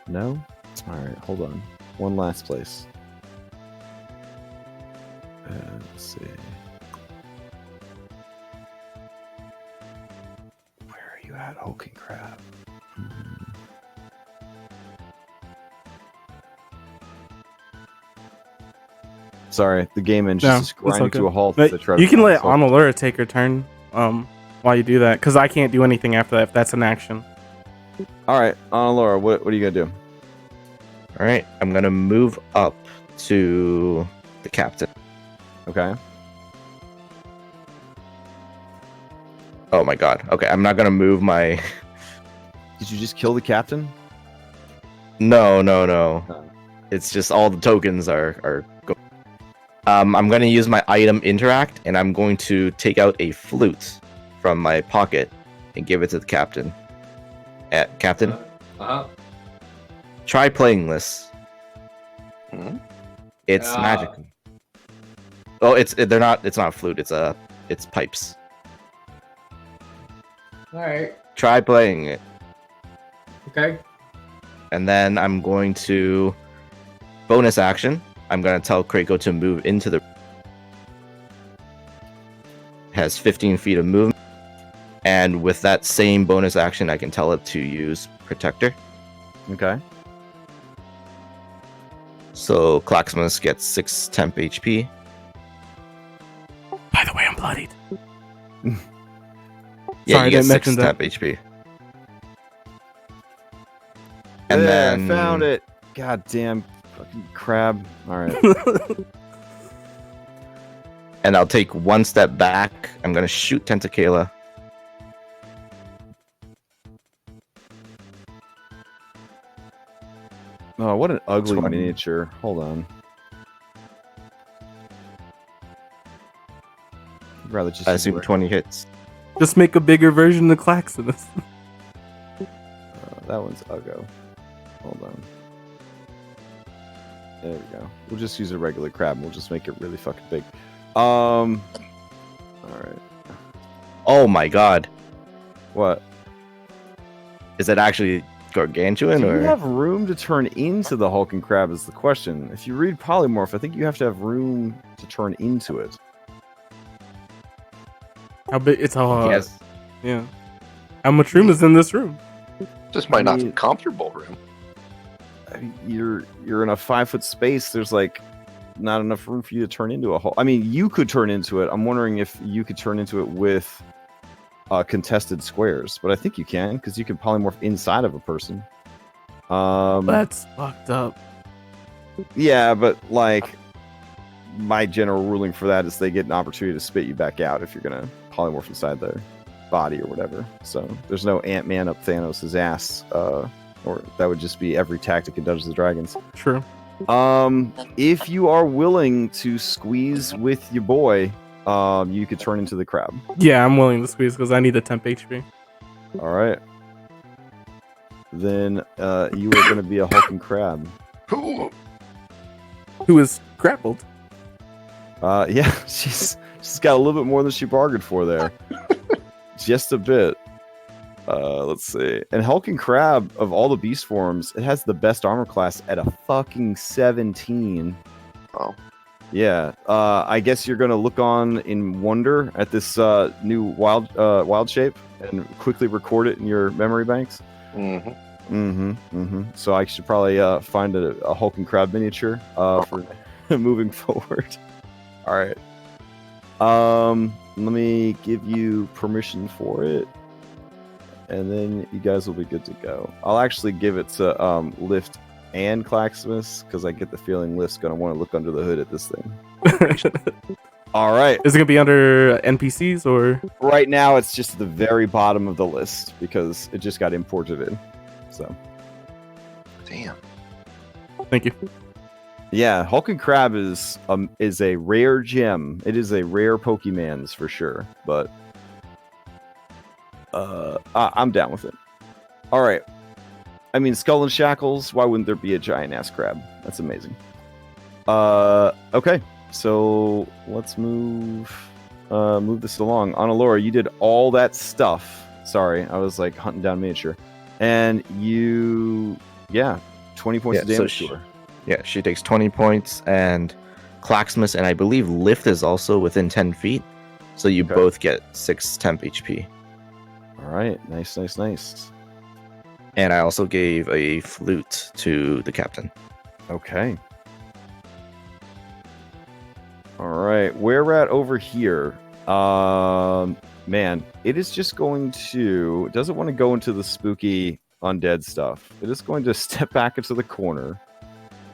No? All right, hold on. One last place. Let's see. Where are you at, hulking crab? Sorry, the game engine No, is it's grinding okay. to a halt. But as I try to you can find let myself. Onalura take her turn while you do that because I can't do anything after that if that's an action. All right, Laura, what are you gonna do? All right, I'm gonna move up to the captain. Okay. Oh my god. Okay, I'm not gonna move my. Did you just kill the captain? No. Oh. It's just all the tokens are. I'm gonna use my item interact, and I'm going to take out a flute from my pocket and give it to the captain. Captain, try playing this. It's magical. Oh, they're not. It's not a flute. It's pipes. All right. Try playing it, Okay. and then I'm going to bonus action. I'm gonna tell Krako to move into the. Has 15 feet of movement, and with that same bonus action, I can tell it to use Protector. Okay. So Claximus gets 6 temp HP. By the way, I'm bloodied. Yeah, Sorry, I you get didn't 6 mention that. temp HP. And Yeah, then I found it. God damn fucking crab. All right. And I'll take 1 step back. I'm gonna shoot Tentakayla. Oh, what an ugly 20. miniature. Hold on. I'd rather just I assume ignore- 20 hits. Just make a bigger version of Claximus. that one's Uggo. Hold on. There we go. We'll just use a regular crab. And we'll just make it really fucking big. All right. Oh my god. What? Is it actually gargantuan Do you or? have room to turn into the hulking crab is the question. If you read polymorph, I think you have to have room to turn into it. How big? It's all. Yes. Yeah. How much room is in this room? Just might not be mean- comfortable room. I mean, you're in a 5-foot space. There's like not enough room for you to turn into a hole. I mean, you could turn into it. I'm wondering if you could turn into it with contested squares, but I think you can because you can polymorph inside of a person. That's fucked up. Yeah, but like my general ruling for that is they get an opportunity to spit you back out if you're gonna polymorph inside their body or whatever. So there's no Ant-Man up Thanos' ass, or that would just be every tactic in Dungeons and Dragons. True. If you are willing to squeeze with your boy, you could turn into the crab. Yeah, I'm willing to squeeze because I need a temp HP. All right. Then you are going to be a hulking crab. Who is grappled? Yeah, she's got a little bit more than she bargained for there. Just a bit. Let's see. And hulking crab, of all the beast forms, it has the best armor class at a fucking 17. Oh. Yeah. I guess you're gonna look on in wonder at this new wild shape and quickly record it in your memory banks. Mm-hmm. So I should probably find a hulking crab miniature for moving forward. All right. Let me give you permission for it, and then you guys will be good to go. I'll actually give it to Lift and Claxmus because I get the feeling Lift's gonna want to look under the hood at this thing. All right. Is it gonna be under NPCs or? Right now, it's just at the very bottom of the list because it just got imported in. So. Damn. Thank you. Yeah, hulking crab is a rare gem. It is a rare Pokemans for sure, but I'm down with it. All right. I mean, Skull and Shackles. Why wouldn't there be a giant ass crab? That's amazing. Okay, so let's move this along. Annalora, you did all that stuff. Sorry, I was like hunting down miniature, and 20 points of Yeah, so damage to her. Yeah, she takes 20 points, and Claxmus and I believe Lift is also within 10 feet, so you Okay. both get 6 temp HP. All right, nice. And I also gave a flute to the captain. Okay. All right, where we're at over here. Man, it is just going to. It doesn't want to go into the spooky undead stuff. It is going to step back into the corner,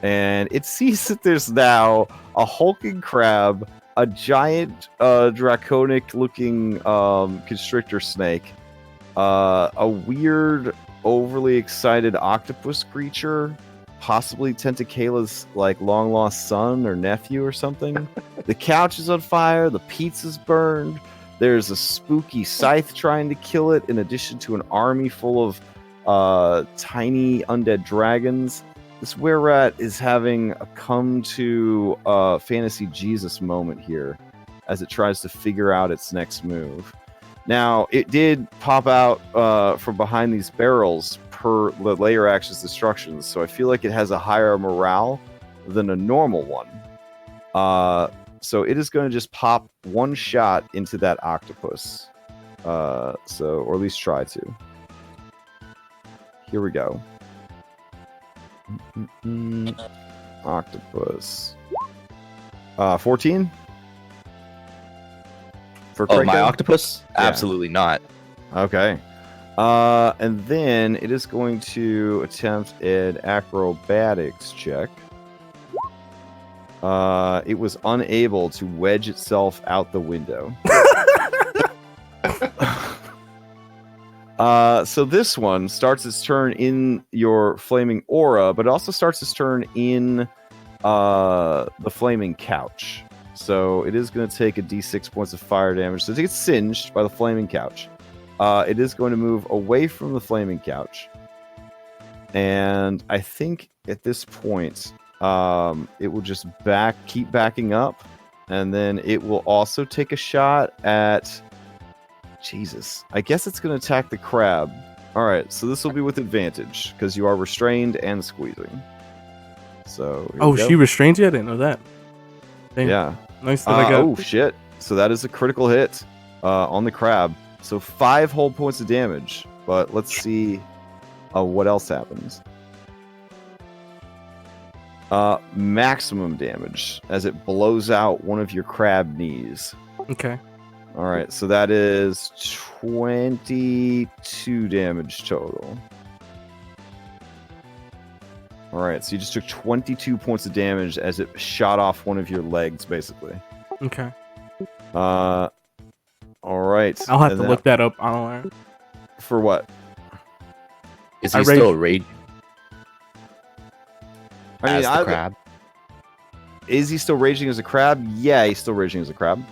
and it sees that there's now a hulking crab, a giant draconic-looking constrictor snake, a weird, overly excited octopus creature, possibly Tentakayla's like long lost son or nephew or something. The couch is on fire. The pizza's burned. There's a spooky scythe trying to kill it, in addition to an army full of tiny undead dragons. This were-rat is having a come to fantasy Jesus moment here as it tries to figure out its next move. Now, it did pop out from behind these barrels per the layer action's instructions, so I feel like it has a higher morale than a normal one. So it is going to just pop one shot into that octopus. Or at least try to. Here we go. Octopus. 14? For Oh, my Kraken? octopus? Yeah. Absolutely not. Okay. And then it is going to attempt an acrobatics check. It was unable to wedge itself out the window. So this one starts its turn in your flaming aura, but it also starts its turn in the flaming couch. So it is going to take a d6 points of fire damage. So it gets singed by the flaming couch. It is going to move away from the flaming couch. And I think at this point, it will just keep backing up, and then it will also take a shot at. Jesus, I guess it's going to attack the crab. All right, so this will be with advantage because you are restrained and squeezing. So here we go. She restrains you? I didn't know that. Damn. Yeah. Nice that I got. Oh shit! So that is a critical hit on the crab. So 5 whole points of damage. But let's see what else happens. Maximum damage as it blows out one of your crab knees. Okay. All right, so that is 22 damage total. All right, so you just took 22 points of damage as it shot off one of your legs, basically. Okay. All right. I'll have to look that up online. For what? Is he still raging? I mean, the crab? Is he still raging as a crab? Yeah, he's still raging as a crab.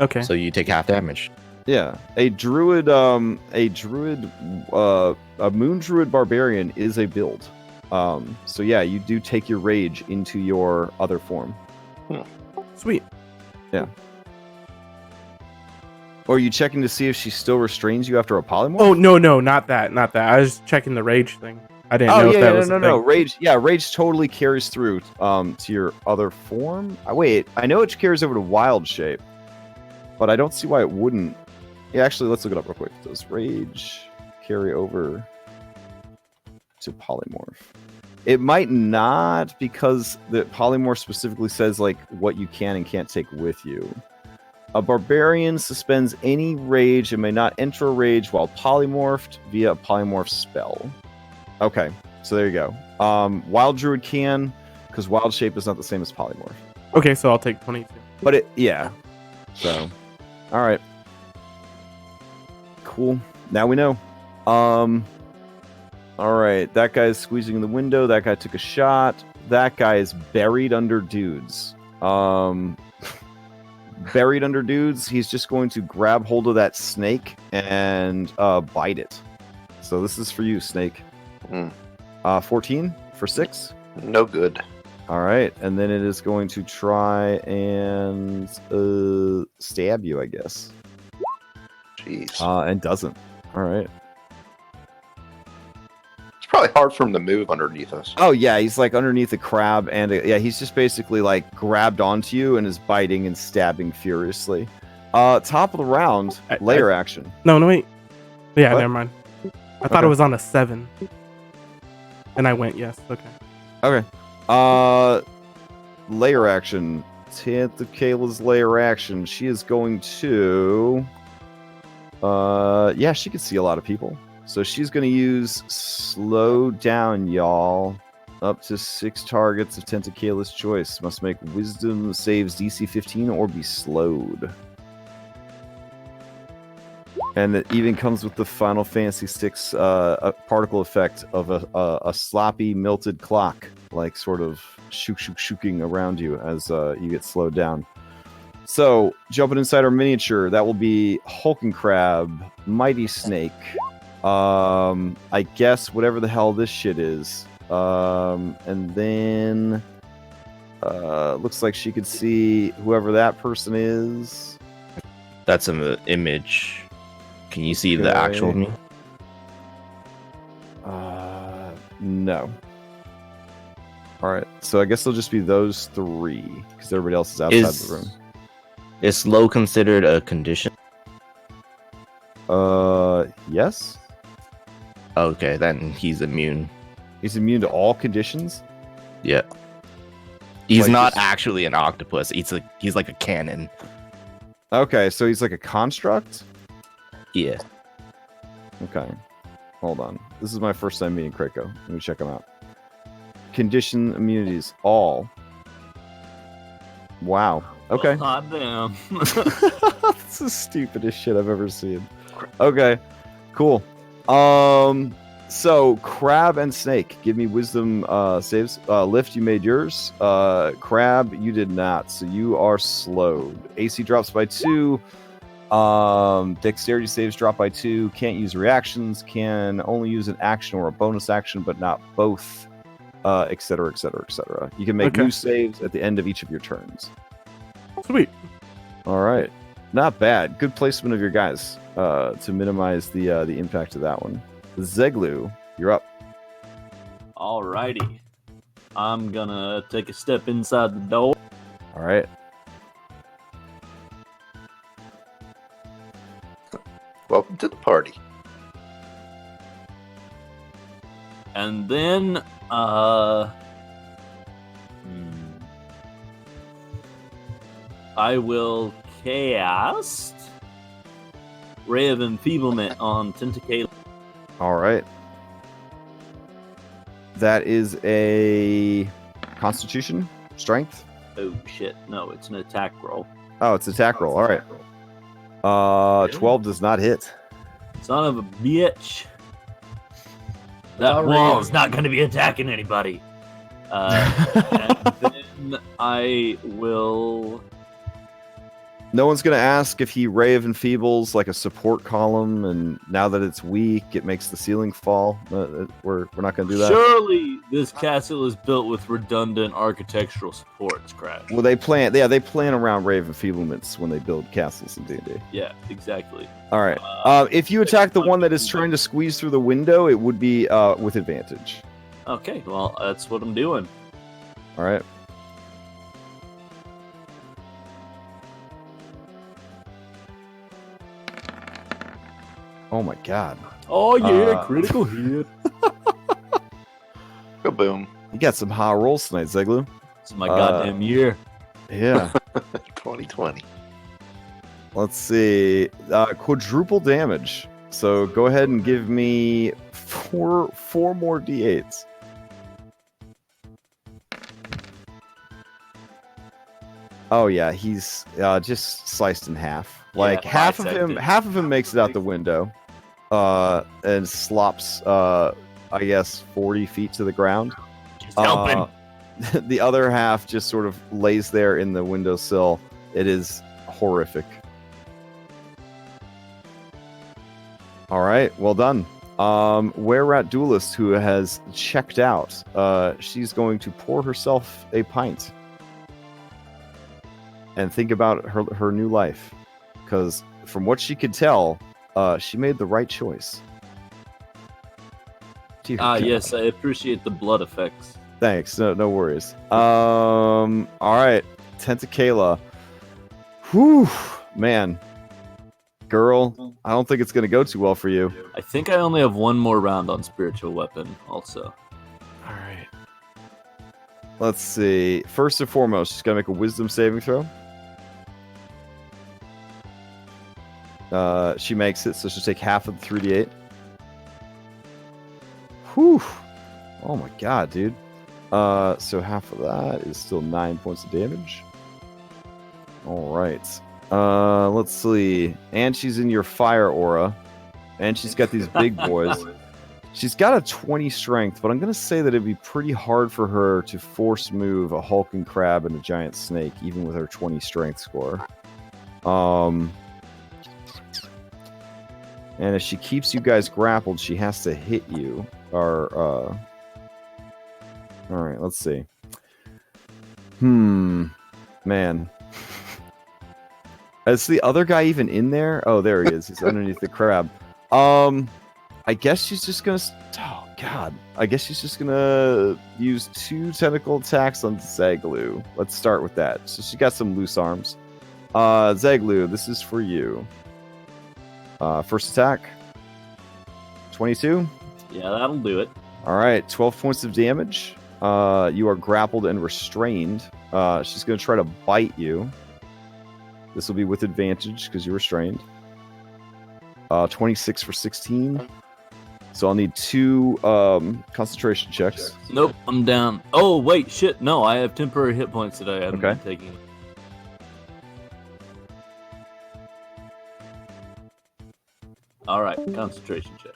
Okay. So you take half damage. Yeah, a moon druid barbarian is a build. So yeah, you do take your rage into your other form. Sweet. Yeah. Or are you checking to see if she still restrains you after a polymorph? Oh no, not that. I was checking the rage thing. I didn't know if that was no. Rage, rage totally carries through to your other form. Wait, I know it carries over to wild shape, but I don't see why it wouldn't. Yeah, actually, let's look it up real quick. Does rage carry over to polymorph? It might not, because the polymorph specifically says like what you can and can't take with you. A barbarian suspends any rage and may not enter a rage while polymorphed via a polymorph spell. Okay, so there you go. Wild druid can, because wild shape is not the same as polymorph. Okay, so I'll take 22. But so, all right. Cool. Now we know. All right. That guy's squeezing in the window. That guy took a shot. That guy is buried under dudes. Buried under dudes. He's just going to grab hold of that snake and bite it. So this is for you, snake. 14 for 6. No good. All right. And then it is going to try and stab you, I guess. Jeez. And doesn't. All right. It's probably hard for him to move underneath us. Oh yeah, he's like underneath a crab, and he's just basically like grabbed onto you and is biting and stabbing furiously. Top of the round, layer action. No, wait. Yeah, What? never mind. I thought it was on a 7, and I went yes. Okay. Okay. Layer action. Tentakayla's layer action. She is going to. She can see a lot of people. So she's going to use slow down, y'all. Up to 6 targets of Tentakayla's choice. Must make wisdom saves DC 15 or be slowed. And it even comes with the Final Fantasy VI particle effect of a sloppy, melted clock, like sort of shooking around you as you get slowed down. So, jumping inside our miniature, that will be Hulking Crab, Mighty Snake, I guess whatever the hell this shit is. And then looks like she could see whoever that person is. That's an image. Can you see the actual me? No. Alright, so I guess it'll just be those 3, because everybody else is outside the room. Is slow considered a condition? Yes. Okay, then he's immune. He's immune to all conditions? Yeah. He's Like not this- actually an octopus. He's like a cannon. Okay, so he's like a construct? Yeah. Okay. Hold on. This is my first time meeting Krako. Let me check him out. Condition immunities. All. Wow. Okay. Hot damn. That's the stupidest shit I've ever seen. Okay. Cool. So crab and snake, give me wisdom saves. Lift, you made yours. Crab, you did not, so you are slowed. AC drops by 2. Dexterity saves drop by 2. Can't use reactions. Can only use an action or a bonus action, but not both. Etc. Etc. Etc. You can make Okay. new saves at the end of each of your turns. Sweet. All right, not bad. Good placement of your guys to minimize the impact of that one. Zeglu, you're up. Alrighty. I'm gonna take a step inside the door. All right. Welcome to the party. And then, I will cast Ray of Enfeeblement on Tentakayla. All right. That is a Constitution strength. Oh shit! No, it's an attack roll. Oh, it's attack roll. All right. 12 does not hit. Son of a bitch! That All wall right. is not going to be attacking anybody. And then I will. No one's gonna ask if he Ray of Enfeebles like a support column, and now that it's weak, it makes the ceiling fall. We're not gonna do that. Surely this castle is built with redundant architectural supports, crap. Well, they plan around Ray of Enfeeblements when they build castles in D&D. Yeah, exactly. All right. If you attack the one that is trying to squeeze through the window, it would be with advantage. Okay, well, that's what I'm doing. All right. Oh my god. Oh yeah, critical hit. Kaboom. You got some high rolls tonight, Zeglu. This is my goddamn year. Yeah. 2020. Let's see. Quadruple damage. So go ahead and give me four more d8s. Oh yeah, he's just sliced in half. Like Yeah, half bisected. of him makes it out the window, and slops, I guess 40 feet to the ground. Just helping. The other half just sort of lays there in the windowsill. It is horrific. All right, well done. Were-rat duelist who has checked out. She's going to pour herself a pint and think about her new life, because from what she could tell, she made the right choice. Dear God. Yes, I appreciate the blood effects. Thanks. No worries. All right, Tentakayla. Whew, man, girl, I don't think it's gonna go too well for you. I think I only have one more round on spiritual weapon. Also, All right. Let's see. First and foremost, she's gotta make a wisdom saving throw. She makes it, so she'll take half of the 3d8. Whew. Oh my god, dude. So half of that is still 9 points of damage. All right. Let's see. And she's in your fire aura, and she's got these big boys. She's got a 20 strength, but I'm gonna say that it'd be pretty hard for her to force move a hulking crab and a giant snake, even with her 20 strength score. And if she keeps you guys grappled, she has to hit you. All right, let's see. Man. Is the other guy even in there? Oh, there he is. He's underneath the crab. I guess she's just gonna. Oh God. I guess she's just gonna use 2 tentacle attacks on Zeglu. Let's start with that. So she got some loose arms. Zeglu, this is for you. First attack. 22. yeah, that'll do it. All right, 12 points of damage. You are grappled and restrained. She's going to try to bite you. This will be with advantage because you're restrained. 26 for 16. So I'll need 2 concentration checks. Nope, I'm down. Oh wait, shit. No, I have temporary hit points that I haven't been taking. All right, concentration check.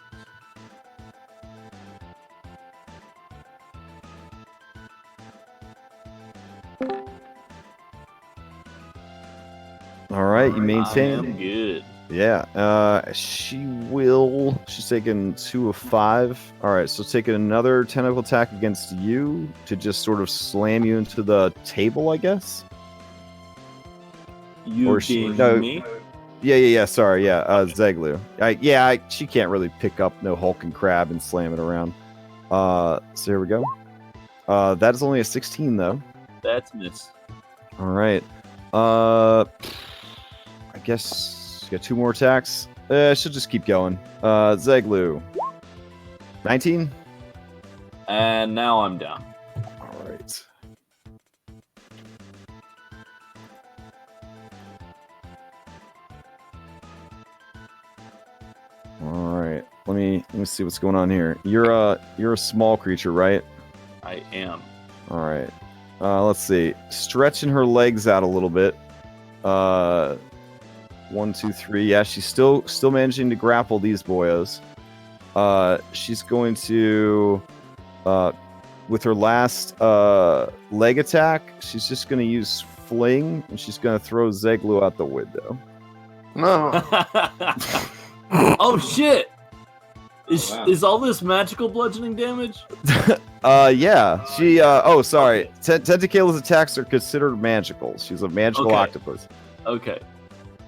All right, you I am maintain. good. Yeah. She's taking 2 of 5. All right, so taking another tentacle attack against you to just sort of slam you into the table, I guess. You Or she- being no. me? Yeah. Sorry, yeah. Zeglu. She can't really pick up no hulking crab and slam it around. So here we go. That is only a 16 though. That's miss. All right. I guess you got 2 more attacks. She'll just keep going. Zeglu. 19. And now I'm down. All right. All right. Let me see what's going on here. You're a small creature, right? I am. All right. Let's see. Stretching her legs out a little bit. 1, 2, 3. Yeah, she's still managing to grapple these boyos. She's going to, with her last leg attack, she's just going to use fling, and she's going to throw Zeglu out the window. No. Oh shit! Wow. Is all this magical bludgeoning damage? Yeah. She. Oh, sorry. Tentakayla's attacks are considered magical. She's a magical Okay. octopus. Okay.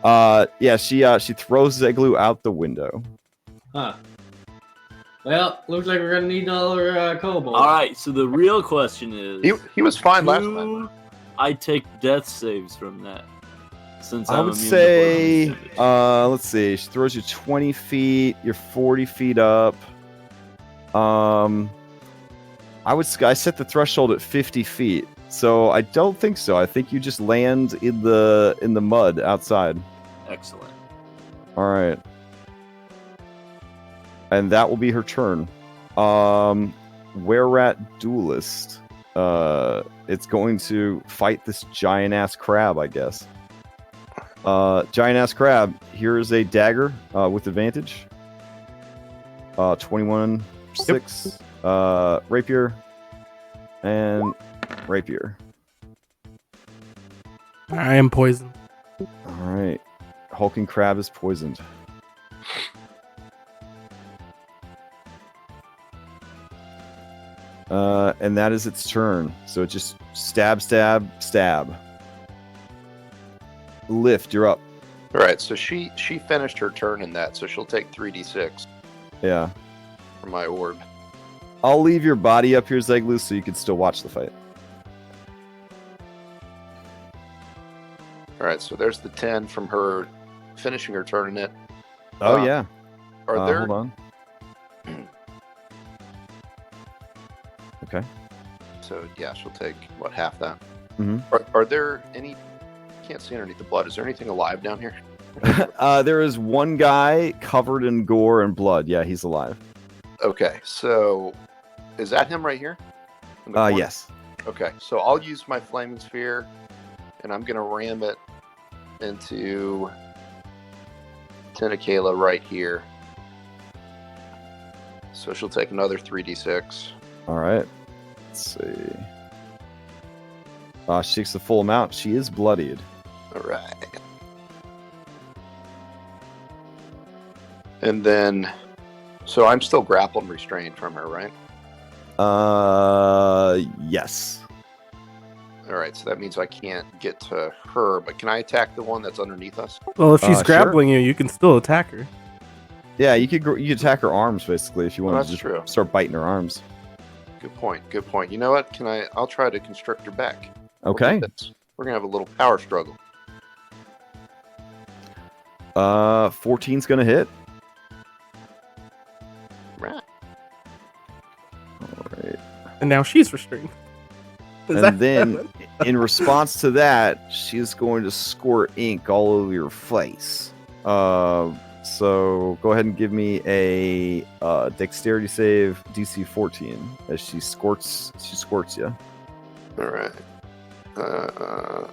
Yeah. She throws Zeglu out the window. Huh. Well, looks like we're gonna need another kobold. All right. So the real question is, He was fine last time. do I take death saves from that? Since I I'm would immune to say, bludgeoning damage? let's see. She throws you 20 feet. You're 40 feet up. I set the threshold at 50 feet, so I don't think so. I think you just land in the mud outside. Excellent. All right, and that will be her turn. Were-rat duelist. It's going to fight this giant ass crab, I guess. Giant ass crab. Here is a dagger with advantage. 21, 6. Rapier and rapier. I am poisoned. All right. Hulking crab is poisoned. And that is its turn. So it just stab. Lift, you're up. All right, so she finished her turn in that, so she'll take 3d6 Yeah. for my orb. I'll leave your body up here, Zeglu, so you can still watch the fight. All right, so there's the 10 from her finishing her turn in it. Oh, yeah. Are there? Hold on. Okay. So yeah, she'll take what, half that. Mhm. Are there any? Can't see underneath the blood. Is there anything alive down here? There is one guy covered in gore and blood. Yeah, he's alive. Okay, so is that him right here? In the corner? Yes. Okay, so I'll use my flaming sphere, and I'm gonna ram it into Tentakayla right here. So she'll take another 3d6. All right. Let's see. She takes the full amount. She is bloodied. All right. And then, so I'm still grappled and restrained from her, right? Yes. All right, so that means I can't get to her, but can I attack the one that's underneath us? Well, if she's Sure. grappling you, you can still attack her. Yeah, you could attack her arms basically if you want That's to just true. start biting her arms. Good point. Good point. You know what? I'll try to constrict her back. We'll Okay. do this. We're gonna have a little power struggle. 14's gonna hit. Right. All right. And now she's restrained. And then, in response to that, she's going to squirt ink all over your face. So go ahead and give me a dexterity save, DC 14, as she squirts you. All right.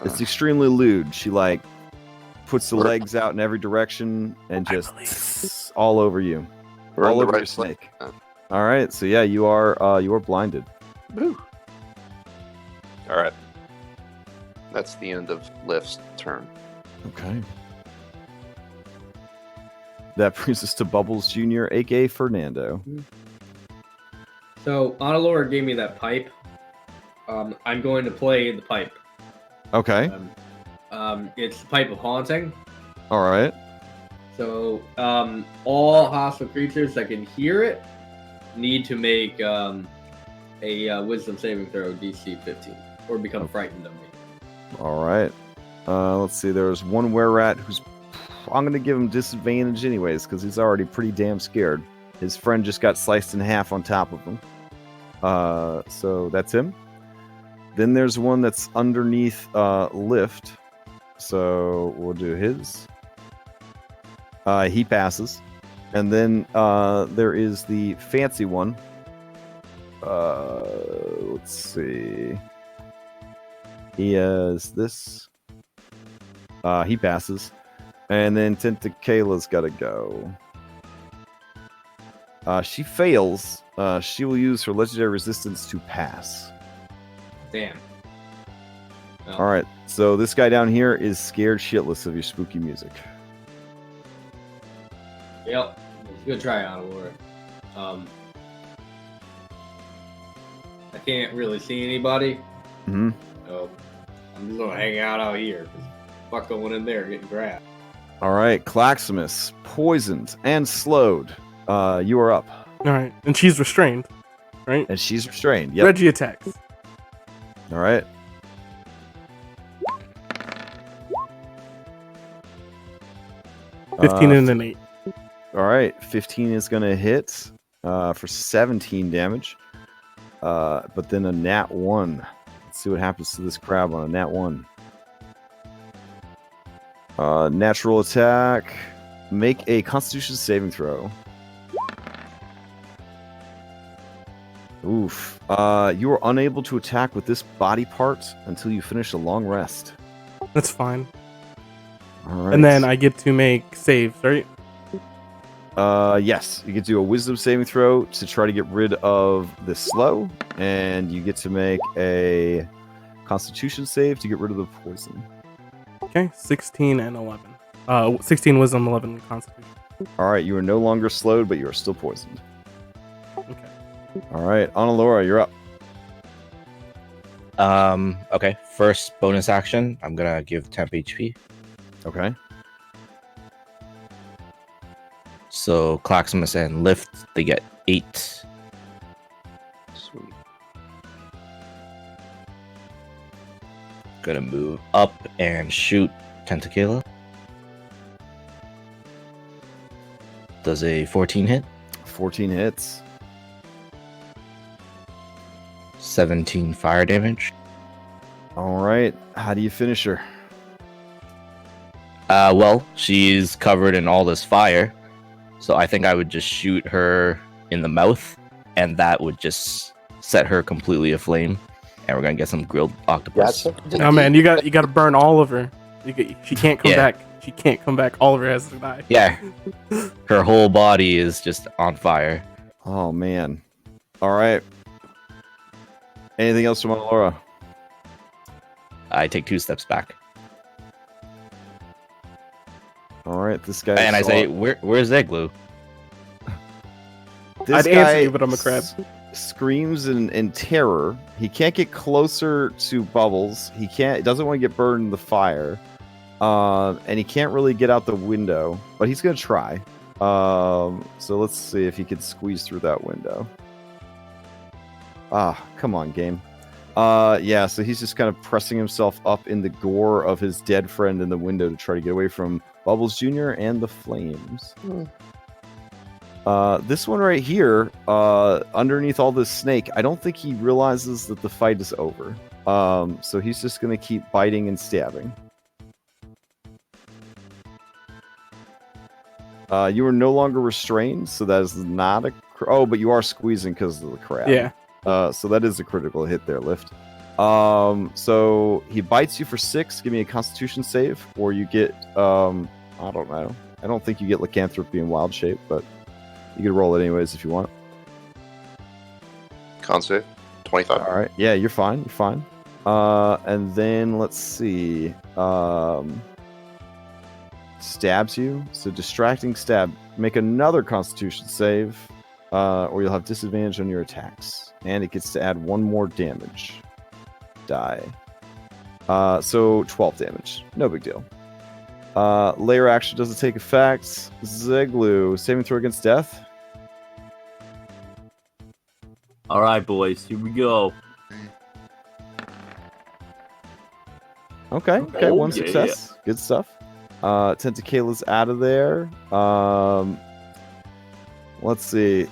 It's extremely lewd. She puts the We're- legs out in every direction and I just believe. all over you, We're in all the over right your snake. place. All right, so yeah, you are blinded. Woo. All right. That's the end of Lift's turn. Okay. That brings us to Bubbles Jr., aka Fernando. So Analora gave me that pipe. I'm going to play the pipe. Okay. It's the pipe of haunting. All right. So all hostile creatures that can hear it need to make a wisdom saving throw DC 15 or become frightened of me. All right. Let's see. There's one were-rat who's... I'm going to give him disadvantage anyways because he's already pretty damn scared. His friend just got sliced in half on top of him. So that's him. Then there's one that's underneath Lift. So we'll do his. He passes. And then there is the fancy one. Let's see. He has this. He passes. And then Tentakayla's got to go. She fails. She will use her legendary resistance to pass. Damn. Oh. All right. So this guy down here is scared shitless of your spooky music. Yep. Good try, Analora. I can't really see anybody. Mm-hmm. So I'm just gonna hang out here. 'Cause fuck going in there getting grabbed. All right. Claximus, poisoned and slowed. You are up. All right, and she's restrained, right? And she's restrained. Yep. Reggie attacks. All right. Uh, 15 and an 8. All right. 15 is going to hit for 17 damage. But then a nat 1. Let's see what happens to this crab on a nat 1. Natural attack. Make a Constitution saving throw. Oof. You are unable to attack with this body part until you finish a long rest. That's fine. All right. And then I get to make saves, right? Yes. You get to do a wisdom saving throw to try to get rid of the slow, and you get to make a Constitution save to get rid of the poison. Okay, 16 and 11. 16 wisdom, 11 constitution. All right. You are no longer slowed, but you are still poisoned. Okay. All right. Analora, you're up. Okay. First bonus action, I'm gonna give temp HP. Okay. So Claximus and Lift, they get 8. Sweet. Gonna move up and shoot Tentakayla. Does a 14 hit? 14 hits. 17 fire damage. All right. How do you finish her? Well, she's covered in all this fire, so I think I would just shoot her in the mouth, and that would just set her completely aflame. And we're gonna get some grilled octopus. Oh man, you got to burn all of her. She can't come Yeah. back. She can't come back. All of her has to die. Yeah, her whole body is just on fire. Oh, man. All right. Anything else from Laura? I take 2 steps back, All right. This guy. and I say, "Where's Zeglu?" I'd answer you, but I'm a crab. Screams in terror. He can't get closer to Bubbles. He doesn't want to get burned in the fire. And he can't really get out the window, but he's gonna try. So let's see if he can squeeze through that window. Come on, game. Yeah, so he's just kind of pressing himself up in the gore of his dead friend in the window to try to get away from Bubbles Jr. and the flames. This one right here, underneath all this snake, I don't think he realizes that the fight is over. So he's just going to keep biting and stabbing. You are no longer restrained, so that is not a... Oh, but you are squeezing because of the crab. Yeah. So that is a critical hit there, Lift. So he bites you for 6. Give me a Constitution save, or you get... I don't know. I don't think you get Lycanthropy in Wild Shape, but you can roll it anyways if you want. Con save, 25. All right. Yeah, you're fine. You're fine. And then let's see. stabs you. So distracting stab. Make another Constitution save, or you'll have disadvantage on your attacks, and it gets to add 1 more damage die. So 12 damage. No big deal. Layer action doesn't take effect. Zeglu, saving throw against death. All right, boys, here we go. Okay, Oh, one yeah. success. Good stuff. Tentakayla's out of there. Let's see.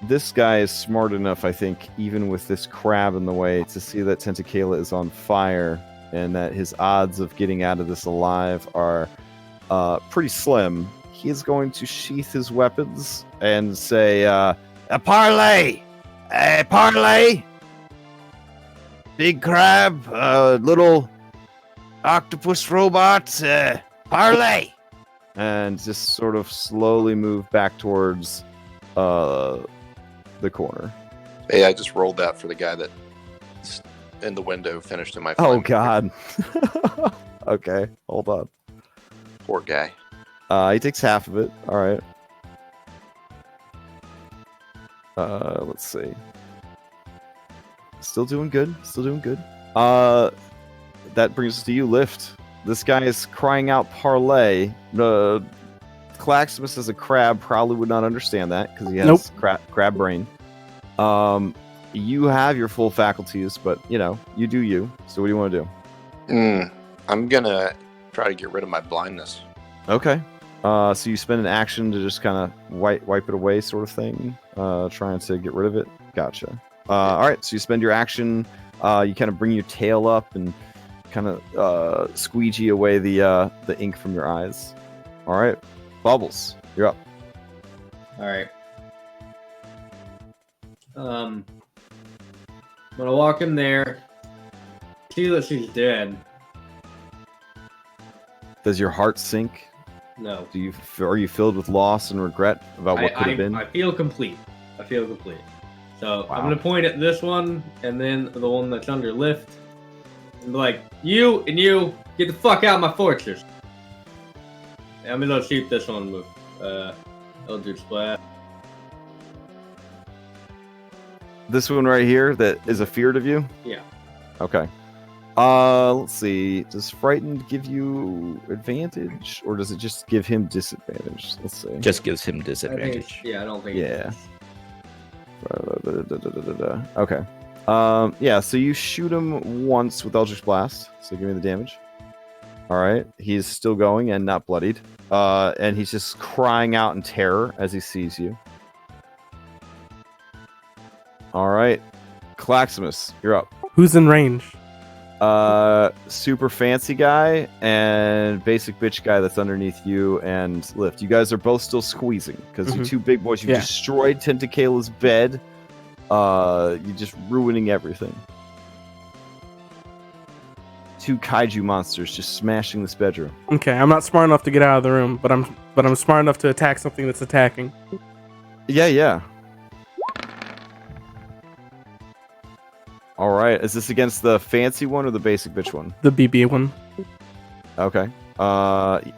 This guy is smart enough, I think, even with this crab in the way, to see that Tentakayla is on fire and that his odds of getting out of this alive are pretty slim. He is going to sheath his weapons and say, a parlay! A parlay! Big crab, little octopus robot, parlay! And just sort of slowly move back towards the corner. Hey, I just rolled that for the guy that in the window finished in my Oh, flame. God. Okay, hold on. Poor guy. He takes half of it. All right. Let's see. Still doing good. That brings us to you, Lift. This guy is crying out parlay. Claximus as a crab probably would not understand that because he has crab brain. You have your full faculties, but you do you. So what do you want to do? I'm gonna try to get rid of my blindness. Okay. So you spend an action to just kind of wipe it away, sort of thing, trying to get rid of it. Gotcha. All right. So you spend your action. You kind of bring your tail up and kind of squeegee away the ink from your eyes. All right. Bubbles, you're up. All right. I'm gonna walk in there, see that she's dead. Does your heart sink? No. Are you filled with loss and regret about what could have been? I feel complete. So Wow. I'm gonna point at this one and then the one that's under lift, and be like, you and you get the fuck out of my fortress. And I'm gonna shoot this one with Eldritch Blast. This one right here that is afeared of you? Yeah. Okay. Let's see. Does frightened give you advantage, or does it just give him disadvantage? Let's see. Just gives him I disadvantage. don't think. Yeah. Okay. Yeah. So you shoot him once with Eldritch Blast. So give me the damage. All right. He's still going and not bloodied. And he's just crying out in terror as he sees you. All right. Claximus, you're up. Who's in range? Super fancy guy and basic bitch guy that's underneath you and Lift. You guys are both still squeezing because you two big boys. You destroyed Tentakayla's bed. You're just ruining everything. Two kaiju monsters just smashing this bedroom. Okay, I'm not smart enough to get out of the room, but I'm smart enough to attack something that's attacking. Yeah. All right. Is this against the fancy one or the basic bitch one? The BB one. Okay.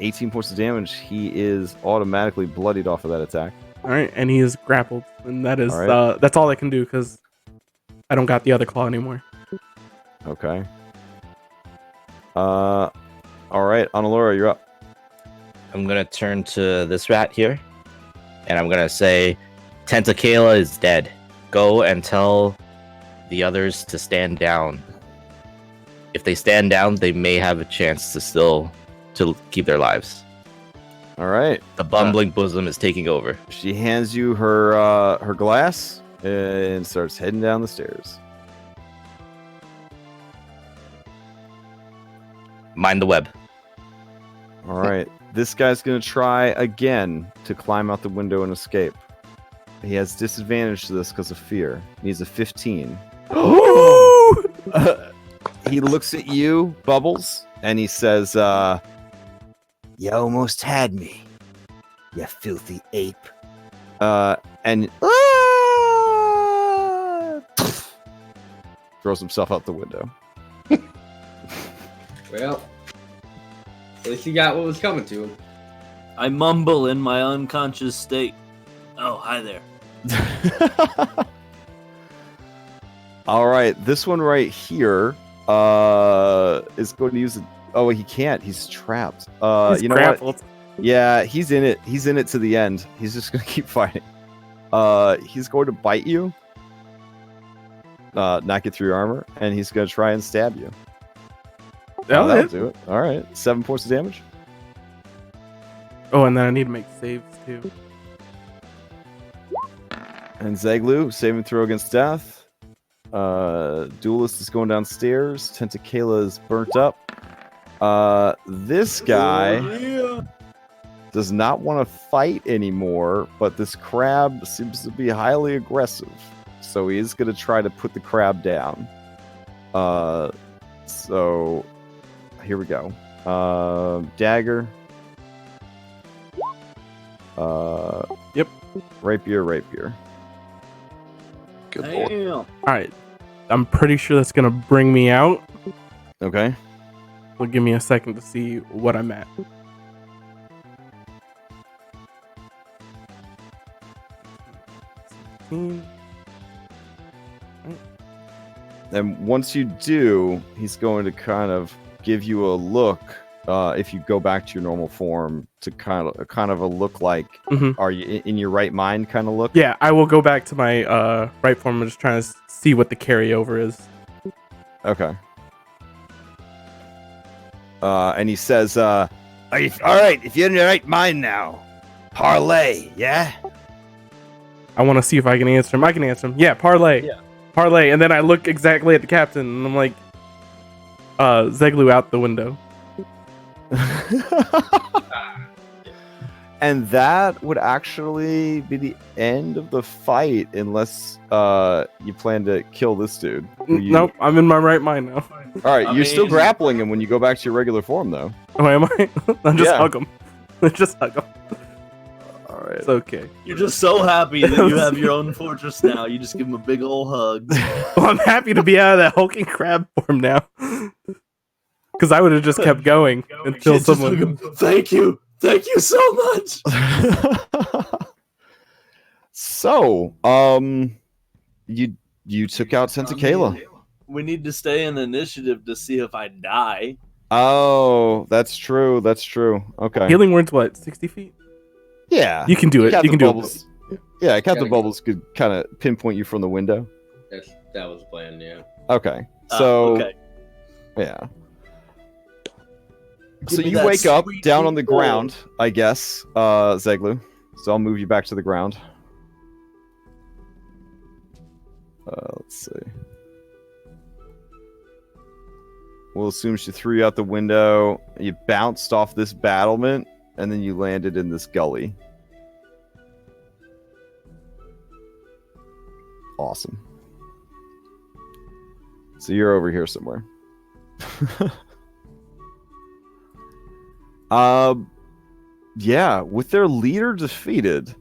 18 points of damage. He is automatically bloodied off of that attack. All right, and he is grappled, and that is All right. that's all I can do because I don't got the other claw anymore. Okay. All right, Analora, you're up. I'm gonna turn to this rat here, and I'm gonna say, Tentakayla is dead. Go and tell the others to stand down. If they stand down, they may have a chance to keep their lives. All right. The bumbling bosom is taking over. She hands you her glass and starts heading down the stairs. Mind the web. All right. This guy's going to try again to climb out the window and escape. He has disadvantage to this because of fear. He needs a 15. He looks at you, Bubbles, and he says, You almost had me, you filthy ape. and throws himself out the window. Well, At least he got what was coming to him. I mumble in my unconscious state. Oh, hi there. All right, this one right here is going to use it. Oh, he can't. He's trapped. He's You know grappled. what? Yeah, he's in it. He's in it to the end. He's just going to keep fighting. He's going to bite you, knock you through your armor, and he's going to try and stab you. That'll That'll hit. do it. All right, 7 points of damage. Oh, and then I need to make saves too. And Zeglu, saving throw against death. Duelist is going downstairs. Tentakayla is burnt up. This guy does not want to fight anymore, but this crab seems to be highly aggressive. So he is going to try to put the crab down. So here we go. Dagger. Yep. Rapier. Good boy. Damn. All right. I'm pretty sure that's gonna bring me out. Okay. Well, give me a second to see what I'm at. And once you do, he's going to kind of give you a look. If you go back to your normal form, to kind of a look like, Mhm. are you in your right mind? Kind of look. Yeah, I will go back to my right form and just trying to see what the carryover is. Okay. And he says, "Are you all right? If you're in your right mind now, parlay, yeah." I want to see if I can answer him. I can answer him. Yeah, parlay. Yeah. Parlay. And then I look exactly at the captain and I'm like, Zeglu out the window. And that would actually be the end of the fight, unless you plan to kill this dude. Nope, I'm in my right mind now. All right, I you're still mean- grappling him when you go back to your regular form, though. Oh, am I? I'll just Yeah. hug him. Just hug him. All right. It's okay. You're just so happy that you have your own fortress now. You just give him a big old hug. Well, I'm happy to be out of that hulking crab form now. Because I would have just kept going until Just hug someone. him. Thank you so much. So, you took out Tentakayla. We need to stay in initiative to see if I die. Oh, that's true. That's true. Okay. Healing word's what? 60 feet? Yeah. You can do it. You Captain can do Bubbles. Yeah, Captain Gotta go. Bubbles could kind of pinpoint you from the window. That was the plan, yeah. Okay. So, okay. yeah. Give So me you that wake up sweet down on the gold. ground, I guess, Zeglu. So I'll move you back to the ground. Let's see. We'll assume she threw you out the window. You bounced off this battlement, and then you landed in this gully. Awesome. So you're over here somewhere. Yeah, with their leader defeated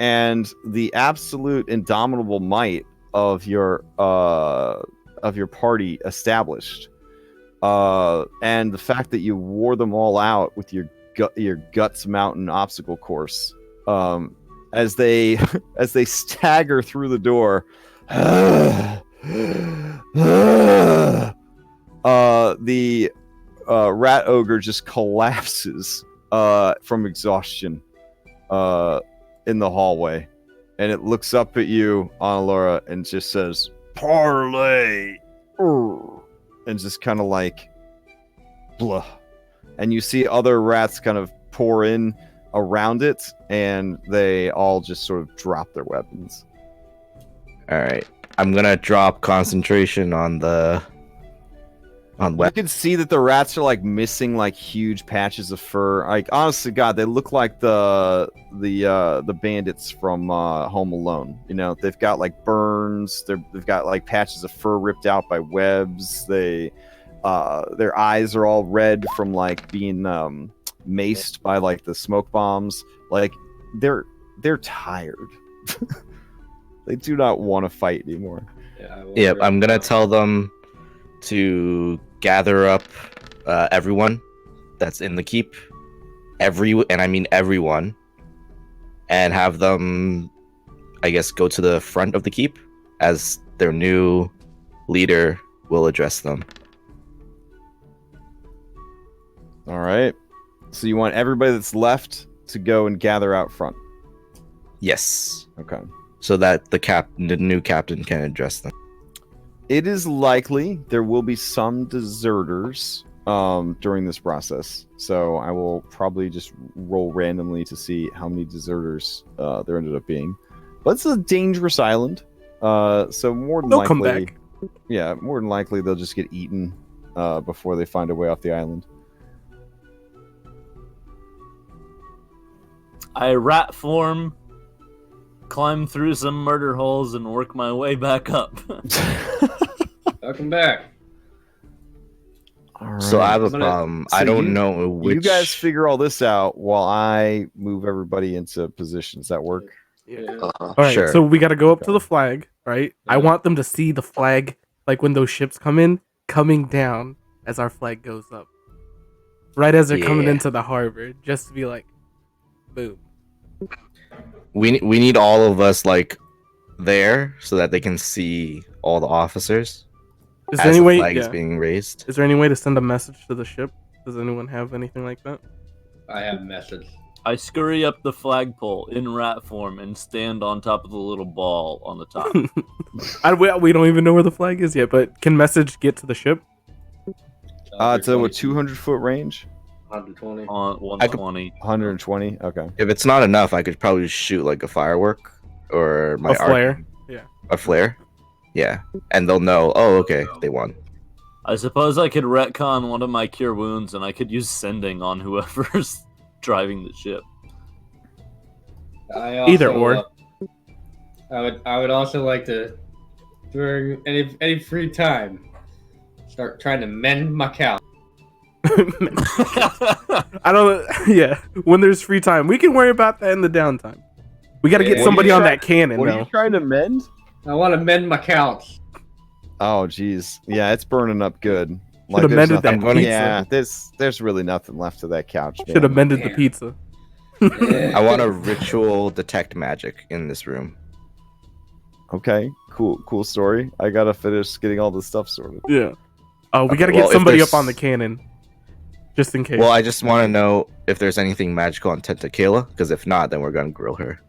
and the absolute indomitable might of your party established, and the fact that you wore them all out with your Guts Mountain obstacle course, as they stagger through the door, the rat ogre just collapses from exhaustion in the hallway, and it looks up at you, Annalora, and just says, "Parlay," and just kind of like, blah. And you see other rats kind of pour in around it, and they all just sort of drop their weapons. All right, I'm gonna drop concentration on You weapons. can see that the rats are like missing like huge patches of fur. Like, honestly, God, they look like the bandits from Home Alone. You know, they've got like burns. They've got like patches of fur ripped out by webs. Their eyes are all red from like being maced by like the smoke bombs. Like they're tired. They do not want to fight anymore. Yeah, Yep, I'm gonna tell them to gather up everyone that's in the keep, and I mean everyone, and have them, I guess, go to the front of the keep as their new leader will address them. All right. So you want everybody that's left to go and gather out front. Yes, Okay. so that the new captain can address them. It is likely there will be some deserters during this process. So I will probably just roll randomly to see how many deserters there ended up being. But it's a dangerous island. So more than They'll likely, come back. yeah, more than likely they'll just get eaten before they find a way off the island. I rat form, climb through some murder holes, and work my way back up. Welcome back. All right. So I have a I'm gonna- problem. So I don't you- know which. You guys figure all this out while I move everybody into position. Does that work? Yeah. Uh-huh. All right, Sure. so we got to go up to Okay. the flag, right? I Yeah. want them to see the flag, like when those ships come in, coming down as our flag goes up. Right as they're coming Yeah. into the harbor, just to be like, boom. we need all of us like there so that they can see all the officers Is there as any the way? flag is Yeah. being raised. Is there any way to send a message to the ship? Does anyone have anything like that? I have message. I scurry up the flagpole in rat form and stand on top of the little ball on the top. We don't even know where the flag is yet, but can message get to the ship? It's a 200-foot range? 120. On 120. 120? Okay. If it's not enough, I could probably shoot like a firework or my A flare. arc- Yeah. a flare. Yeah, and they'll know. Oh, okay, they won. I suppose I could retcon one of my cure wounds and I could use sending on whoever's driving the ship. I also, Either or. I would also like to, during any free time, start trying to mend my cow. I don't. Yeah, when there's free time, we can worry about that in the downtime. We got to get Yeah. somebody What on are you that cannon What are you though. trying to mend? I want to mend my couch. Oh, geez. Yeah, it's burning up good. Should've there's mended that nothing- pizza. Yeah, there's really nothing left of that couch. Should have man. mended the Yeah. pizza. I want to ritual detect magic in this room. Okay, cool story. I gotta finish getting all this stuff sorted. Yeah. Oh, we Okay, got to well, get if somebody there's- up on the cannon, just in case. Well, I just want to know if there's anything magical on Tentakayla, because if not, then we're gonna grill her.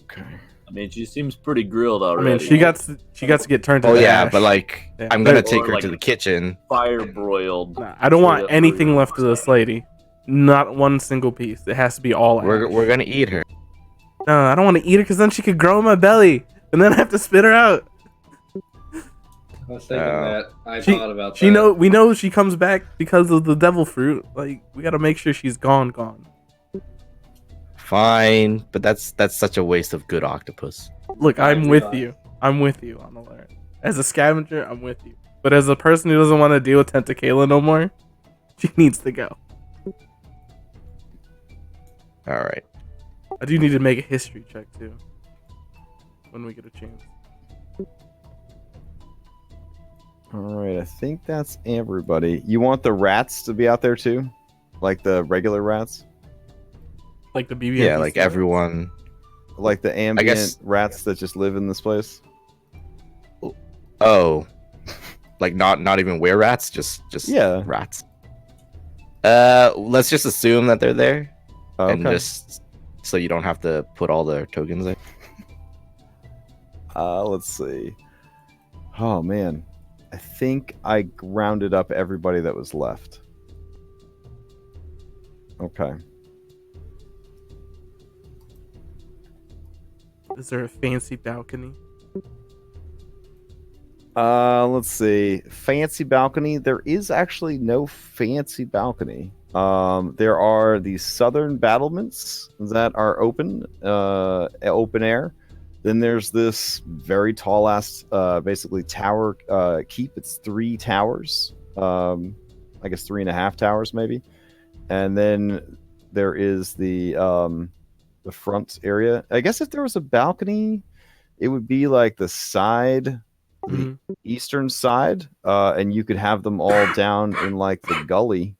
Okay. I mean, she seems pretty grilled I already. mean, she got to get turned. Oh into yeah, ash. but like Yeah. I'm gonna Or, take her like- to the kitchen. fire broiled. Nah, I don't Straight want up anything burger. left of this lady. Not one single piece. It has to be all. We're gonna eat her. No, I don't want to eat her because then she could grow in my belly, and then I have to spit her out. I was thinking that. I She- thought about She that. we know she comes back because of the devil fruit. Like we got to make sure she's gone. Fine, but that's such a waste of good octopus. Look, I I'm do with not. you. I'm with you on alert. As a scavenger, I'm with you. But as a person who doesn't want to deal with Tentakayla no more, she needs to go. All right. I do need to make a history check too. When we get a chance. All right, I think that's everybody. You want the rats to be out there too, like the regular rats, Like the BB. Yeah, like everyone. like the ambient guess- rats that just live in this place. Oh, like not even were rats, just Yeah. rats. Let's just assume that they're there, and Okay. just so you don't have to put all the tokens in. Let's see. Oh man, I think I rounded up everybody that was left. Okay. Is there a fancy balcony? Let's see. Fancy balcony. There is actually no fancy balcony. There are the southern battlements that are open air. Then there's this very tall ass, basically tower keep. It's 3 towers. I guess 3.5 towers maybe. And then there is the front area. I guess if there was a balcony, it would be like the side, Mhm. eastern side, and you could have them all down in like the gully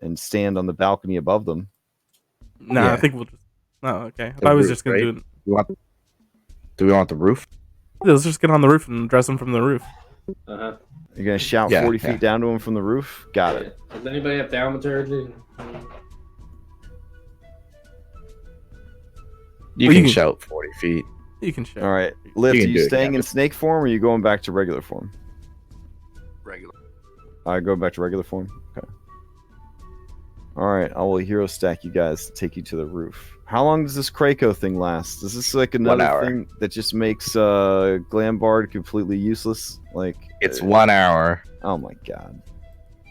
and stand on the balcony above them. No, I Yeah. think we'll just. No, okay. The I was roof, just gonna right? do it. Do we want the roof? Let's just get on the roof and address them from the roof. Uh-huh. You're gonna shout Yeah, 40 yeah. feet down to him from the roof. Got it. Does anybody have thaumaturgy? You Well, can you- shout 40 feet. You can share. All right, Lift. You Are can you do it, staying in Captain. snake form, or are you going back to regular form? Regular. I go back to regular form. Okay. All right, I will hero stack you guys to take you to the roof. How long does this Krakow thing last? Is this like another hour. thing that just makes Glambard completely useless? Like It's 1 hour. oh my god.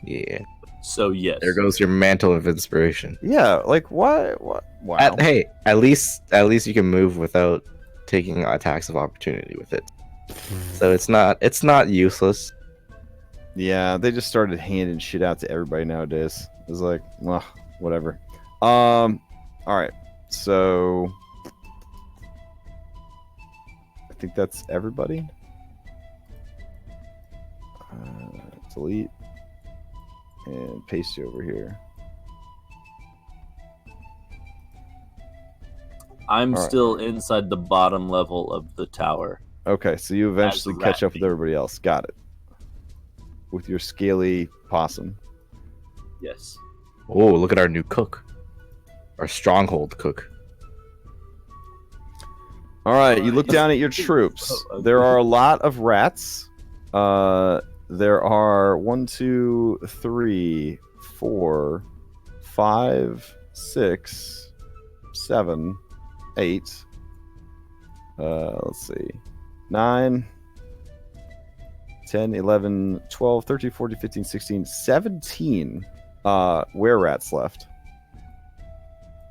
Yeah. So yes. There goes your mantle of inspiration. Yeah, like what? Wow. Hey, at least you can move without taking attacks of opportunity with it. So it's not useless. Yeah, they just started handing shit out to everybody nowadays. It's like, well, whatever. All right. So I think that's everybody. Delete and paste you over here. I'm All right. still inside the bottom level of the tower. Okay, so you eventually catch up with Rat. everybody else. Got it. With your scaly possum. Yes. Oh, look at our new cook. Our stronghold cook. All right, you look down at your troops. There are a lot of rats. There are 1, 2, 3, 4, 5, 6, 7, 8. Let's see. 9, 10, 11, 12, 13, 14, 15, 16, 17 were-rats left.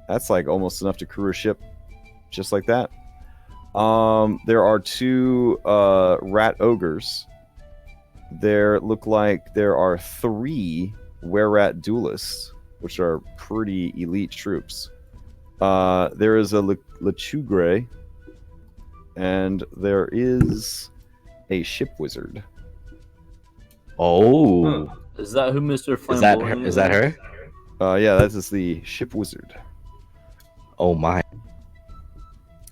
That's like almost enough to crew a ship just like that. There are 2 rat ogres. There look like there are 3 were-rat duelists, which are pretty elite troops. There is a Lechugre, and there is a ship wizard. Oh, Is that who Mr. is that her? Flamboyant Is that her? Yeah, that is the ship wizard. Oh my!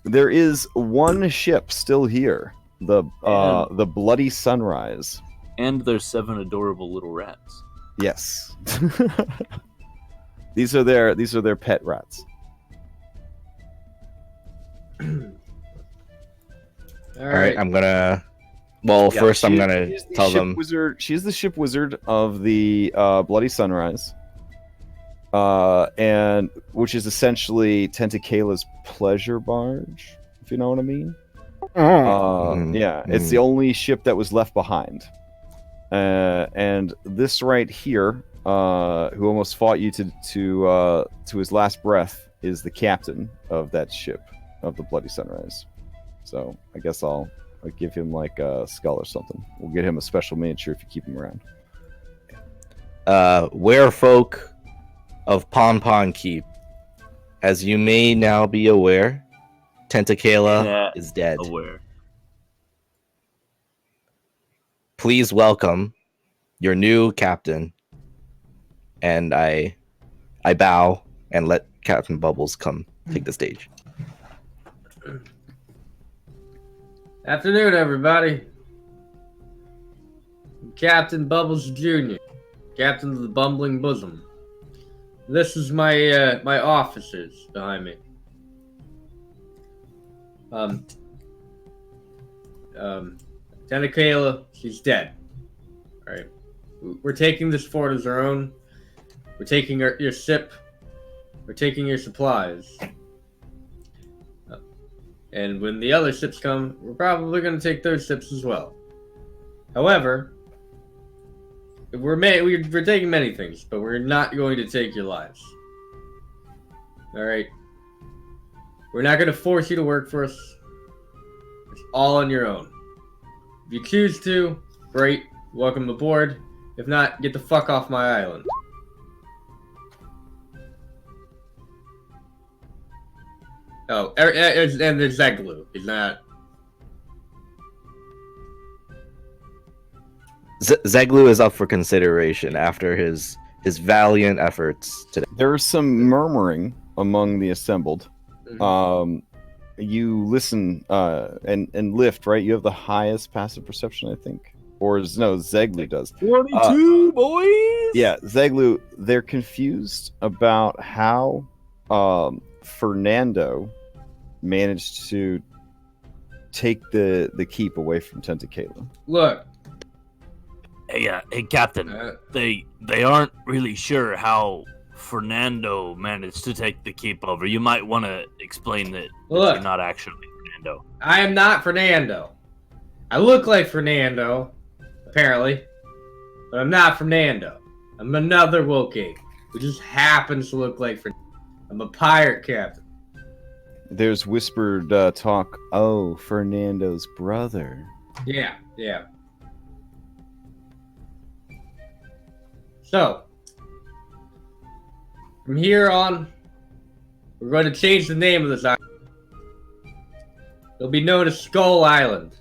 There is 1 ship still here. The Bloody Sunrise. And there's 7 adorable little rats. Yes. These are their pet rats. All right, I'm gonna. Well, first I'm gonna she's the tell ship them. Wizard, she's the ship wizard of the Bloody Sunrise, and which is essentially Tentakayla's pleasure barge, if you know what I mean. Yeah, it's the only ship that was left behind. And this right here, who almost fought you to his last breath, is the captain of that ship of the Bloody Sunrise. So I guess I'll give him like a skull or something. We'll get him a special miniature if you keep him around. Werefolk of PonPon Keep. As you may now be aware, Tentakayla Yeah, is dead. Aware. Please welcome your new captain. And I bow and let Captain Bubbles come take the stage. Afternoon, everybody. I'm Captain Bubbles Jr., Captain of the Bumbling Bosom. This is my my officers behind me. Tentakayla, she's dead. All right, we're taking this fort as our own. We're taking your ship. We're taking your supplies. And when the other ships come, we're probably going to take those ships as well. However, we're taking many things, but we're not going to take your lives. All right. We're not going to force you to work for us. It's all on your own. If you choose to, great. Welcome aboard. If not, get the fuck off my island. Oh, and there's Zeglu. He's not. Zeglu is up for consideration after his his valiant efforts today. There is some murmuring among the assembled. Mhm. You listen and lift, right? You have the highest passive perception, I think. Or no, Zeglu does. 22 boys. Yeah, Zeglu, they're confused about how Fernando managed to take the keep away from Tentakayla. Look, Hey, Captain. They aren't really sure how Fernando managed to take the keep over. You might want to explain that Look. you're not actually Fernando. I am not Fernando. I look like Fernando, apparently, but I'm not Fernando. I'm another Woking who just happens to look like Fernando. I'm a pirate captain. There's whispered talk. Oh, Fernando's brother. Yeah. So, from here on, we're going to change the name of this island. It'll be known as Skull Island.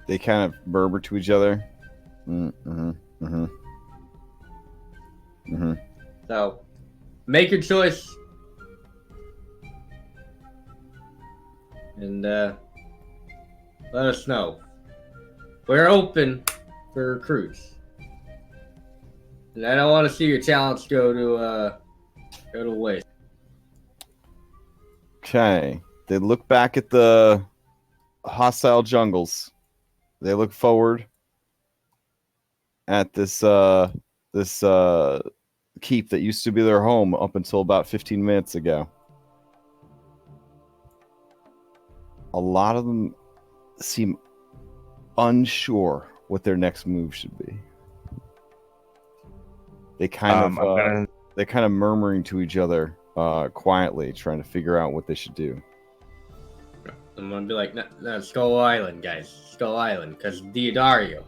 They kind of murmur to each other. Mm-hmm. So, make your choice. And let us know. We're open for recruits. And I don't want to see your talents go to waste. Okay. They look back at the hostile jungles. They look forward at this keep that used to be their home up until about 15 minutes ago. A lot of them seem unsure what their next move should be. They kind they're kind of murmuring to each other quietly, trying to figure out what they should do. I'm gonna be like, no, Skull Island, guys. Skull Island, because Diodario.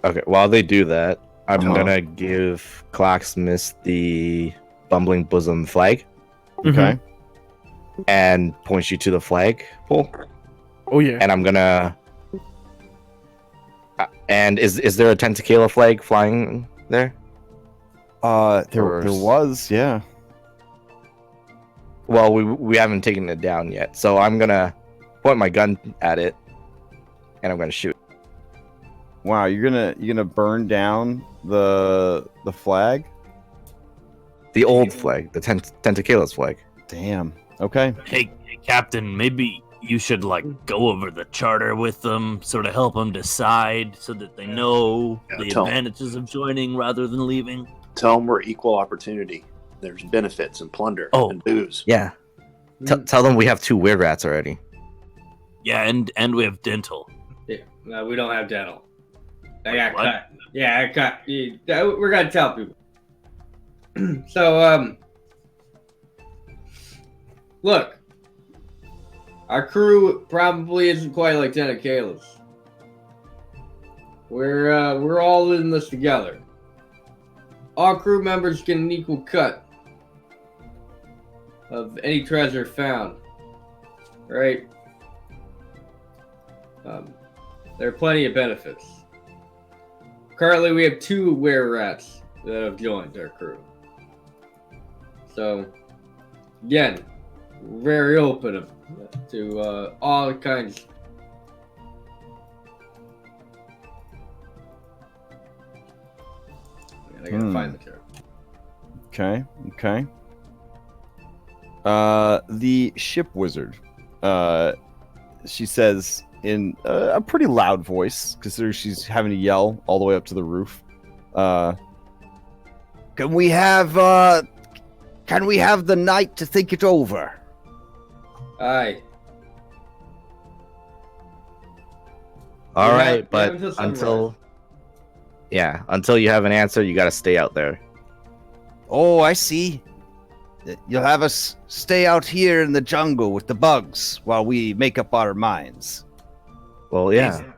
Okay, while they do that, I'm Uh-huh. gonna give Clacksmith the Bumbling Bosom flag Okay. and point you to the flag pole. Oh yeah. And I'm gonna. And is there a Tentakayla flag flying there? There Or- was, yeah. Well, we haven't taken it down yet, so I'm gonna point my gun at it, and I'm gonna shoot. Wow, you're gonna burn down the flag? The old flag, the Tentakayla's flag. Damn. Okay. Hey, Captain, maybe you should go over the charter with them, sort of help them decide, so that they know the tell 'em. advantages of joining rather than leaving. Tell them we're equal opportunity. There's benefits and plunder and booze. Yeah. Tell them we have 2 weird rats already. Yeah, and we have dental. Yeah, no, we don't have dental. I got What? cut. Yeah, I cut. We're gonna tell people. So, look, our crew probably isn't quite like Tentakayla's. We're all in this together. All crew members get an equal cut of any treasure found. Right? There are plenty of benefits. Currently, we have 2 were-rats that have joined our crew. So, again, we're very open to all kinds. I gotta find the character. Okay. The ship wizard. She says in a pretty loud voice, considering she's having to yell all the way up to the roof. Can we have the night to think it over? Aye. All Yeah, right, yeah, but until sunrise. until you have an answer, you gotta stay out there. Oh, I see. You'll have us stay out here in the jungle with the bugs while we make up our minds. Well, yeah.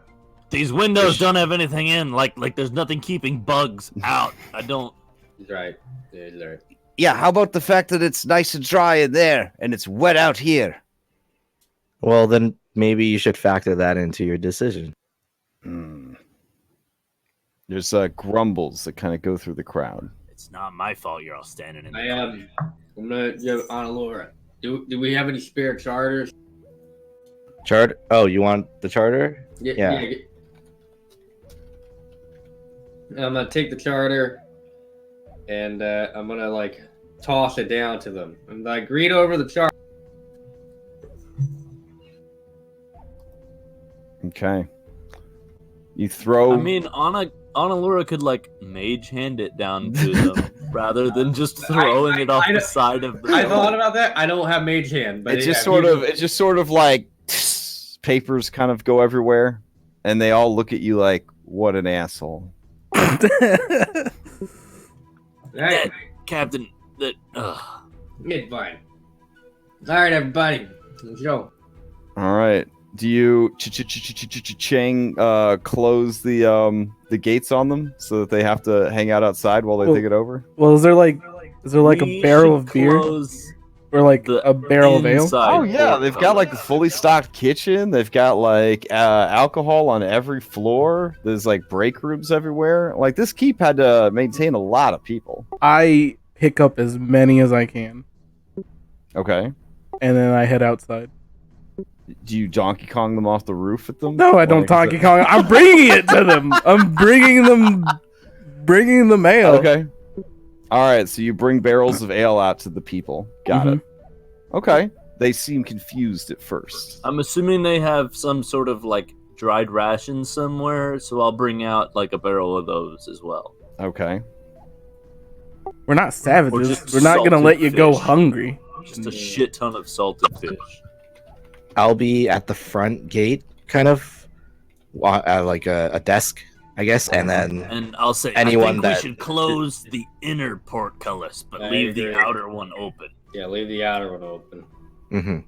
These windows don't have anything in. Like there's nothing keeping bugs out. I don't. He's right. Yeah, he's right. Yeah, how about the fact that it's nice and dry in there and it's wet out here? Well, then maybe you should factor that into your decision. There's grumbles that kind of go through the crowd. It's not my fault you're all standing in the I corner. I'm gonna give Laura. Do we have any spare charters? Charter? Oh, you want the charter? Yeah. I'm gonna take the charter, and I'm gonna like toss it down to them. I'm like, read over the charter. Okay. You throw. I mean, Anna could like mage hand it down to them rather than just throwing it off the side of the. I thought about that. I don't have mage hand, but it's just sort of like papers kind of go everywhere, and they all look at you like, "What an asshole." Hey, Captain, that. it's fine. All right, everybody, let's go. All right. Do you Chang close the gates on them so that they have to hang out outside while they think it over? Well, is there like a barrel of beer or like a barrel of ale? Oh yeah, they've got like a fully stocked kitchen. They've got like alcohol on every floor. There's like break rooms everywhere. Like this keep had to maintain a lot of people. I pick up as many as I can. Okay. And then I head outside. Do you Donkey Kong them off the roof at them? No, I don't Donkey Kong. I'm bringing it to them. I'm bringing the ale. Okay. All right, so you bring barrels of ale out to the people. Got it. Okay. They seem confused at first. I'm assuming they have some sort of like dried rations somewhere, so I'll bring out like a barrel of those as well. Okay. We're not savages. We're not gonna let you go hungry. Just a shit ton of salted fish. I'll be at the front gate, kind of like a desk, I guess, and then I'll say anyone I think that we should close the inner portcullis, but I leave agree. the outer one open. Yeah, leave the outer one open. Mm-hmm.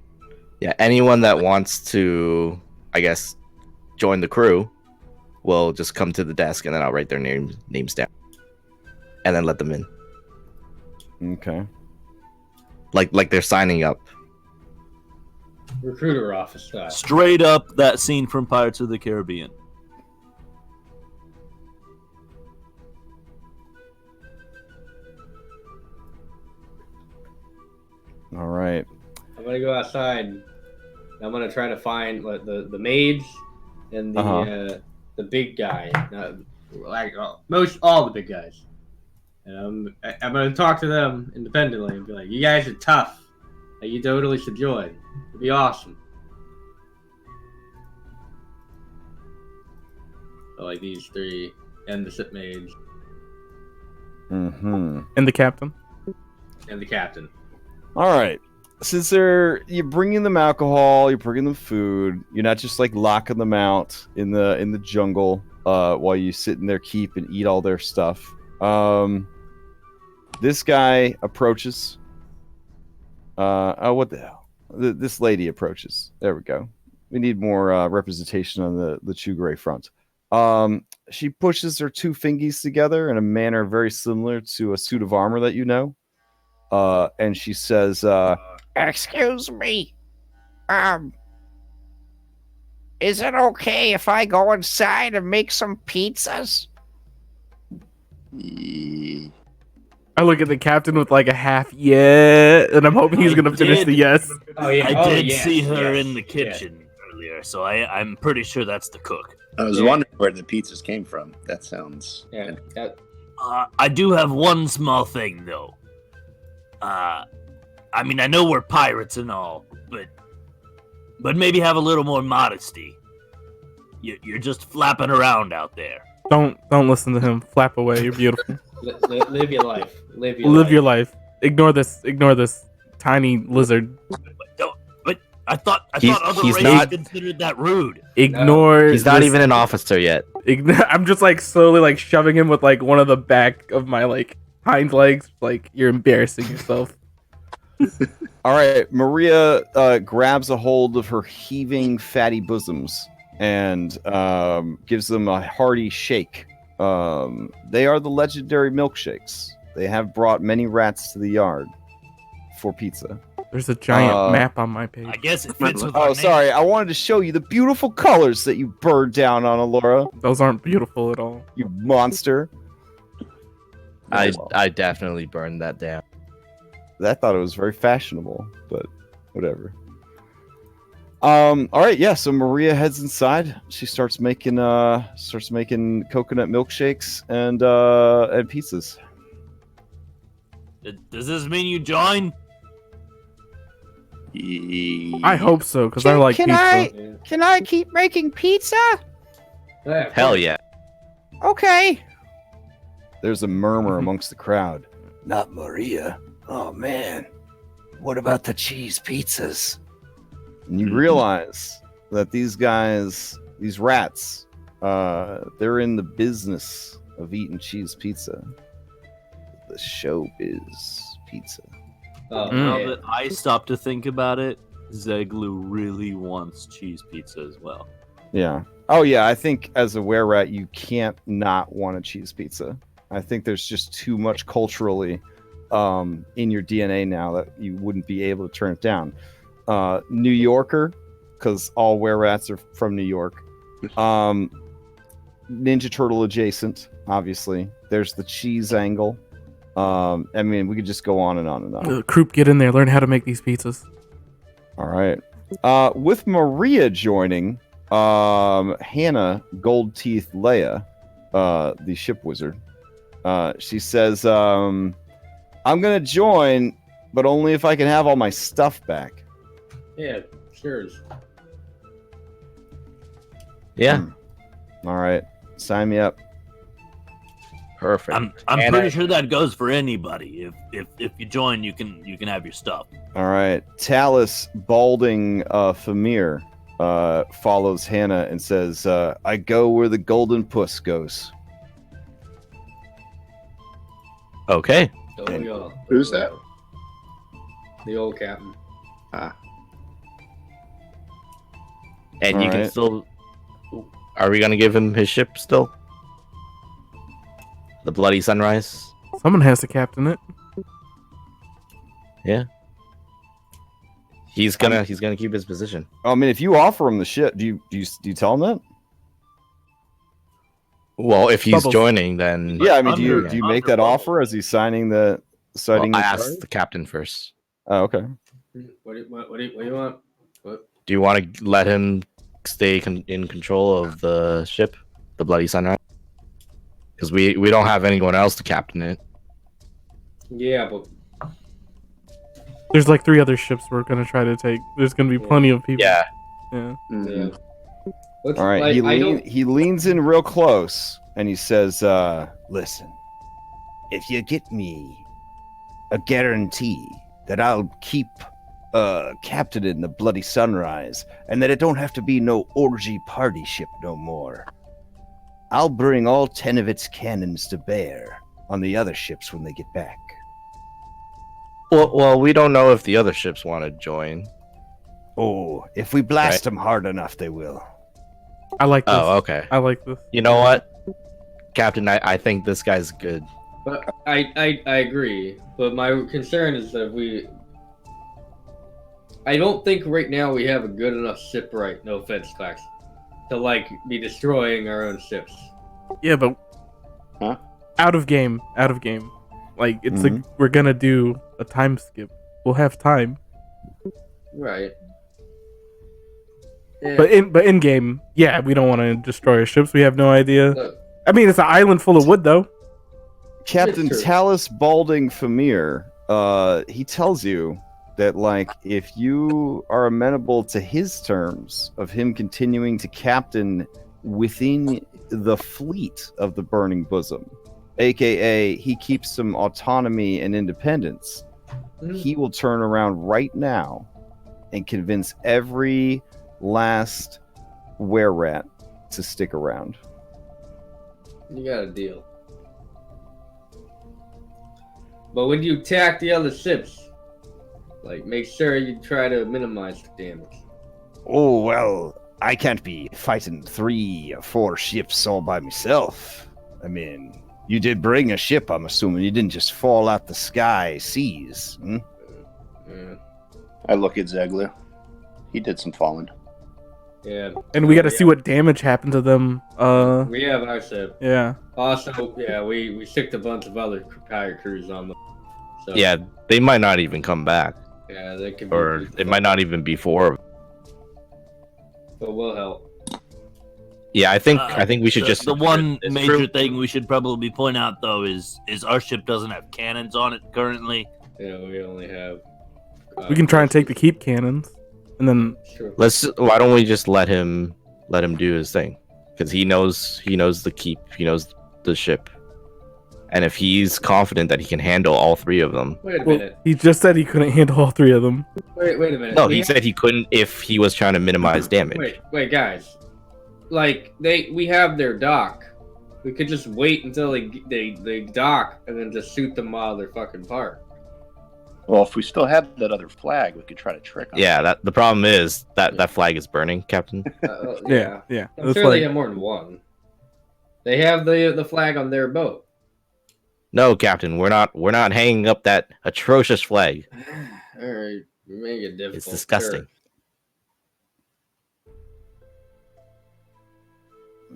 Yeah, anyone that wants to, I guess, join the crew will just come to the desk, and then I'll write their names down, and then let them in. Okay. Like they're signing up. Recruiter office style. Straight up that scene from Pirates of the Caribbean. All right. I'm gonna go outside. I'm gonna try to find like, the mage and the big guy. Like most all the big guys. And I'm gonna talk to them independently and be like, "You guys are tough. Like, you totally should join. It'd be awesome." So, like these three and the ship mage Mm-hmm. And the captain. and the captain. All right. Since you're bringing them alcohol, you're bringing them food. You're not just like locking them out in the jungle while you sit in their keep and eat all their stuff. This guy approaches. What the hell? This lady approaches. There we go. We need more representation on the Chu Gray front. She pushes her two fingies together in a manner very similar to a suit of armor that you know. And she says, Excuse me. Is it okay if I go inside and make some pizzas? I look at the captain with like a half and I'm hoping he's gonna finish the yes. Oh yeah, I did see her in the kitchen earlier, so I'm pretty sure that's the cook. I was wondering where the pizzas came from. That sounds. Yeah. I do have one small thing though. I mean, I know we're pirates and all, but maybe have a little more modesty. You're just flapping around out there. Don't listen to him. Flap away. You're beautiful. Live your life. Live your life. Ignore this tiny lizard. But I thought other he's races not- considered that rude. Ignore. He's not this- even an officer yet. I'm just like slowly like shoving him with like one of the back of my like hind legs. Like, you're embarrassing yourself. all right, Maria grabs a hold of her heaving fatty bosoms and gives them a hearty shake. They are the legendary milkshakes. They have brought many rats to the yard for pizza. There's a giant Uh, map on my page. I guess it Might fits look- with our Oh, sorry. I wanted to show you the beautiful colors that you burned down on Alora, Those aren't beautiful at all. you monster. I definitely burned that down. I thought it was very fashionable, but whatever. All right, yeah. So Maria heads inside. She starts making coconut milkshakes and pizzas. Does this mean you join? I hope so, because I like Can pizza. Can I keep making pizza? Yeah, Hell yeah. Okay. There's a murmur amongst the crowd. Not Maria. Oh man. What about the cheese pizzas? And you realize that these guys, these rats, they're in the business of eating cheese pizza. The showbiz pizza. Oh, Now man. that I stopped to think about it, Zeglu really wants cheese pizza as well. Yeah. Oh yeah, I think as a were rat, you can't not want a cheese pizza. I think there's just too much culturally in your DNA now that you wouldn't be able to turn it down. New Yorker, because all were rats are from New York. Ninja Turtle adjacent, obviously. There's the cheese angle. I mean, we could just go on and on and on. Croup, get in there. Learn how to make these pizzas. All right. With Maria joining, Hannah Gold Teeth Leia, the ship wizard, she says, I'm going to join, but only if I can have all my stuff back. Yeah, sure. Yeah. All right. Sign me up. Perfect. I'm And pretty sure that goes for anybody. If you join, you can have your stuff. All right. Talus Balding Famir follows Hannah and says, I go where the golden puss goes. Okay. Don't we all? Who's that? The old captain. And All you can right. still. Are we gonna give him his ship still? The Bloody Sunrise. Someone has to captain it. He's gonna keep his position. I mean, if you offer him the shit, do you tell him that? Well, if he's Bubbles. joining, then Yeah, I mean, do Under- you make that under offer as he's signing the well, the I card? asked the captain first. Oh, okay. What do you want? What? Do you want to let him stay in control of the ship, the Bloody Sunrise? Because we don't have anyone else to captain it. Yeah, but There's like 3 other ships we're gonna try to take. There's gonna be plenty of people. Yeah. Yeah. yeah. What's, All right. like, He leans in real close and he says, "Listen, if you get me a guarantee that I'll keep captain in the Bloody Sunrise and that it don't have to be no orgy party ship no more, I'll bring all 10 of its cannons to bear on the other ships when they get back." Well, we don't know if the other ships want to join. Oh, if we blast Right. them hard enough, they will. I like this. Oh, okay. I like this. You know what, Captain? I think this guy's good. But I agree. But my concern is that I don't think right now we have a good enough ship right. No offense, Clax, to like be destroying our own ships. Yeah, but Huh? out of game. Like it's Mhm. we're gonna do a time skip. We'll have time, Right. Yeah. but in game, yeah, we don't want to destroy our ships. We have no idea. Look, I mean, it's an island full of wood, though. Captain True. Talus Balding Famir, he tells you that, like, if you are amenable to his terms of him continuing to captain within the fleet of the Burning Bosom, aka he keeps some autonomy and independence, he will turn around right now and convince every last were-rat to stick around. you got a deal. But when you attack the other ships, like make sure you try to minimize the damage. Oh, well, I can't be fighting 3 or 4 ships all by myself. I mean, you did bring a ship, I'm assuming. You didn't just fall out the sky seas. Hmm? Yeah. I look at Zeglu. He did some falling. Yeah. And we got to see what damage happened to them. We have our ship. Yeah. Also, yeah, we sicked a bunch of other pirate crews on them. So, Yeah, they might not even come back, Yeah, they could be. or it might not even be 4 of them. But we'll help. Yeah, I think we should The one major thing we should probably point out though is our ship doesn't have cannons on it currently. Yeah, we only have. We can try and take the keep cannons, and then Sure. Why don't we just let him do his thing? Because he knows the keep, he knows the ship, and if he's confident that he can handle all 3 of them. Wait a minute. he just said he couldn't handle all 3 of them. Wait a minute. No, he said he couldn't if he was trying to minimize damage. Wait, guys. Like we have their dock. We could just wait until they dock and then just shoot them while they're fucking parked. Well, if we still had that other flag, we could try to trick them. Yeah, the problem is that flag is burning, Captain. Yeah. I'm That's sure like- they have more than one. They have the flag on their boat. No, Captain, we're not hanging up that atrocious flag. All right, make it difficult. It's disgusting. Sure.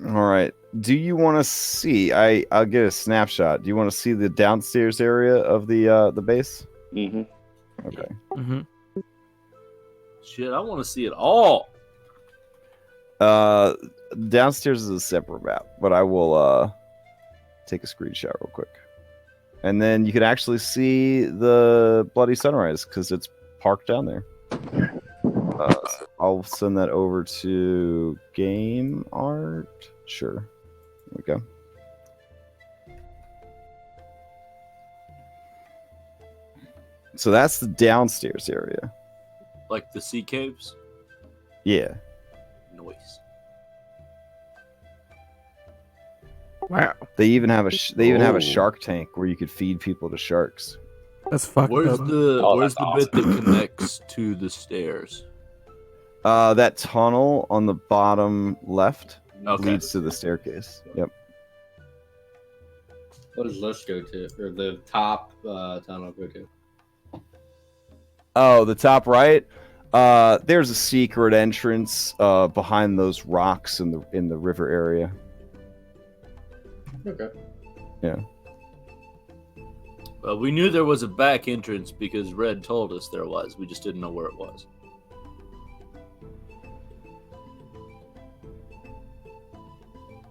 All right. Do you want to see? I'll get a snapshot. Do you want to see the downstairs area of the base? Mm-hmm. Okay. Mm-hmm. Shit, I want to see it all. Downstairs is a separate map, but I will take a screenshot real quick, and then you can actually see the bloody sunrise because it's parked down there. So I'll send that over to game art. Sure. There we go. So that's the downstairs area. Like the sea caves. Yeah. Noise. Wow, They even have a Oh. shark tank where you could feed people to sharks. that's fucked Where's up. the Oh, where's that's the bit that connects to the stairs? That tunnel on the bottom left Okay. leads to the staircase. Yep. What does this go to? Or the top tunnel go to? Oh, the top right. There's a secret entrance behind those rocks in the river area. Okay. Well, we knew there was a back entrance because Red told us there was. We just didn't know where it was.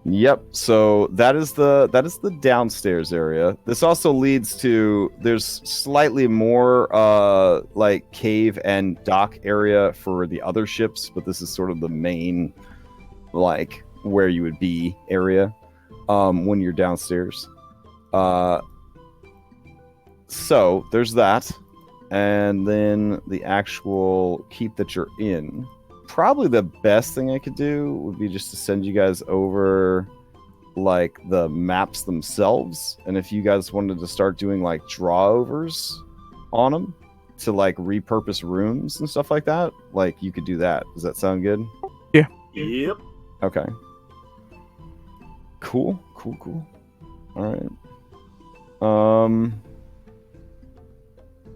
Yep. So that is the downstairs area. This also leads to there's slightly more like cave and dock area for the other ships, but this is sort of the main like where you would be area when you're downstairs. So there's that, and then the actual keep that you're in. Probably the best thing I could do would be just to send you guys over like the maps themselves, and if you guys wanted to start doing like drawovers on them to like repurpose rooms and stuff like that, like you could do that. Does that sound good? Yep. Okay. Cool. All right.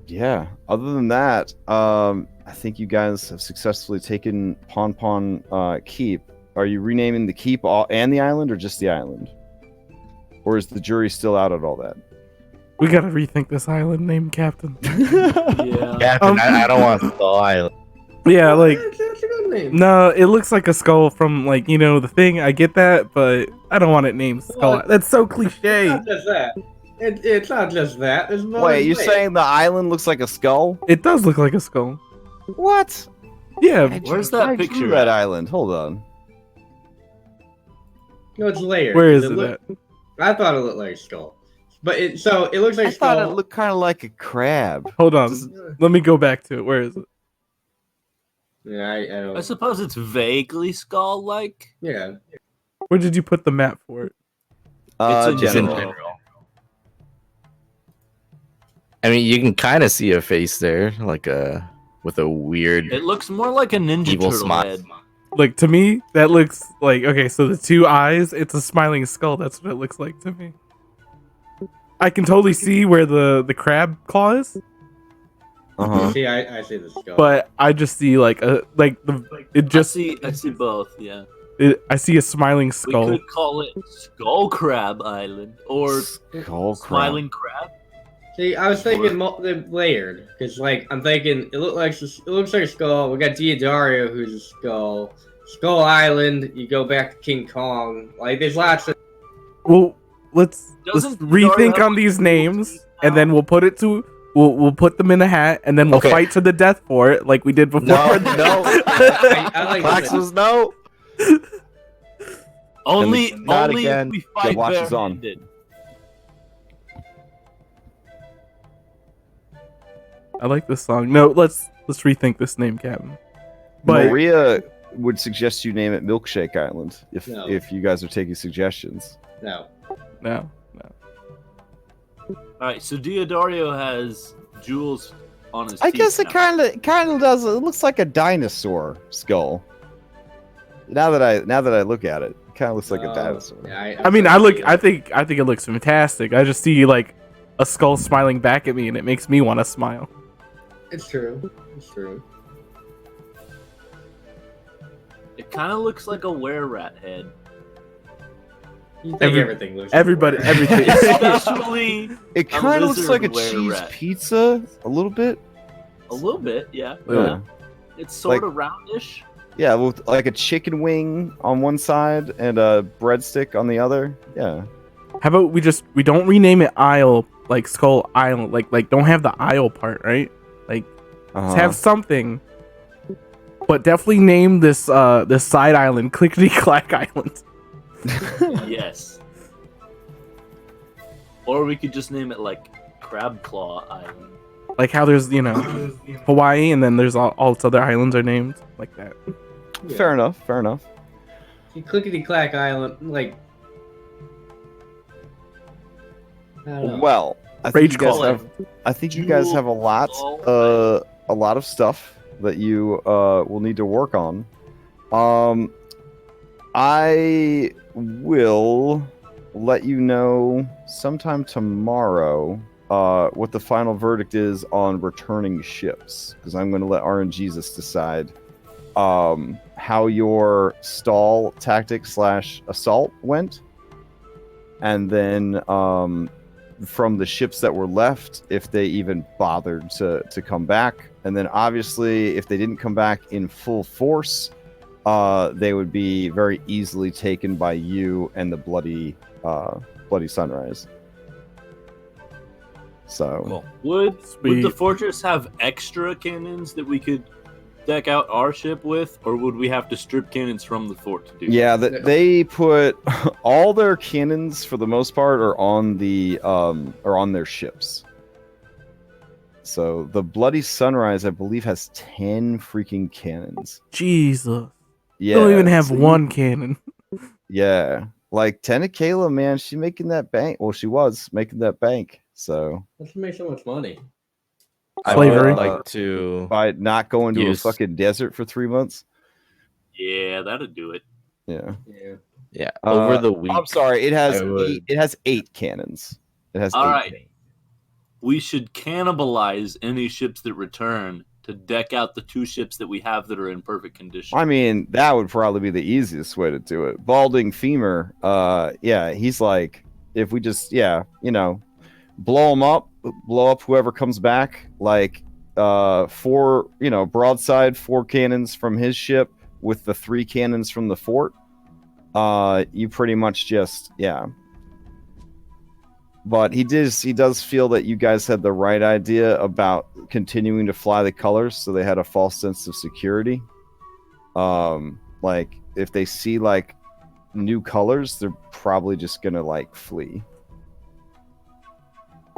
Yeah. Other than that, I think you guys have successfully taken PonPon Keep. Are you renaming the keep and the island, or just the island? Or is the jury still out at all that? We gotta rethink this island name, Captain. Yeah. Captain, I don't want Skull Island. Yeah, like That's a good name. no, it looks like a skull from like the thing. I get that, but I don't want it named Skull. What? That's so It's cliche. not just that. It's not just that. There's more. Wait, than you're that. saying the island looks like a skull? It does look like a skull. What? Yeah, Where's that I drew picture that at? island. Hold on. No, it's layered. where is it look- at? I thought it looked like a skull, but it looks like I a thought skull. it looked kind of like a crab. Hold on. Does- Let me go back to it. Where is it? Yeah, I don't. I suppose it's vaguely skull-like. Yeah. Where did you put the map for it? It's in general. general. I mean, you can kind of see a face there, like with a weird It looks more like a ninja evil turtle smile. head. Like to me, that looks like okay. So the 2 eyes, it's a smiling skull. That's what it looks like to me. I can totally see where the crab claw is. Uh-huh. See, I see the skull. but I just see like it just I see both. Yeah, I see a smiling we skull. could call it Skull Crab Island or Skull crab. Smiling Crab. See, I was thinking layered because, like, I'm thinking it looks like a skull. We got Diodario, who's a skull. Skull Island. You go back to King Kong. Like, there's lots of. Well, let's Doesn't rethink Dario on have, these like, names, tools and then now? we'll put it to we'll put them in a hat, and then we'll Okay. fight to the death for it, like we did before. No, I like Clax this. was no. Only Not if again. we The fight watch is on. barehanded. I like this song. No, let's rethink this name, Captain. But Maria would suggest you name it Milkshake Island if No. if you guys are taking suggestions. No. no. All right, so Diodario has jewels on his. I teeth guess it now. kind of does. It looks like a dinosaur skull. Now that I look at it, it kind of looks like a dinosaur. Yeah, I mean, I think it looks fantastic. I just see like a skull smiling back at me, and it makes me want to smile. It's true. It's true. It kind of looks like a were-rat head, You think Every- everything looks. Everybody, like everything. especially It kind of looks lizard like a were cheese rat. pizza, a little bit. a little bit. Yeah, Yeah, it's sort Like- of roundish. yeah, with like a chicken wing on one side and a breadstick on the other. Yeah, How about we don't rename it Isle, like Skull Island, like don't have the Isle part, right? Like uh-huh. let's have something, but definitely name this side island Clickety Clack Island. Yes. Or we could just name it like Crab Claw Island. Like how there's Hawaii, and then there's all its other islands are named like that. Fair enough. Fair enough. Clickety Clack Island, like. I don't know. Well, I think Rage you guys call. have. I think you guys have a lot of stuff that you will need to work on. I will let you know sometime tomorrow what the final verdict is on returning ships, because I'm going to let RNGesus decide how your stall tactic / assault went, and then from the ships that were left, if they even bothered to come back, and then obviously if they didn't come back in full force, they would be very easily taken by you and the bloody sunrise. So Would Sweet. the fortress have extra cannons that we could deck out our ship with, or would we have to strip cannons from the fort to do? yeah, that they put all their cannons for the most part are on their ships. So the bloody sunrise, I believe, has 10 freaking cannons. Jesus, Yeah, don't even have so one cannon. Yeah, like Tentakayla, man, she's making that bank. Well, she was making that bank. So Let's make so much money. I Slavery. would like to. by not going to Use- a fucking desert for 3 months. Yeah, that'd do it. Yeah. Yeah. Yeah, over Uh, the week. I'm sorry. It has I would- it has 8 cannons. It has All 8. right. We should cannibalize any ships that return to deck out the 2 ships that we have that are in perfect condition. I mean, that would probably be the easiest way to do it. Balding femur. Yeah, he's like, if we just, blow him up, blow up whoever comes back. Like, 4, broadside, 4 cannons from his ship with the 3 cannons from the fort. You pretty much just, yeah. But he does feel that you guys had the right idea about continuing to fly the colors, so they had a false sense of security. Like if they see like new colors, they're probably just gonna like flee.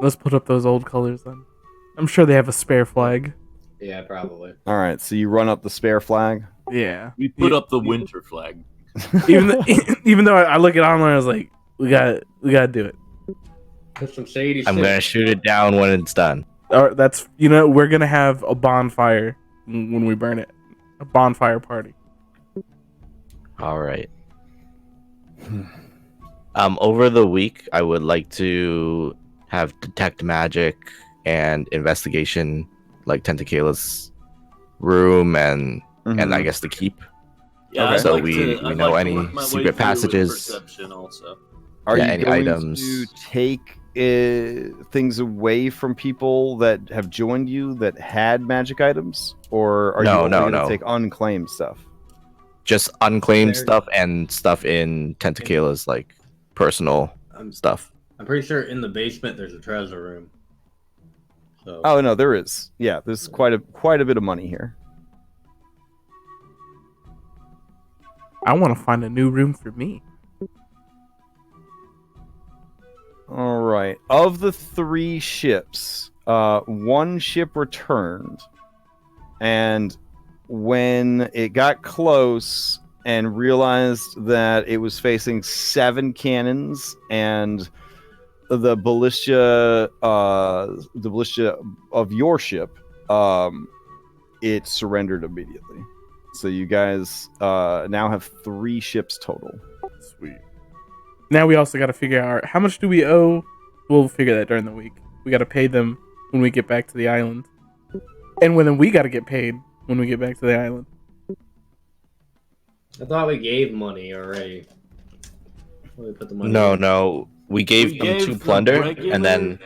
Let's put up those old colors then. I'm sure they have a spare flag. Yeah, probably. All right, so you run up the spare flag. Yeah. We put up the winter flag. Even though I look at online, I was like, we gotta do it. Put some shady I'm shit. gonna shoot it down when it's done. Or that's we're gonna have a bonfire when we burn it. A bonfire party. All right. Over the week, I would like to have detect magic and investigation like Tentakayla's room and I guess the keep. Yeah, Okay. I'd So like we to, I'd know like to any work my way secret through with passages. Perception also. Are Yeah, you any going items. to take things away from people that have joined you that had magic items, or are you No, only no, going to no. take unclaimed stuff? Just unclaimed There- stuff and stuff in Tentakayla's like personal stuff. I'm pretty sure in the basement there's a treasure room. So Oh no, there is. Yeah, there's quite a bit of money here. I want to find a new room for me. All right. Of the 3 ships, one ship returned, and when it got close and realized that it was facing 7 cannons and the ballista of your ship, it surrendered immediately. So you guys now have 3 ships total. Sweet. Now we also got to figure out how much do we owe. We'll figure that during the week. We got to pay them when we get back to the island, and then we got to get paid when we get back to the island. I thought we gave money already. Where we put the money? No, in? no. We gave them to the plunder, regular- and then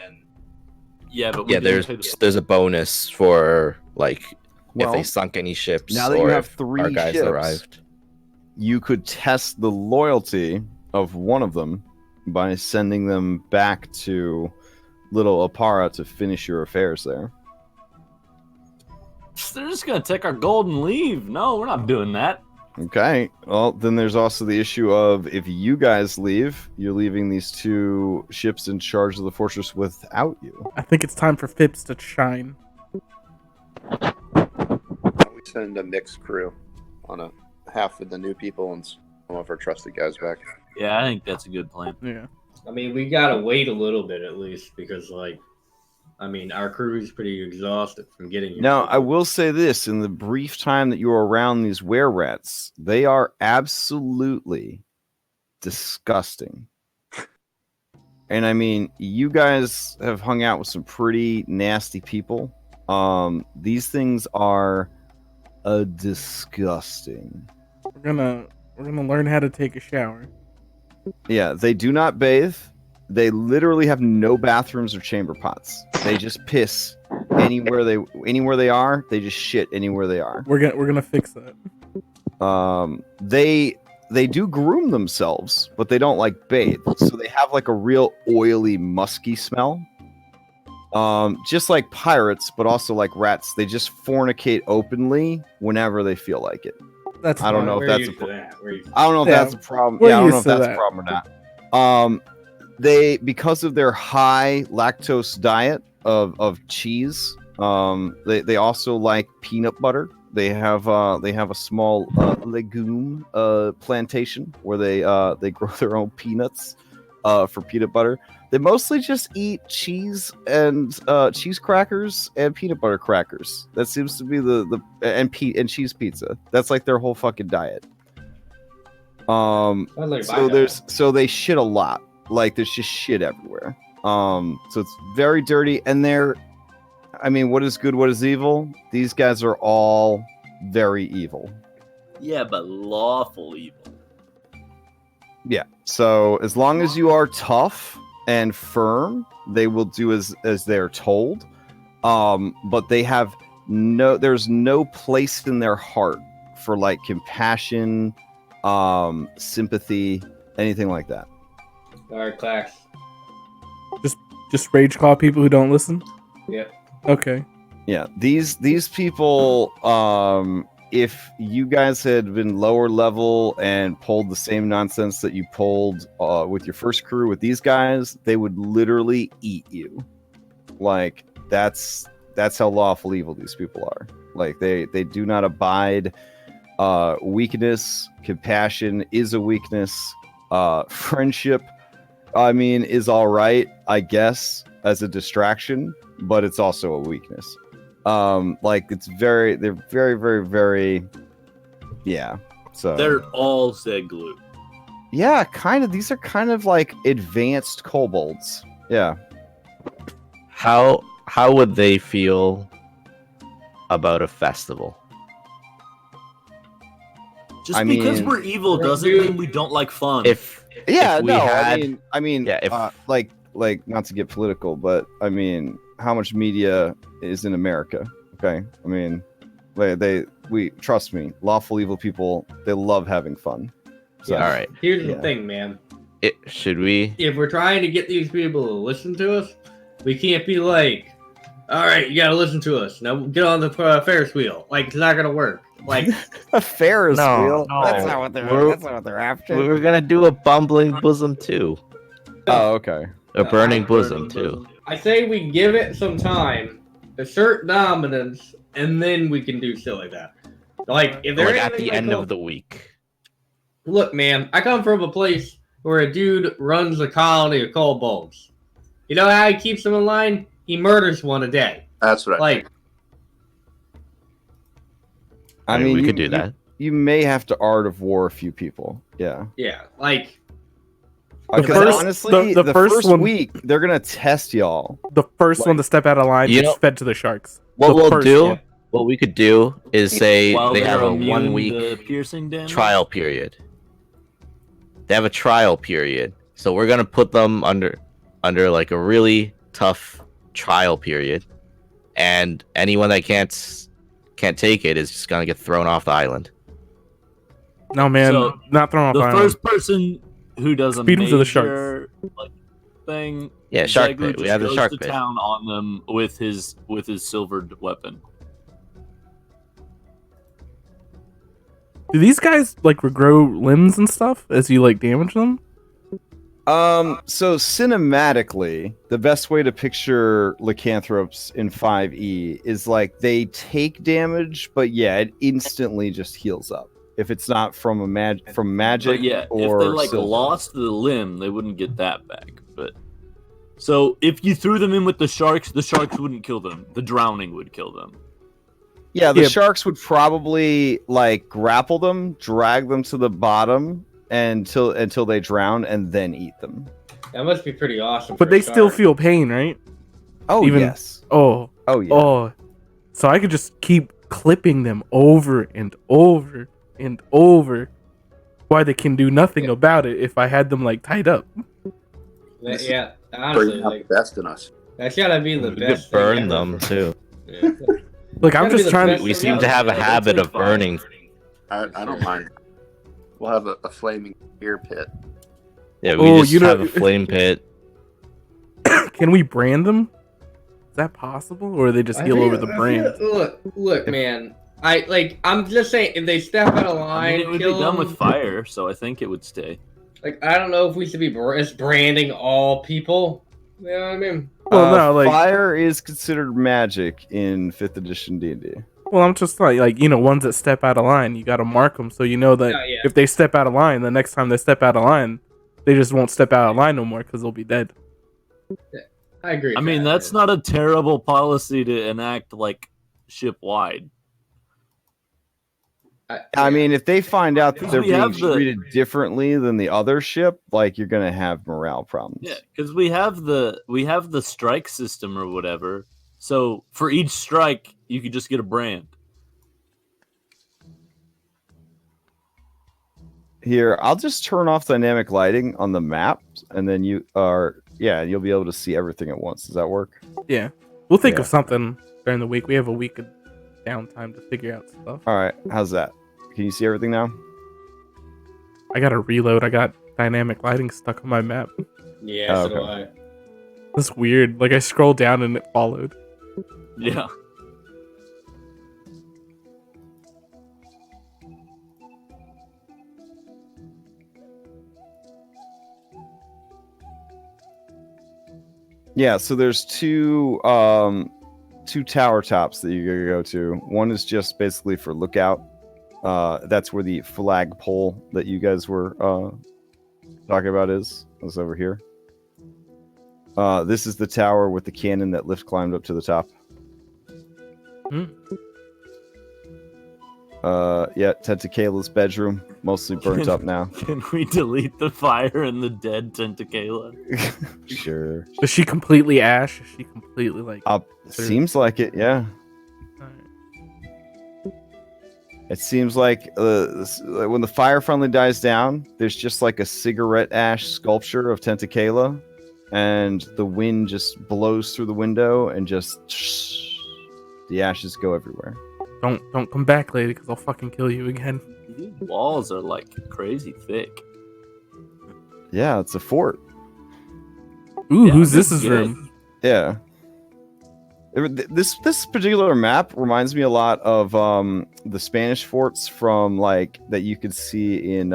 yeah, but we yeah, didn't pay the- there's a bonus for like if Well, they sunk any ships now that or you have if 3 our guys ships, arrived. you could test the loyalty of one of them by sending them back to Little Apara to finish your affairs there. They're just gonna take our gold and leave. No, we're not doing that. Okay. Well, then there's also the issue of if you guys leave, you're leaving these 2 ships in charge of the fortress without you. I think it's time for Phipps to shine. We send a mixed crew on a half of the new people and some of our trusted guys back. Yeah, I think that's a good plan. Yeah. I mean, we gotta wait a little bit at least because, like, I mean, our crew is pretty exhausted from getting here. Now, I will say this, in the brief time that you're around these were-rats, they are absolutely disgusting. And I mean, you guys have hung out with some pretty nasty people. These things are disgusting. We're gonna learn how to take a shower. Yeah, they do not bathe. They literally have no bathrooms or chamber pots. They just piss anywhere they are. They just shit anywhere they are. We're gonna fix that. They do groom themselves, but they don't like bathe. So they have like a real oily, musky smell. Just like pirates, but also like rats. They just fornicate openly whenever they feel like it. That's I don't fine. know if We're that's used to that. We're used to I don't know if Yeah, that's a problem. we're Yeah, I don't know if used to that's that. a problem or not. They, because of their high lactose diet of cheese, they also like peanut butter. They have a small legume plantation where they grow their own peanuts for peanut butter. They mostly just eat cheese and cheese crackers and peanut butter crackers. That seems to be and cheese pizza. That's like their whole fucking diet. Sounds like So they shit a lot. Like there's just shit everywhere. So it's very dirty, and I mean, what is good, what is evil? These guys are all very evil. Yeah, but lawful evil. Yeah. So as long as you are tough and firm, they will do as they're told. But they have there's no place in their heart for like compassion, sympathy, anything like that. All right, class. Just rage call people who don't listen. Yeah. Okay. Yeah, these people, if you guys had been lower level and pulled the same nonsense that you pulled with your first crew with these guys, they would literally eat you. Like that's how lawful evil these people are. Like they do not abide weakness. Compassion is a weakness. Friendship, I mean, is all right, I guess, as a distraction, but it's also a weakness. Like they're very, very, very, yeah. So They're all Zeglu. yeah, kind of. These are kind of like advanced kobolds. Yeah. How would they feel about a festival? Just I because mean- we're evil doesn't Dude. mean we don't like fun. Yeah, we no, had- I mean, Yeah, if- like not to get political, but I mean, how much media is in America? Okay, I mean, we trust me, lawful evil people, they love having fun. So, all right. Here's Yeah. the thing, man. Should we? If we're trying to get these people to listen to us, we can't be like, all right, you gotta listen to us. Now get on the Ferris wheel. Like, it's not gonna work. Like, a Ferris No, wheel. no. That's not what they're. We're- That's not what they're after. We were gonna do a bumbling bosom too, Oh, okay. a burning Burning bosom too. I say we give it some time, assert dominance, and then we can do shit like that. Like, if they're Like at the end of the week. Look, man, I come from a place where a dude runs a colony of kobolds. You know how he keeps them in line? He murders one a day. That's what I Like, I mean, we you- could do you- that. You may have to art of war a few people. Yeah. yeah, like, The Because first- honestly, the the first first one- week they're gonna test y'all. The first one to step out of line You gets know- fed to the sharks. What The we'll first do, one. what we could do, is say While they they're have a immune 1 week to piercing damage. trial period. They have a trial period, so we're gonna put them under like a really tough trial period, and anyone that can't take it is just gonna get thrown off the island. No, man, So, not thrown off The island. first person who does a Feed 'em to the major like, thing, Yeah, shark Zaglu pit. We just have the goes shark to pit. town on them with his silvered weapon. Do these guys like regrow limbs and stuff as you like damage them? So cinematically, the best way to picture lycanthropes in 5e is like they take damage, but yeah, it instantly just heals up. If it's not from magic But yeah, or if they like silver. lost the limb, they wouldn't get that back. But so if you threw them in with the sharks wouldn't kill them. The drowning would kill them. Yeah, the Yeah. sharks would probably like grapple them, drag them to the bottom until they drown, and then eat them. that must be pretty awesome. But for they a still shark. feel pain, right? Oh Even- yes. Oh, Oh yeah. oh. So I could just keep clipping them over and over and over. Why they can do nothing about it if I had them like tied up. Yeah, honestly, bring out like, the best in us. that's gotta be the We could best thing burn ever them for- too. Yeah. Look, I'm Gotta be just the trying best to. We thing seem to ever. have a Yeah, habit that's of fire. burning. I don't mind. We'll have a flaming beer pit. Yeah, we Oh, just you know- have a flame pit. Can we brand them? Is that possible, or they just I heal feel- over the I brand? feel- look, man. I'm just saying, if they step out of I line, mean, it would be kill done them, with fire, so I think it would stay. like, I don't know if we should be branding all people. You know what I mean? Well, no, like, fire is considered magic in 5th edition D&D. well, I'm just like ones that step out of line. You got to mark them so you know that Yeah, yeah. if they step out of line, the next time they step out of line, they just won't step out of line no more because they'll be dead. I agree. I with mean, that, that's man. not a terrible policy to enact like ship wide. I mean, if they find out that Because they're we being have the- treated differently than the other ship, like you're gonna have morale problems. Yeah, because we have the strike system or whatever. So for each strike, you could just get a brand. Here, I'll just turn off dynamic lighting on the map, and then you'll be able to see everything at once. Does that work? Yeah, we'll think Yeah. of something during the week. We have a week of downtime to figure out stuff. All right, how's that? Can you see everything now? I got to reload. I got dynamic lighting stuck on my map. Yeah, Oh, so do okay. I. That's weird. Like I scrolled down and it followed. Yeah. Yeah, so there's two tower tops that you gotta go to. One is just basically for lookout. That's where the flagpole that you guys were talking about is over here. This is the tower with the cannon that Lift climbed up to the top. Hmm. Yeah, Tentakayla's bedroom, mostly burnt up now. Can we delete the fire and the dead Tentakayla? Sure. Is she completely ash? Is she completely like? Seems like it, yeah. Alright. It seems like when the fire finally dies down, there's just like a cigarette ash sculpture of Tentakayla, and the wind just blows through the window and just the ashes go everywhere. Don't come back, lady, because I'll fucking kill you again. These walls are like crazy thick. Yeah, it's a fort. Ooh, Yeah, who's that's this good. room? Yeah. This particular map reminds me a lot of the Spanish forts from like that you could see in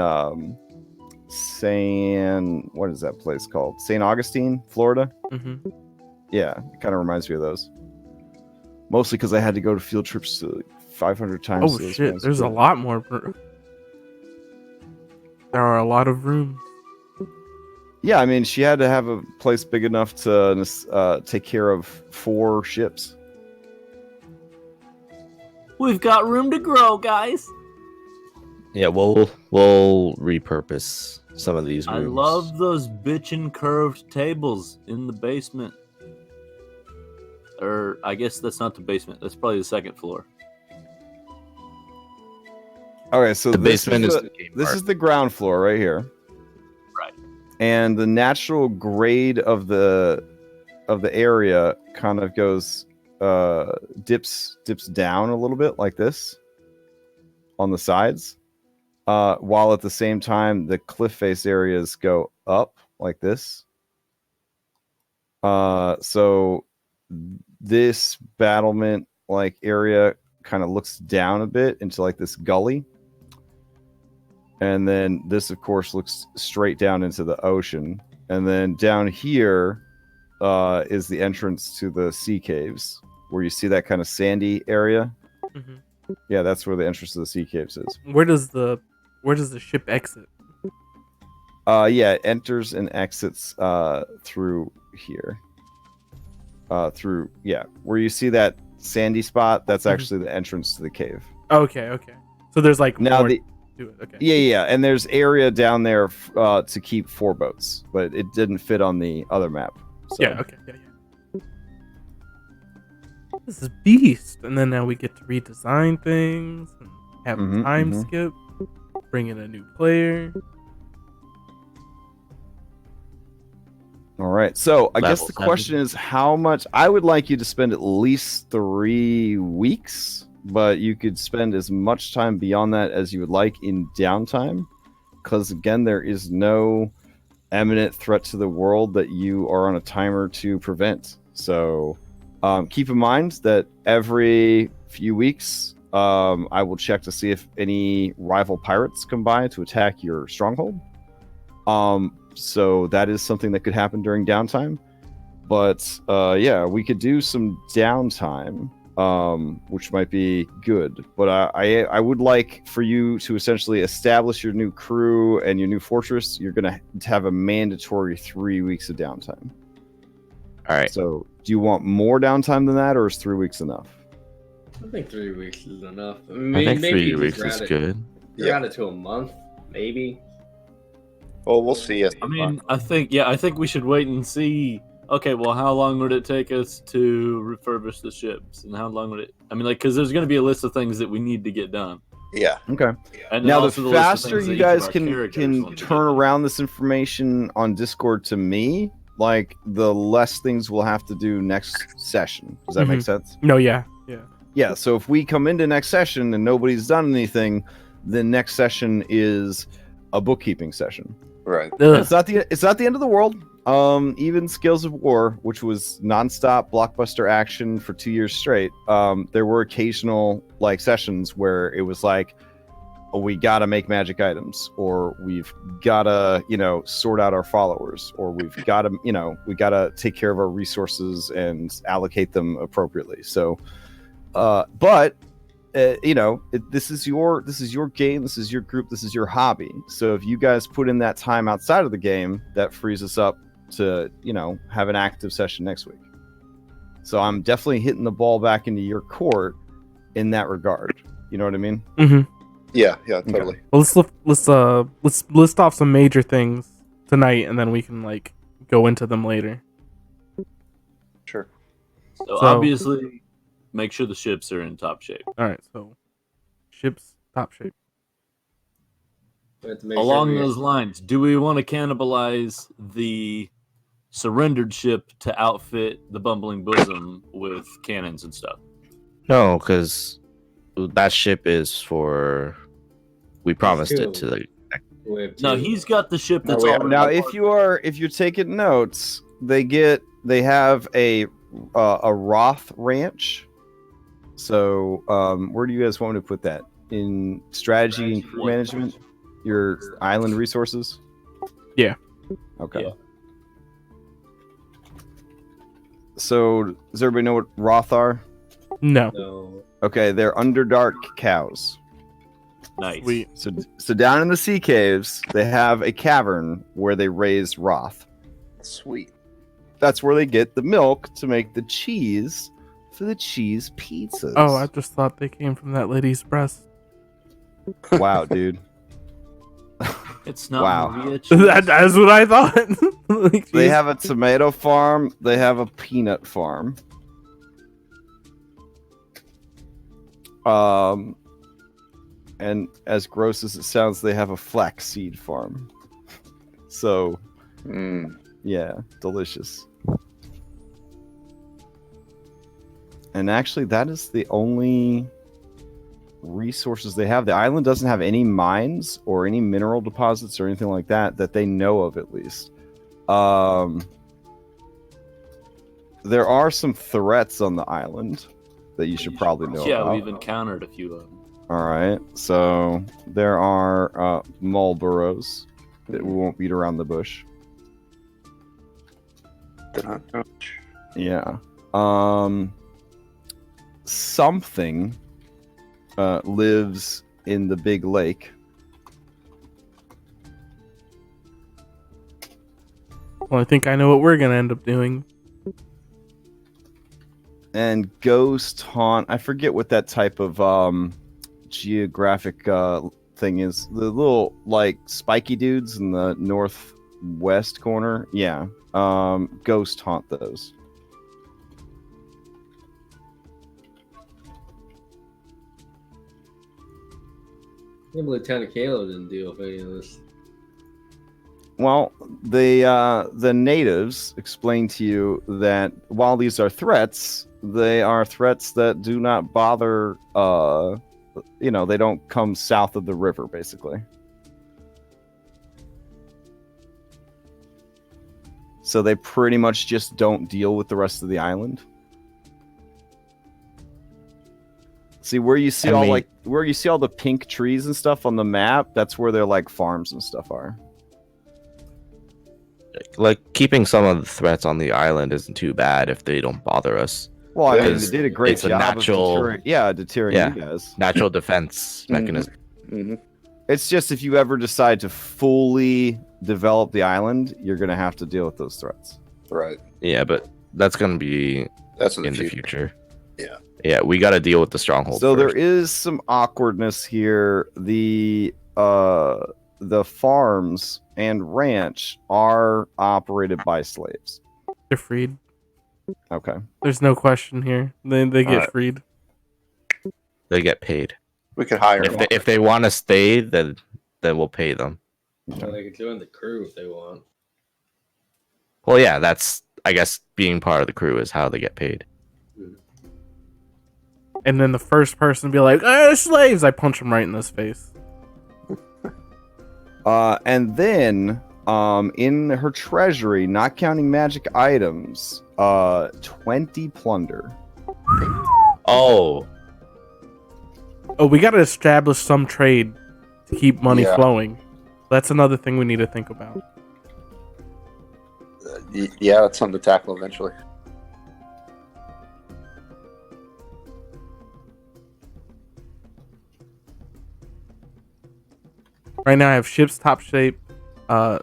what is that place called? St. Augustine, Florida. Mm-hmm. Yeah, it kind of reminds me of those. Mostly because I had to go to field trips to 500 times. Oh to those shit, ones. there's a lot more. There are a lot of rooms. Yeah, I mean, she had to have a place big enough to take care of 4 ships. We've got room to grow, guys. Yeah, we'll repurpose some of these rooms. I love those bitchin' curved tables in the basement. Or I guess that's not the basement. That's probably the second floor. Okay, so The basement is the game this part. is the ground floor right here. Right. And the natural grade of the area kind of goes dips down a little bit like this on the sides. While at the same time the cliff face areas go up like this. So this battlement like area kind of looks down a bit into like this gully. And then this of course looks straight down into the ocean. And then down here is the entrance to the sea caves, where you see that kind of sandy area. Mm-hmm. Yeah, that's where the entrance to the sea caves is. Where does the ship exit? Yeah, it enters and exits through here. Through where you see that sandy spot, that's actually the entrance to the cave. Okay. So there's like Now more the to it. Okay. yeah, and there's area down there to keep 4 boats, but it didn't fit on the other map. So. Yeah. Okay. Yeah. This is beast, and then now we get to redesign things and have a time skip, bring in a new player. All right. So I guess Level the 7. question is how much. I would like you to spend at least 3 weeks, but you could spend as much time beyond that as you would like in downtime, because again, there is no imminent threat to the world that you are on a timer to prevent. So keep in mind that every few weeks, I will check to see if any rival pirates come by to attack your stronghold. So that is something that could happen during downtime. But yeah, we could do some downtime, which might be good. But I would like for you to essentially establish your new crew and your new fortress. You're going to have a mandatory 3 weeks of downtime. All right. So do you want more downtime than that, or is 3 weeks enough? I think 3 weeks is enough. I think maybe 3 weeks is round it- good. Round it to a month, maybe. Well, we'll see. I mean, I think we should wait and see. Okay, well, how long would it take us to refurbish the ships, and how long would it? I mean, like, because there's going to be a list of things that we need to get done. Yeah. Okay. And Now, also the list of faster things that you each of guys our can characters want to turn get done. around this information on Discord to me, like, the less things we'll have to do next session. Does that make sense? No. Yeah. Yeah, so if we come into next session and nobody's done anything, then next session is a bookkeeping session. Right. It's not the end of the world. Even Scales of War, which was nonstop blockbuster action for 2 years straight, there were occasional like sessions where it was like, oh, we gotta make magic items, or we've gotta, sort out our followers, or we gotta take care of our resources and allocate them appropriately. So, this is your game, this is your group, this is your hobby. So if you guys put in that time outside of the game, that frees us up to, have an active session next week. So I'm definitely hitting the ball back into your court in that regard. You know what I mean? Mm-hmm. Yeah, totally. Well, let's list off some major things tonight, and then we can like go into them later. Sure. So obviously, make sure the ships are in top shape. All right, so ships top shape. We have to make Along sure we- those lines, do we want to cannibalize the surrendered ship to outfit the Bumbling Bosom with cannons and stuff? No, because that ship is for. We promised it to the. we have No, two. he's got the ship that's No, we- already. Now, if you're taking notes, they have a Roth ranch. So, where do you guys want me to put that? In strategy and crew management? Your island resources? Yeah. Okay. Yeah. So, does everybody know what Roth are? No. No. Okay, they're Underdark cows. Nice. Sweet. So down in the sea caves, they have a cavern where they raise Roth. Sweet. That's where they get the milk to make the cheese for the cheese pizzas. Oh, I just thought they came from that lady's breast. Wow, dude. It's not Wow. Maria cheese. That's what I thought. Like, They geez. have a tomato farm. They have a peanut farm. And as gross as it sounds, they have a flaxseed farm. So, yeah, delicious. And actually, that is the only resources they have. The island doesn't have any mines or any mineral deposits or anything like that they know of, at least. There are some threats on the island that you should probably know Yeah, about. we've encountered a few of them. All right, so there are Marlboros that we won't beat around the bush. Yeah. Something lives in the big lake. Well, I think I know what we're gonna end up doing. And ghost haunt. I forget what that type of geographic thing is. The little like spiky dudes in the northwest corner. Yeah. Ghost haunt those. I can't believe Tentakayla didn't deal with any of this. Well, the natives explain to you that while these are threats, they are threats that do not bother. They don't come south of the river, basically. So they pretty much just don't deal with the rest of the island. See where you see where you see all the pink trees and stuff on the map. That's where their like farms and stuff are. Like keeping some of the threats on the island isn't too bad if they don't bother us. Well, I mean, Because they did a great it's a job natural- of deterring Yeah. you guys. Natural defense mechanism. It's just if you ever decide to fully develop the island, you're going to have to deal with those threats. Right. Yeah, but that's gonna be That's in the in the future. future. Yeah. Yeah, we got to deal with the stronghold. So there first. is some awkwardness here. The farms and ranch are operated by slaves. They're freed. Okay. There's no question here. They get Alright. freed. They get paid. We could hire If they want to stay, then we'll pay them. Well, they could join the crew if they want. Well, yeah, that's I guess being part of the crew is how they get paid. And then the first person be like, slaves! I punch him right in his face. And then in her treasury, not counting magic items, 20 plunder. Oh, Oh, we gotta establish some trade to keep money Yeah. flowing. That's another thing we need to think about. Yeah, that's something to tackle eventually. Right now I have ships top shape.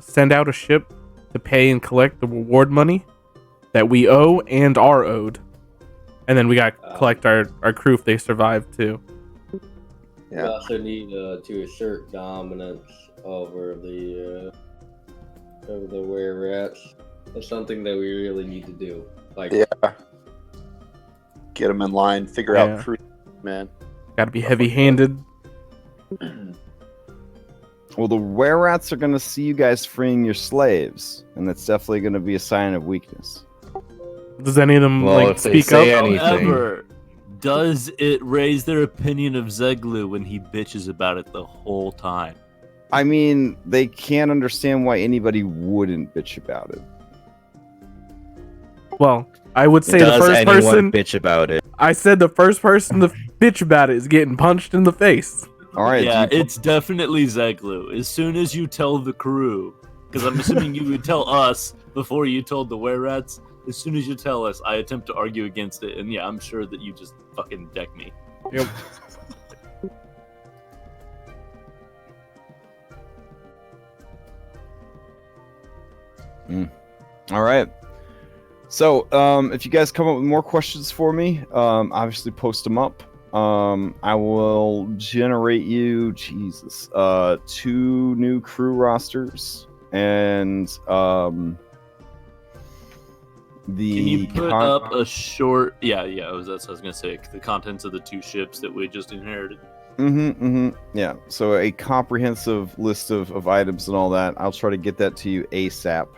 Send out a ship to pay and collect the reward money that we owe and are owed. And then we gotta collect our crew if they survive too. We Yeah. also need to assert dominance over the where we're at. That's something that we really need to do. Like, Yeah. Get them in line. Figure Yeah. out crew, man. Gotta be heavy handed. Well, the were-rats are going to see you guys freeing your slaves, and that's definitely going to be a sign of weakness. Does any of them Well, like if they speak say up? anything- However, does it raise their opinion of Zeglu when he bitches about it the whole time? I mean, they can't understand why anybody wouldn't bitch about it. Well, I would say the Does first anyone person. bitch about it? I said the first person to bitch about it is getting punched in the face. All right. Yeah, do you- it's definitely Zeglu. As soon as you tell the crew, because I'm assuming you would tell us before you told the were-rats, as soon as you tell us, I attempt to argue against it, and yeah, I'm sure that you just fucking deck me. Yep. All right. So, if you guys come up with more questions for me, obviously post them up. I will generate you, 2 new crew rosters, and the Can you put up a short? Yeah, that's what I was gonna say. The contents of the 2 ships that we just inherited. Yeah. So a comprehensive list of items and all that. I'll try to get that to you ASAP.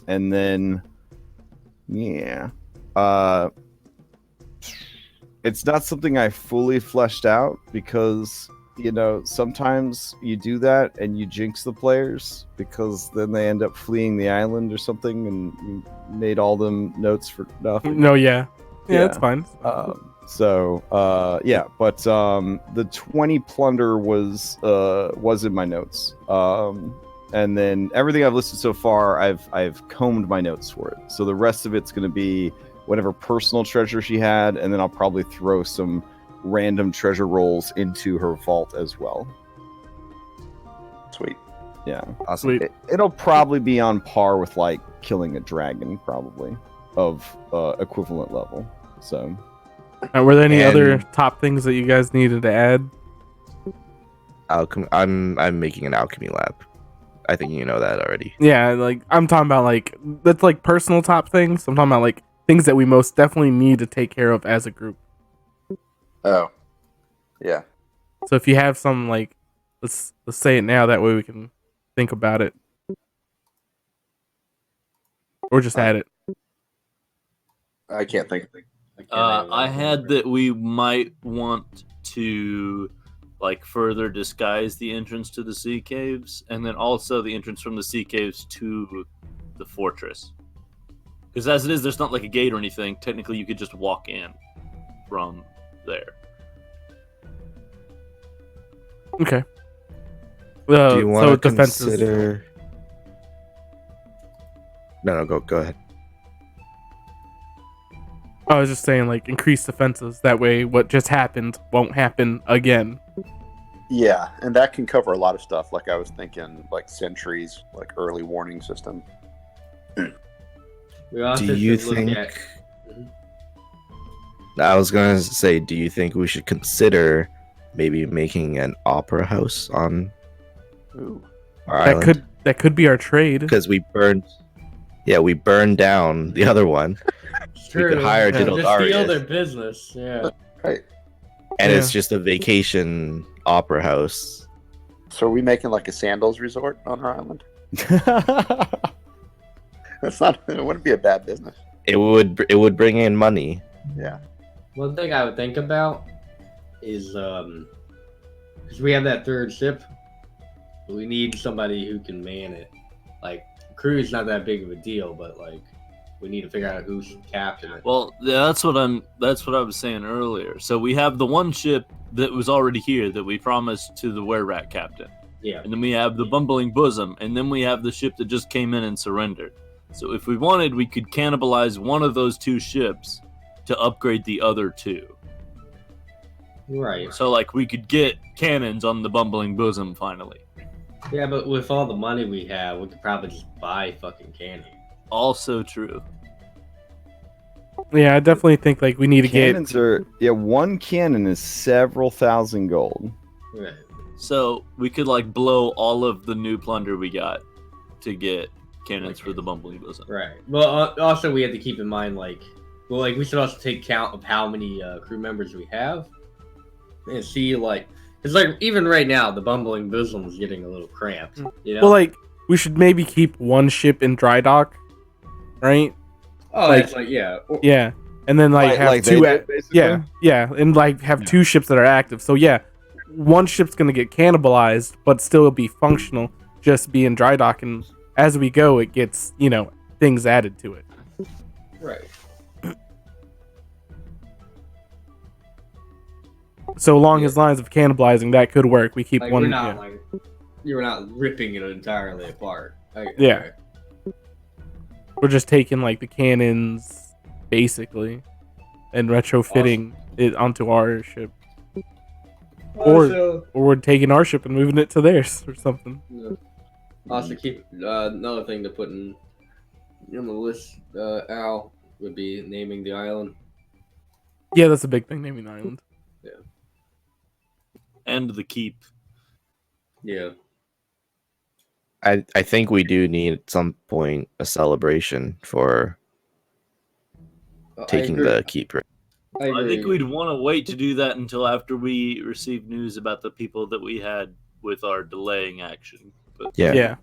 And then, yeah. It's not something I fully fleshed out because, sometimes you do that and you jinx the players because then they end up fleeing the island or something and you made all them notes for nothing. No, yeah, Yeah. that's fine. But the 20 plunder was in my notes. And then everything I've listed so far, I've combed my notes for it. So the rest of it's going to be whatever personal treasure she had, and then I'll probably throw some random treasure rolls into her vault as well. Sweet. Yeah. Awesome. Sweet. It'll probably be on par with like killing a dragon, probably of equivalent level. So. Were there any And- other top things that you guys needed to add? I'm making an alchemy lab. I think you know that already. Yeah, like I'm talking about like that's like personal top things. I'm talking about like things that we most definitely need to take care of as a group. Oh, yeah. So if you have some like let's say it now, that way we can think about it. Or just add it. I can't think of it. I had that we might want to further disguise the entrance to the sea caves, and then also the entrance from the sea caves to the fortress. Because as it is, there's not like a gate or anything. Technically, you could just walk in from there. Okay. Do you want so to defenses. consider? No, go ahead. I was just saying like increase defenses. That way, what just happened won't happen again. Yeah, and that can cover a lot of stuff. Like I was thinking, like sentries, like early warning system. We also Do you should look think? at- I was gonna say, do you think we should consider maybe making an opera house on Ooh. our That island? could be our trade. Because we burned down the other one, We could hire Just Diddle steal Darius. their business. Yeah. Right. and Yeah. it's just a vacation opera house. So are we making like a sandals resort on our island? That's not. It wouldn't be a bad business. It would bring in money. Yeah. One thing I would think about is because we have that 3rd ship, we need somebody who can man it. Like crew is not that big of a deal, but like we need to figure out who's captain it. Well, that's what I was saying earlier. So we have the one ship that was already here that we promised to the were-rat captain. Yeah. And then we have the bumbling bosom, and then we have the ship that just came in and surrendered. So if we wanted, we could cannibalize one of those 2 ships to upgrade the other 2. Right. So we could get cannons on the bumbling bosom finally. Yeah, but with all the money we have, we could probably just buy fucking candy. Also true. Yeah, I definitely think like we need to Cannons are one cannon is several thousand gold. Right. So we could blow all of the new plunder we got to get cannons for the bumbling bosom. Right. Well, also we have to keep in mind we should also take count of how many crew members we have, and see because It's like even right now, the bumbling bosom's getting a little cramped. You know. Well, like we should maybe keep one ship in dry dock, right? oh, like- it's like yeah. Yeah, and then like have they two. did, basically? Yeah, and like have two ships that are active. So yeah, one ship's gonna get cannibalized, but still be functional. Just be in dry dock, and as we go, it gets things added to it. Right. So along his lines of cannibalizing, that could work. We keep Like one. we're not like you're not ripping it entirely apart. Yeah. We're just taking like the cannons, basically, and retrofitting it onto our ship, Also, or we're taking our ship and moving it to theirs or something. also keep another thing to put in the list. Al would be naming the island. Yeah, that's a big thing. Naming the island. And the keep. Yeah. I think we do need at some point a celebration for taking the keep. I think we'd want to wait to do that until after we receive news about the people that we had with our delaying action. But Yeah.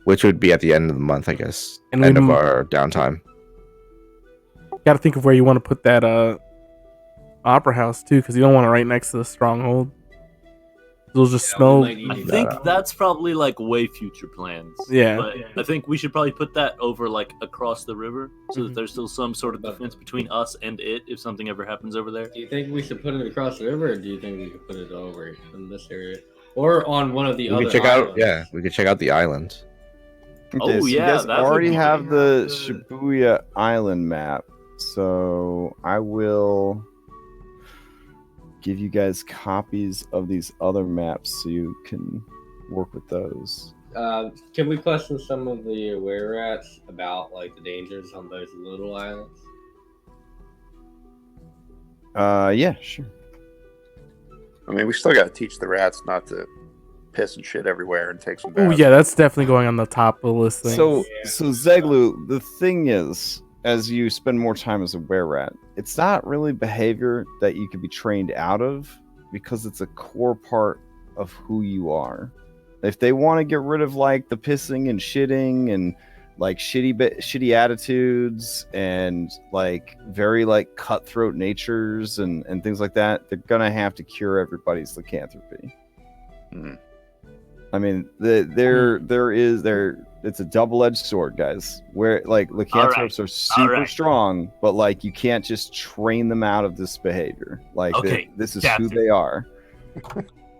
Which would be at the end of the month, I guess. And end of our downtime. Got to think of where you want to put that opera house too, because you don't want it right next to the stronghold. It'll just smell. I think that's probably like way future plans. Yeah. But I think we should probably put that over like across the river so that there's still some sort of defense between us and it if something ever happens over there. Do you think we should put it across the river, or do you think we could put it over in this area, or on one of the We other could check islands? out. Yeah, we could check out the island. Okay, Oh, so yeah, you guys that would already be have the good. Shibuya Island map, so I will give you guys copies of these other maps so you can work with those. Can we question some of the were rats about like the dangers on those little islands? Yeah, sure. I mean, we still got to teach the rats not to piss and shit everywhere and take some Oh baths. yeah, that's definitely going on the top of the list. Thing. So Zeglu, the thing is, as you spend more time as a were-rat, it's not really behavior that you could be trained out of because it's a core part of who you are. If they want to get rid of like the pissing and shitting and like shitty attitudes and like very like cutthroat natures and things like that, they're gonna have to cure everybody's lycanthropy. I mean, it's a double-edged sword, guys. Where like lycanthropes are super strong, but like you can't just train them out of this behavior. Like this is who they are.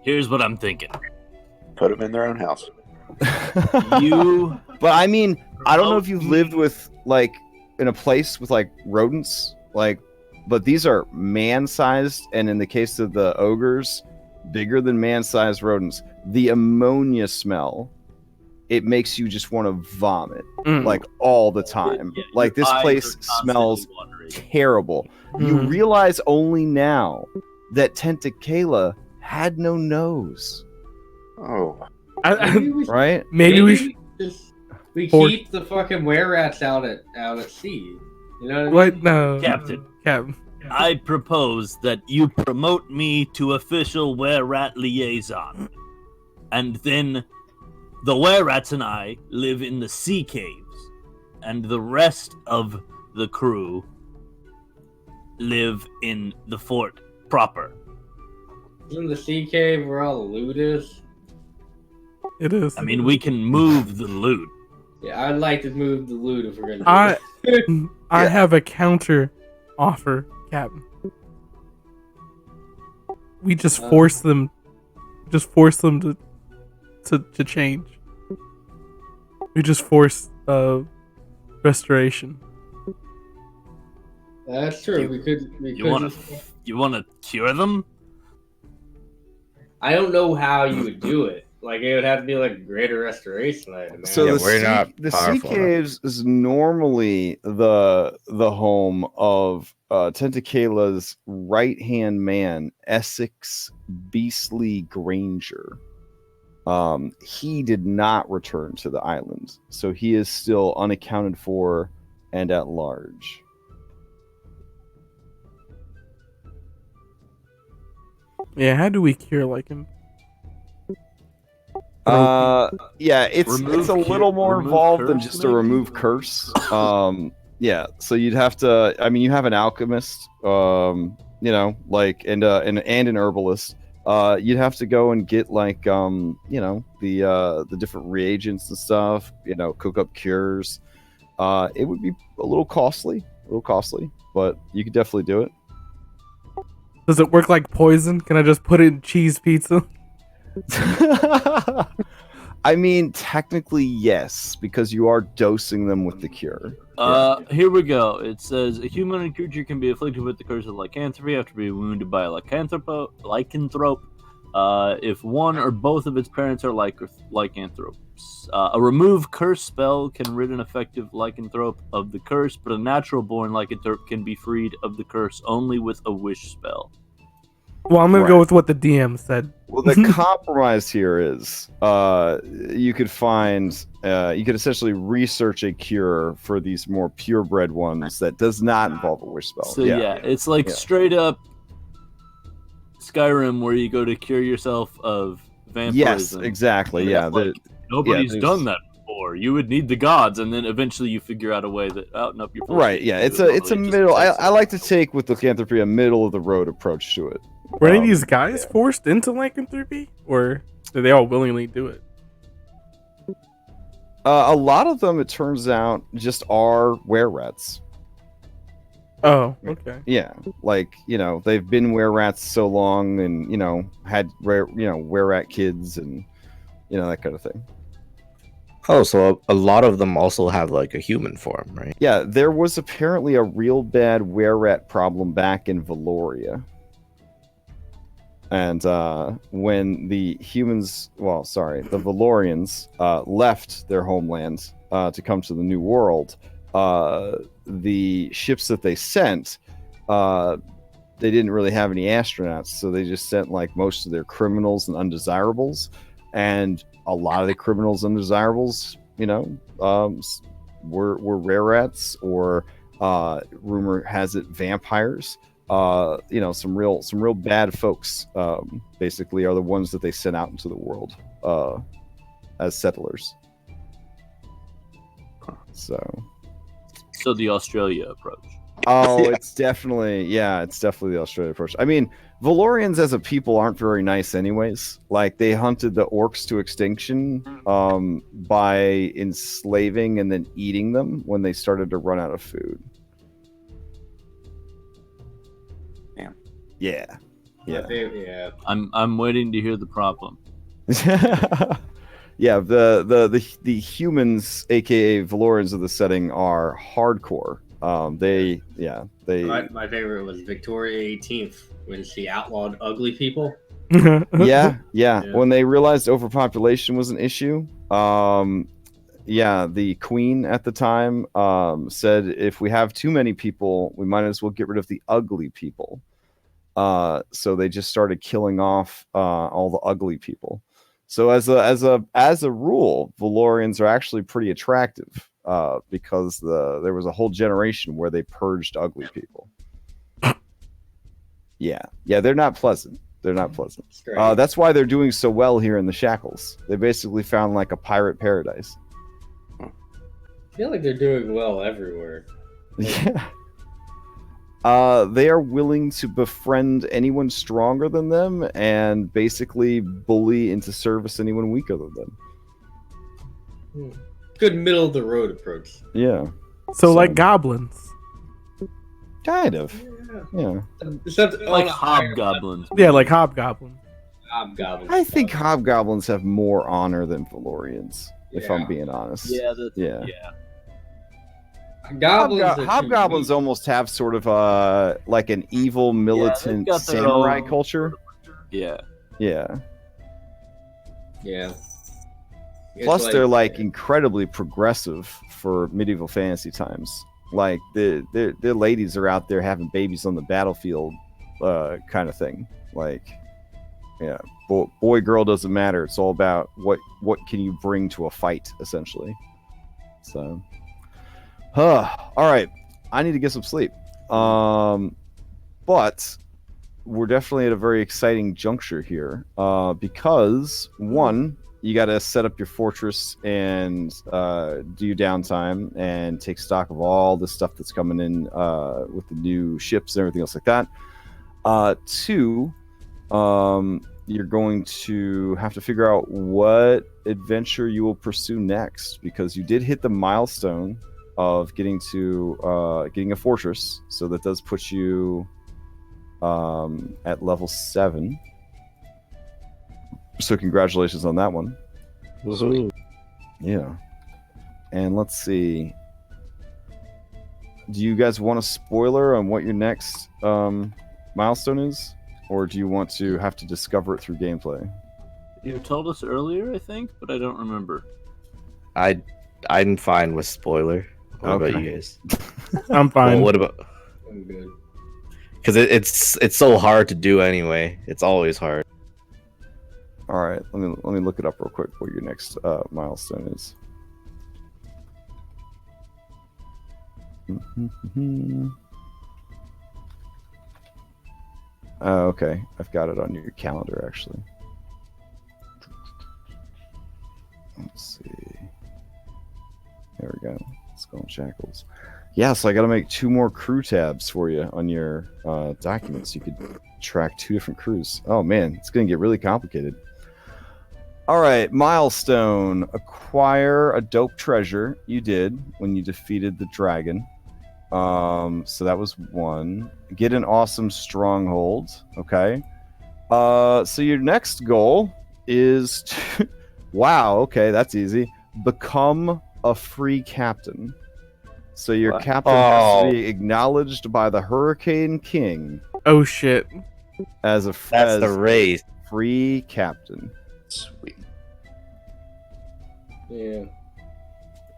Here's what I'm thinking. Put them in their own house. You But I mean, I don't know if you've lived with like in a place with like rodents, like, but these are man-sized, and in the case of the ogres, bigger than man-sized rodents. The ammonia smell, it makes you just want to vomit like all the time. Yeah, like this your eyes place are constantly smells watering. terrible. You realize only now that Tentakayla had no nose, Oh, right? Maybe we should. We Or- keep the fucking were rats out at sea. You know what I mean? What? No, Captain. Captain. I propose that you promote me to official were-rat liaison. And then the were-rats and I live in the sea caves. And the rest of the crew live in the fort proper. Isn't the sea cave where all the loot is? It is. I mean, we can move the loot. Yeah, I'd like to move the loot if we're gonna do I it. I have a counter offer, Captain. We just force them to change. We just force restoration. That's true. We could You want to cure them? I don't know how you would do it. Like it would have to be like greater restoration, I'd imagine. So Yeah, the we're sea, not the sea powerful enough. caves is normally the home of Tentakayla's right hand man, Essex Beastly Granger. He did not return to the island, so he is still unaccounted for and at large. Yeah, how do we cure lichen? Yeah, it's Remove a little cure- more remove involved than curse, just a maybe? remove curse. Yeah, so you'd have to. I mean, you have an alchemist, you know, like and an herbalist. You'd have to go and get like you know, the different reagents and stuff. You know, cook up cures. It would be a little costly, but you could definitely do it. Does it work like poison? Can I just put it in cheese pizza? I mean, technically, yes, because you are dosing them with the cure. Here we go. It says a human creature can be afflicted with the curse of lycanthropy after being wounded by a lycanthrope. If one or both of its parents are lycanthropes. A remove curse spell can rid an effective lycanthrope of the curse, but a natural born lycanthrope can be freed of the curse only with a wish spell. Well, I'm gonna go Right. with what the DM said. Well, the compromise here is you could find, you could essentially research a cure for these more purebred ones that does not involve a wish spell. So yeah, it's like Yeah. straight up Skyrim where you go to cure yourself of vampirism. Yes, exactly. And Yeah, it's like, nobody's there's- done that before. You would need the gods, and then eventually you figure out a way that nope, you're full of right. shit. Yeah, You it's would a normally just middle. fix I it. like to take with lycanthropy a middle of the road approach to it. Were any of these guys forced into lycanthropy, or did they all willingly do it? A lot of them, it turns out, just are were-rats. Oh, okay. Yeah, like, you know, they've been were-rats so long, and you know, had were-rat kids, and you know, that kind of thing. Oh, so a lot of them also have like a human form, right? Yeah, there was apparently a real bad were-rat problem back in Valoria. And when the humans, the Valorians, left their homeland to come to the New World, the ships that they sent, they didn't really have any astronauts, so they just sent like most of their criminals and undesirables, and a lot of the criminals and undesirables, you know, were rare rats, or rumor has it vampires. You know, some real bad folks basically are the ones that they sent out into the world as settlers. So the Australia approach. Oh, it's definitely the Australia approach. I mean, Valorians as a people aren't very nice anyways. Like, they hunted the orcs to extinction by enslaving and then eating them when they started to run out of food. Yeah. Yeah. I'm waiting to hear the problem. Yeah, the humans, aka Valorians of the setting, are hardcore. They My favorite was Victoria 18th when she outlawed ugly people. yeah. Yeah. When they realized overpopulation was an issue, the queen at the time said, if we have too many people, we might as well get rid of the ugly people. So they just started killing off all the ugly people. So as a rule, Valorians are actually pretty attractive because there was a whole generation where they purged ugly people. Yeah, they're not pleasant. That's why they're doing so well here in the Shackles. They basically found like a pirate paradise. I feel like they're doing well everywhere. Yeah. They are willing to befriend anyone stronger than them and basically bully into service anyone weaker than them. Good middle of the road approach. Yeah. So like goblins. Kind of. Yeah. Like hobgoblins. Yeah, like hobgoblins. Hobgoblins. I think hobgoblins have more honor than Valorians, if I'm being honest. Yeah. Hobgoblins almost have sort of like an evil militant got their samurai own- culture. Yeah. Yeah. Yeah. Plus, they're like incredibly progressive for medieval fantasy times. Like the ladies are out there having babies on the battlefield, kind of thing. Like, yeah, boy girl doesn't matter. It's all about what can you bring to a fight, essentially. So. All right, I need to get some sleep. But we're definitely at a very exciting juncture here. Because one, you got to set up your fortress and do your downtime and take stock of all the stuff that's coming in with the new ships and everything else like that. Two, you're going to have to figure out what adventure you will pursue next, because you did hit the milestone of getting a fortress, so that does put you at level 7. So congratulations on that one. Yeah. And let's see. Do you guys want a spoiler on what your next milestone is? Or do you want to have to discover it through gameplay? You told us earlier, I think, but I don't remember. I'm fine with spoiler. What about Okay. you guys? I'm fine. Well, what about? I'm good. Because it's so hard to do anyway. It's always hard. All right, let me look it up real quick. What your next milestone is? Oh, okay, I've got it on your calendar actually. Let's see. There we go. Skull Shackles. Yeah, so I got to make 2 more crew tabs for you on your documents. You could track 2 different crews. Oh man, it's going to get really complicated. All right, milestone. Acquire a dope treasure. You did when you defeated the dragon. So that was 1. Get an awesome stronghold. Okay. So your next goal is to... Wow, okay, that's easy. Become a free captain. So your captain has to be acknowledged by the Hurricane King Oh shit. as a That's the race. free captain. Sweet. Yeah.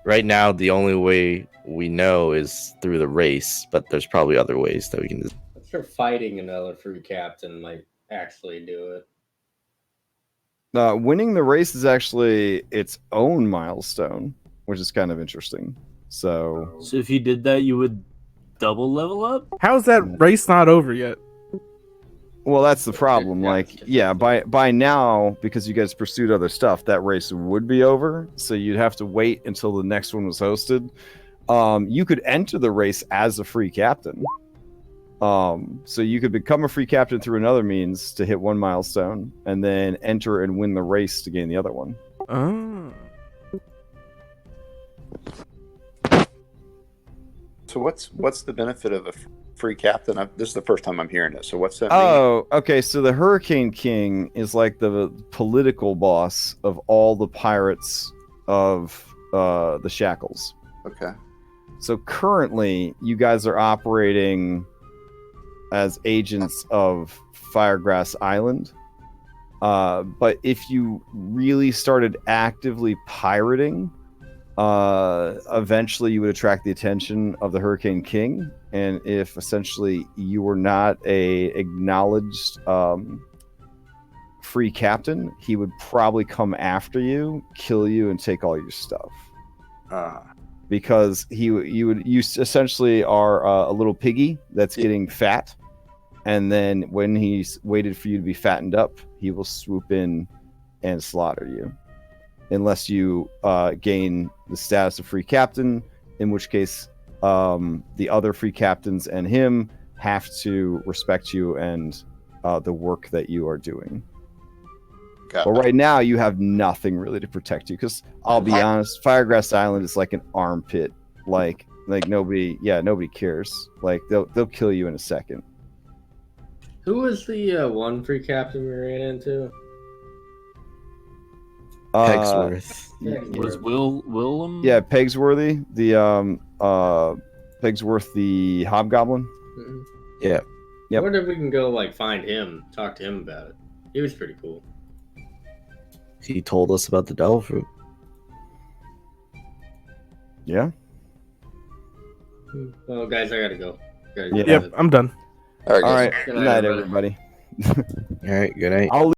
Right now, the only way we know is through the race, but there's probably other ways that we can. I'm sure fighting another free captain might actually do it. Winning the race is actually its own milestone, which is kind of interesting. So So if you did that, you would double level up? How's that race not over yet? well, that's the problem. Yeah, Like, yeah, by now, because you guys pursued other stuff, that race would be over. So you'd have to wait until the next one was hosted. You could enter the race as a free captain. So you could become a free captain through another means to hit 1 milestone, and then enter and win the race to gain the other one. Oh. So what's the benefit of a free captain? This is the first time I'm hearing it. So what's that mean? Oh, okay. So the Hurricane King is like the political boss of all the pirates of the Shackles. Okay. So currently, you guys are operating as agents of Firegrass Island. But if you really started actively pirating, eventually you would attract the attention of the Hurricane King. And if essentially you were not a acknowledged free captain, he would probably come after you, kill you, and take all your stuff. Because you essentially are a little piggy that's getting fat, and then when he's waited for you to be fattened up, he will swoop in and slaughter you, unless you gain the status of free captain, in which case the other free captains and him have to respect you and the work that you are doing. Got But it. right now, you have nothing really to protect you, because I'll be honest, Firegrass Island is like an armpit. Like nobody cares. Like they'll kill you in a second. Who was the one free captain we ran into? Pegsworth. Was Willem? Yeah, Pegsworthy, the Pegsworth, the hobgoblin. Mm-hmm. Yeah. Yep. I wonder if we can go find him, talk to him about it. He was pretty cool. He told us about the devil fruit. Yeah. Well, guys, I gotta go. Yeah. Yep, I'm done. All right. All guys. right. Good Good night, night, everybody. All right. Good night. I'll